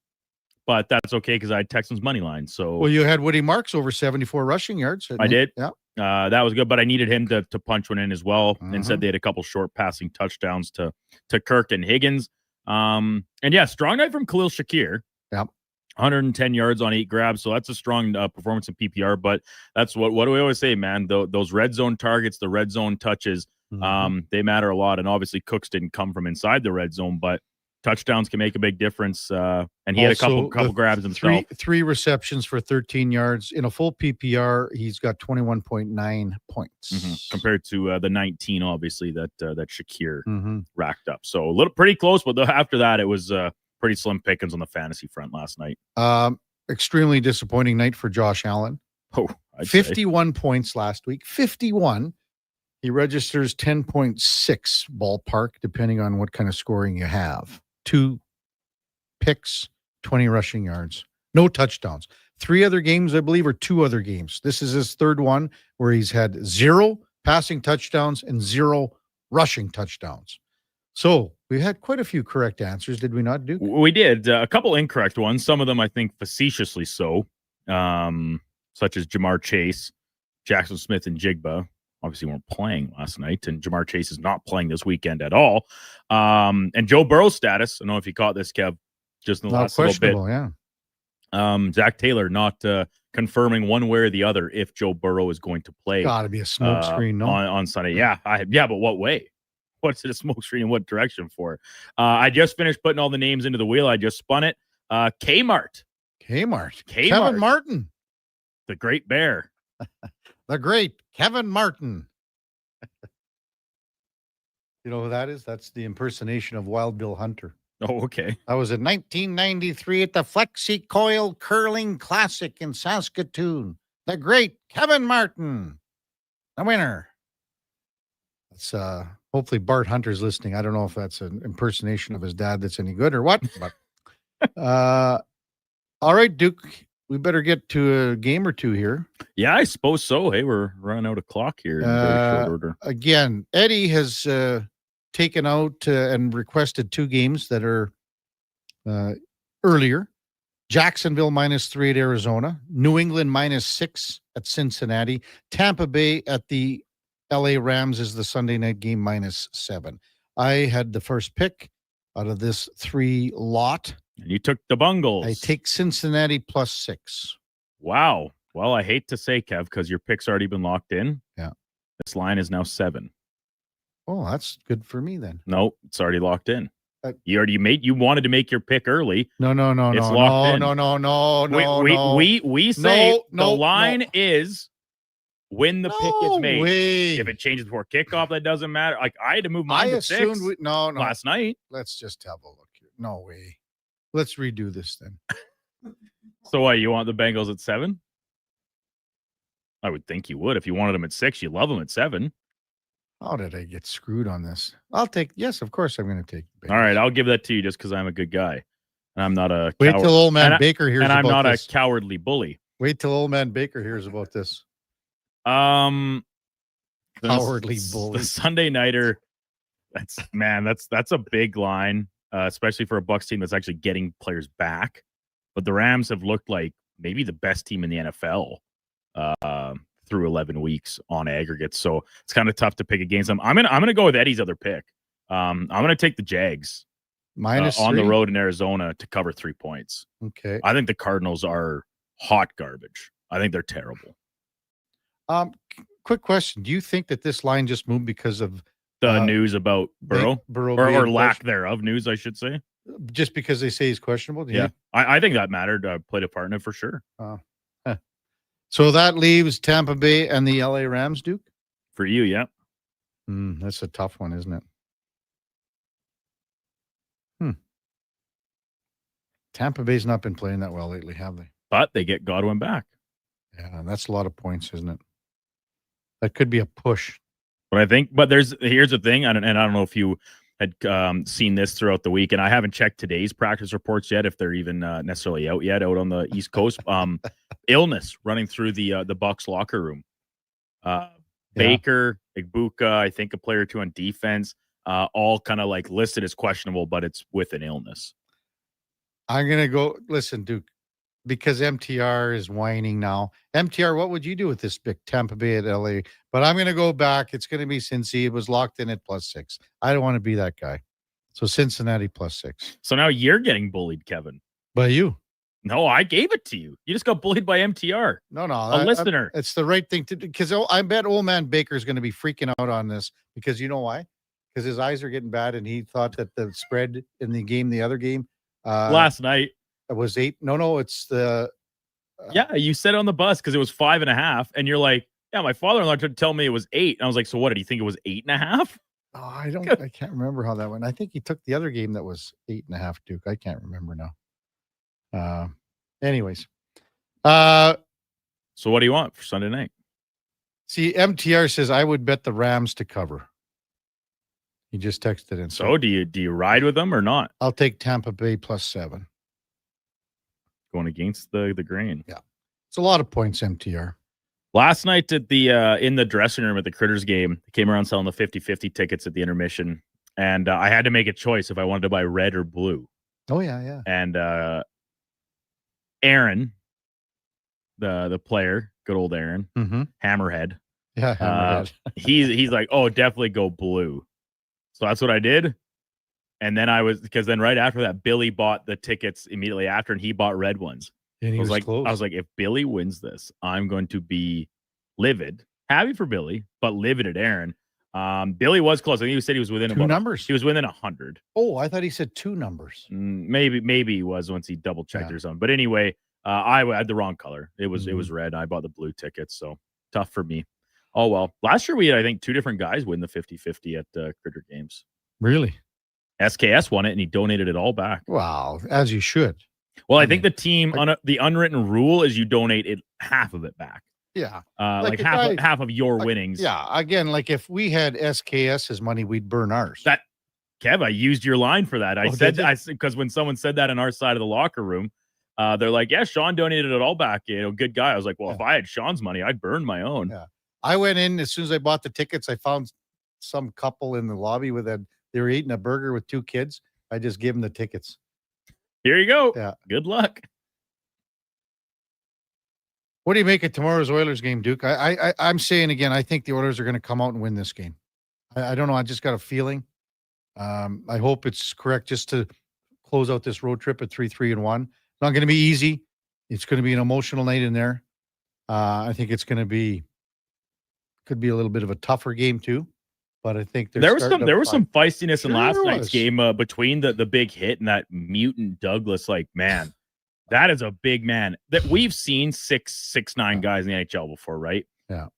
but that's okay because I had Texans money line. So Well, you had Woody Marks over 74 rushing yards. I did. Yeah. That was good, but I needed him to punch one in as well. Mm-hmm. Instead, they had a couple short passing touchdowns to Kirk and Higgins. And yeah, strong night from Khalil Shakir. Yep. 110 yards on 8 grabs. So that's a strong performance in PPR. But that's what do we always say, man? Those red zone targets, the red zone touches, they matter a lot. And obviously, Cooks didn't come from inside the red zone, but touchdowns can make a big difference. And he had a couple grabs himself. Three receptions for 13 yards. In a full PPR, he's got 21.9 points. Compared to the 19, obviously, that Shakir racked up. So a little pretty close, but after that, it was pretty slim pickings on the fantasy front last night. Extremely disappointing night for Josh Allen. Oh, 51 points last week. 51. He registers 10.6 ballpark, depending on what kind of scoring you have. 2 picks, 20 rushing yards, no touchdowns. 3 other games, I believe, or 2 other games. This is his third one where he's had 0 passing touchdowns and 0 rushing touchdowns. So we had quite a few correct answers, did we not, Duke? We did. A couple incorrect ones. Some of them, I think, facetiously so, such as Jamar Chase, Jackson Smith, and Jigba. Obviously weren't playing last night, and Jamar Chase is not playing this weekend at all. And Joe Burrow's status, I don't know if you caught this, Kev, just in the last little bit. Yeah. Zach Taylor not confirming one way or the other if Joe Burrow is going to play. Got to be a smoke screen, no? On Sunday. Yeah, but what way? What's it a smoke screen in what direction for? I just finished putting all the names into the wheel. I just spun it. Kmart. Kevin Martin. The Great Bear. The great Kevin Martin. You know who that is? That's the impersonation of Wild Bill Hunter. Oh, okay. That was in 1993 at the Flexi Coil Curling Classic in Saskatoon. The great Kevin Martin, the winner. That's hopefully Bart Hunter's listening. I don't know if that's an impersonation of his dad that's any good or what. But all right, Duke. We better get to a game or two here. Yeah, I suppose so. Hey, we're running out of clock here in very short order. Again, Eddie has taken out and requested 2 games that are earlier. Jacksonville -3 at Arizona. New England -6 at Cincinnati. Tampa Bay at the LA Rams is the Sunday night game -7. I had the first pick out of this 3 lot. And you took the Bungles. I take Cincinnati +6. Wow. Well, I hate to say, Kev, because your pick's already been locked in. Yeah. This line is now 7. Oh, that's good for me then. No, it's already locked in. You wanted to make your pick early. No. It's locked in. No. We say the line is when the pick is made. If it changes before kickoff, that doesn't matter. Like I had to move mine to 6 last night. Let's just have a look here. No way. Let's redo this then. So what, you want the Bengals at 7? I would think you would. If you wanted them at 6, you love them at 7. How did I get screwed on this? Yes, of course I'm going to take Bengals. All right, I'll give that to you just because I'm a good guy. And I'm not a Wait till old man Baker hears about this. And I'm not a cowardly bully. Wait till old man Baker hears about this. Cowardly bully. The Sunday nighter, that's a big line. Especially for a Bucs team that's actually getting players back. But the Rams have looked like maybe the best team in the NFL through 11 weeks on aggregate. So it's kind of tough to pick against them. I'm gonna go with Eddie's other pick. I'm gonna take the Jags on the road in Arizona to cover 3 points. Okay. I think the Cardinals are hot garbage. I think they're terrible. Quick question: do you think that this line just moved because of the news about Burrow or lack thereof news, I should say? Just because they say he's questionable? Yeah. I think that mattered. Played a part in it for sure. So that leaves Tampa Bay and the LA Rams, Duke? For you, yeah. That's a tough one, isn't it? Tampa Bay's not been playing that well lately, have they? But they get Godwin back. Yeah, that's a lot of points, isn't it? That could be a push. But here's the thing, and I don't know if you had seen this throughout the week, and I haven't checked today's practice reports yet, if they're even necessarily out yet out on the East Coast. Illness running through the Bucks locker room. Baker, Igbuka, I think a player or two on defense, all kind of like listed as questionable, but it's with an illness. I'm gonna go listen, Duke, because MTR is whining now. MTR, what would you do with this big Tampa Bay at LA? But I'm gonna go back. It's gonna be Cincy. It was locked in at +6. I don't want to be that guy. So Cincinnati +6. So now you're getting bullied, Kevin. By you. No, I gave it to you. You just got bullied by MTR. No, a listener. It's the right thing to do, because I bet old man Baker is going to be freaking out on this, because you know why? Because his eyes are getting bad, and he thought that the spread in the other game last night it was 8. No, it's the yeah. You said it on the bus because it was 5.5, and you're like, yeah, my father-in-law tried to tell me it was 8, and I was like, so what? Did he think it was 8.5? Oh, I can't remember how that went. I think he took the other game that was 8.5. Duke, I can't remember now. Anyways, so what do you want for Sunday night? See, MTR says I would bet the Rams to cover. He just texted in. So do you ride with them or not? I'll take Tampa Bay +7. Going against the grain. Yeah, it's a lot of points. MTR. Last night at the in the dressing room at the Critters game, they came around selling the 50-50 tickets at the intermission, and I had to make a choice if I wanted to buy red or blue. Oh yeah. And Aaron, the player, good old Aaron, Hammerhead. Yeah, Hammerhead. He's like, oh, definitely go blue. So that's what I did. And then because then right after that, Billy bought the tickets immediately after, and he bought red ones. And he was like, close. I was like, if Billy wins this, I'm going to be livid. Happy for Billy, but livid at Aaron. Billy was close. I think he said he was within 2 numbers. He was within 100. Oh, I thought he said 2 numbers. Maybe he was once he double checked or something. But anyway, I had the wrong color. It was red. I bought the blue tickets, so tough for me. Oh well. Last year we had, I think, 2 different guys win the 50-50 at Critter games. Really? SKS won it, and he donated it all back. Wow, as you should. Well, I think the team the unwritten rule is you donate half of it back. Yeah, like half of your winnings. Yeah, again, like if we had SKS's money, we'd burn ours. Kev, I used your line for that. I said because when someone said that in our side of the locker room, they're like, "Yeah, Sean donated it all back. You know, good guy." I was like, "Well, if I had Sean's money, I'd burn my own." Yeah, I went in as soon as I bought the tickets. I found some couple in the lobby they were eating a burger with 2 kids. I just gave them the tickets. Here you go. Yeah. Good luck. What do you make of tomorrow's Oilers game, Duke? I'm saying again, I think the Oilers are going to come out and win this game. I don't know. I just got a feeling. I hope it's correct just to close out this road trip at 3-3-1. It's not going to be easy. It's going to be an emotional night in there. I think it's going to could be a little bit of a tougher game too. But I think there was some feistiness in last night's game between the big hit and that mutant Douglas. Like, man, that is a big man that we've seen 6'9" guys in the NHL before, right? Yeah.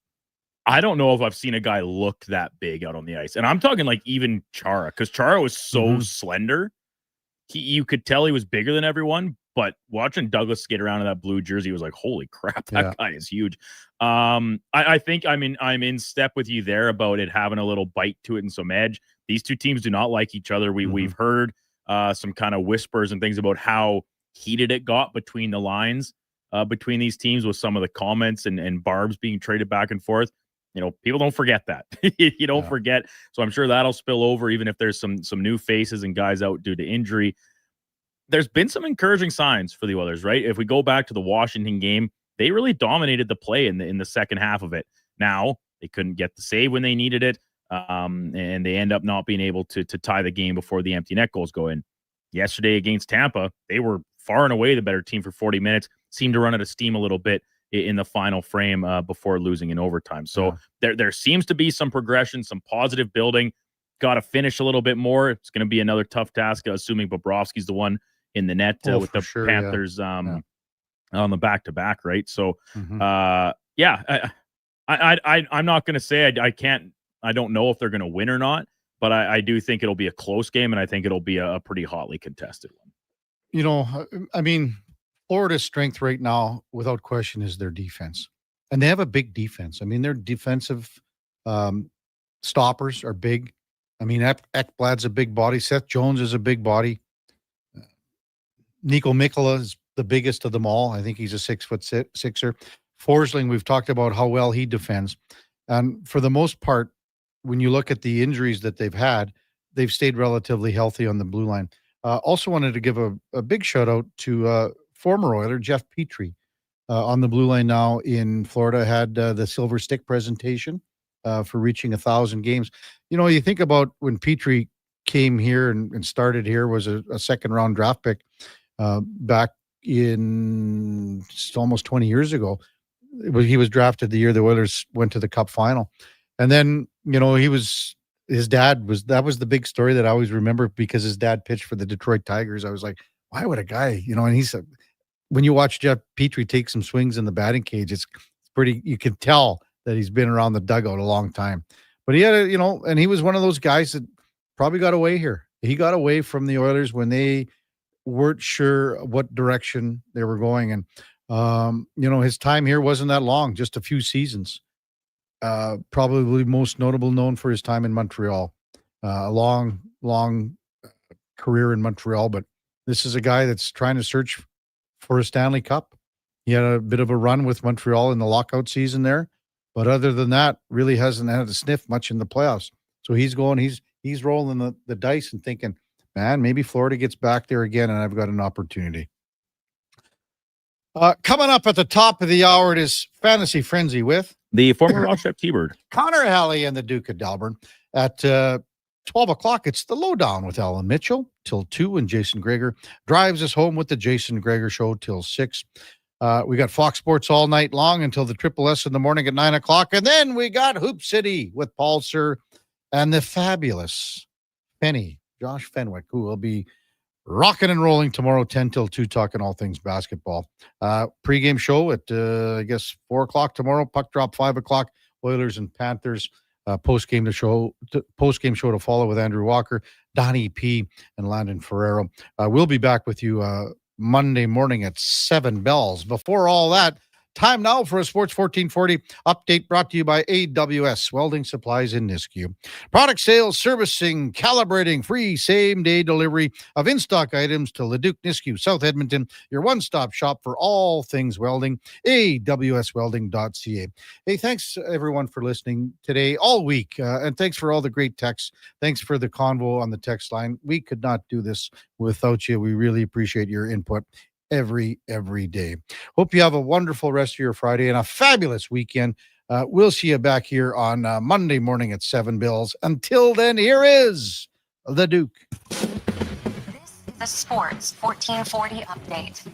I don't know if I've seen a guy look that big out on the ice, and I'm talking like even Chara, because Chara was so slender. You could tell he was bigger than everyone. But watching Douglas skate around in that blue jersey was like, holy crap, that guy is huge. I think I'm in step with you there about it having a little bite to it and some edge. These two teams do not like each other. We've heard some kind of whispers and things about how heated it got between the lines between these teams with some of the comments and barbs being traded back and forth. You know, people don't forget that. You don't forget. So I'm sure that'll spill over, even if there's some new faces and guys out due to injury. There's been some encouraging signs for the Oilers, right? If we go back to the Washington game, they really dominated the play in the second half of it. Now, they couldn't get the save when they needed it, and they end up not being able to tie the game before the empty net goals go in. Yesterday against Tampa, they were far and away the better team for 40 minutes, seemed to run out of steam a little bit in the final frame before losing in overtime. So there seems to be some progression, some positive building. Got to finish a little bit more. It's going to be another tough task, assuming Bobrovsky's the one in the net with the Panthers on the back-to-back, right? So, I'm not going to say I don't know if they're going to win or not, but I do think it'll be a close game, and I think it'll be a pretty hotly contested one. You know, I mean, Florida's strength right now, without question, is their defense. And they have a big defense. I mean, their defensive stoppers are big. I mean, Ekblad's a big body. Seth Jones is a big body. Nico Mikkola is the biggest of them all. I think he's a 6'6". Forsling, we've talked about how well he defends. And for the most part, when you look at the injuries that they've had, they've stayed relatively healthy on the blue line. Also wanted to give a big shout out to former Oiler Jeff Petrie on the blue line now in Florida, had the Silver Stick presentation for reaching 1,000 games. You know, you think about when Petrie came here and started here, was a second-round draft pick back in almost 20 years ago. He was drafted the year the Oilers went to the Cup final. And then, you know, that was the big story that I always remember, because his dad pitched for the Detroit Tigers. I was like, why would a guy, you know, and he's when you watch Jeff Petrie take some swings in the batting cage, it's pretty, you can tell that he's been around the dugout a long time. But he had and he was one of those guys that probably got away here. He got away from the Oilers when they weren't sure what direction they were going. And, his time here wasn't that long, just a few seasons. Probably most notable known for his time in Montreal. A long career in Montreal, but this is a guy that's trying to search for a Stanley Cup. He had a bit of a run with Montreal in the lockout season there, but other than that, really hasn't had to sniff much in the playoffs. So he's rolling the dice and thinking, man, maybe Florida gets back there again and I've got an opportunity. Coming up at the top of the hour, it is Fantasy Frenzy with the former Rochester T-Bird, Connor Halley and the Duke of Delburne. At 12 o'clock, it's the Lowdown with Alan Mitchell till 2, and Jason Greger drives us home with the Jason Greger Show till 6. We got Fox Sports all night long until the Triple S in the morning at 9 o'clock. And then we got Hoop City with Paul Sir and the fabulous Josh Fenwick, who will be rocking and rolling tomorrow, 10 till 2, talking all things basketball. Pre-game show at, 4 o'clock tomorrow. Puck drop, 5 o'clock. Oilers and Panthers. Post-game show to follow with Andrew Walker, Donnie P, and Landon Ferrero. We'll be back with you Monday morning at 7 bells. Before all that, time now for a Sports 1440 update brought to you by AWS Welding Supplies in Nisku. Product sales, servicing, calibrating, free same-day delivery of in-stock items to Leduc, Nisku, South Edmonton, your one-stop shop for all things welding, awswelding.ca. Hey, thanks everyone for listening today, all week, and thanks for all the great texts. Thanks for the convo on the text line. We could not do this without you. We really appreciate your input every day. Hope you have a wonderful rest of your Friday and a fabulous weekend. We'll see you back here on Monday morning at 7 bells. Until then, here is the Duke. This is the Sports 1440 update.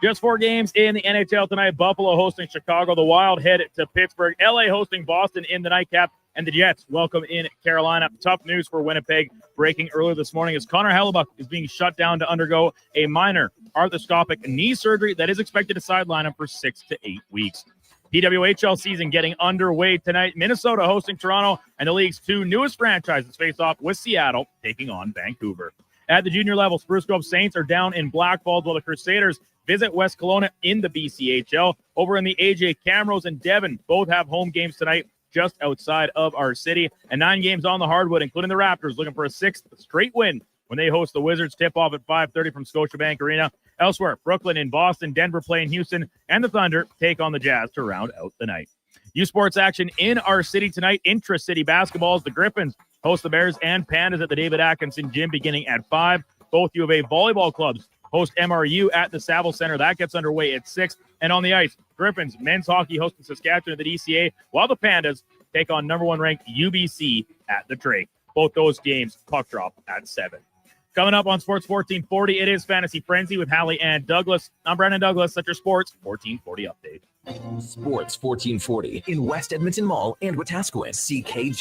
Just 4 games in the NHL tonight. Buffalo hosting Chicago. The Wild head to Pittsburgh. LA hosting Boston in the nightcap. And the Jets welcome in Carolina. Tough news for Winnipeg. Breaking earlier this morning as Connor Hellebuck is being shut down to undergo a minor arthroscopic knee surgery that is expected to sideline him for 6 to 8 weeks. PWHL season getting underway tonight. Minnesota hosting Toronto, and the league's 2 newest franchises face off with Seattle taking on Vancouver. At the junior level, Spruce Grove Saints are down in Black Falls while the Crusaders visit West Kelowna in the BCHL. Over in the AJ, Camrose and Devon both have home games tonight just outside of our city, and 9 games on the hardwood, including the Raptors looking for a 6th straight win when they host the Wizards. Tip-off at 5:30 from Scotiabank Arena. Elsewhere, Brooklyn in Boston, Denver playing Houston, and the Thunder take on the Jazz to round out the night. U Sports action in our city tonight. Intra-city basketballs. The Griffins host the Bears and Pandas at the David Atkinson Gym beginning at 5. Both U of A volleyball clubs host MRU at the Saville Center. That gets underway at 6. And on the ice, Griffins men's hockey hosting Saskatchewan at the DCA, while the Pandas take on number 1 ranked UBC at the Drake. Both those games puck drop at 7. Coming up on Sports 1440, it is Fantasy Frenzy with Hallie and Douglas. I'm Brandon Douglas at your Sports 1440 update. Sports 1440 in West Edmonton Mall and Wetaskiwin. CKJ.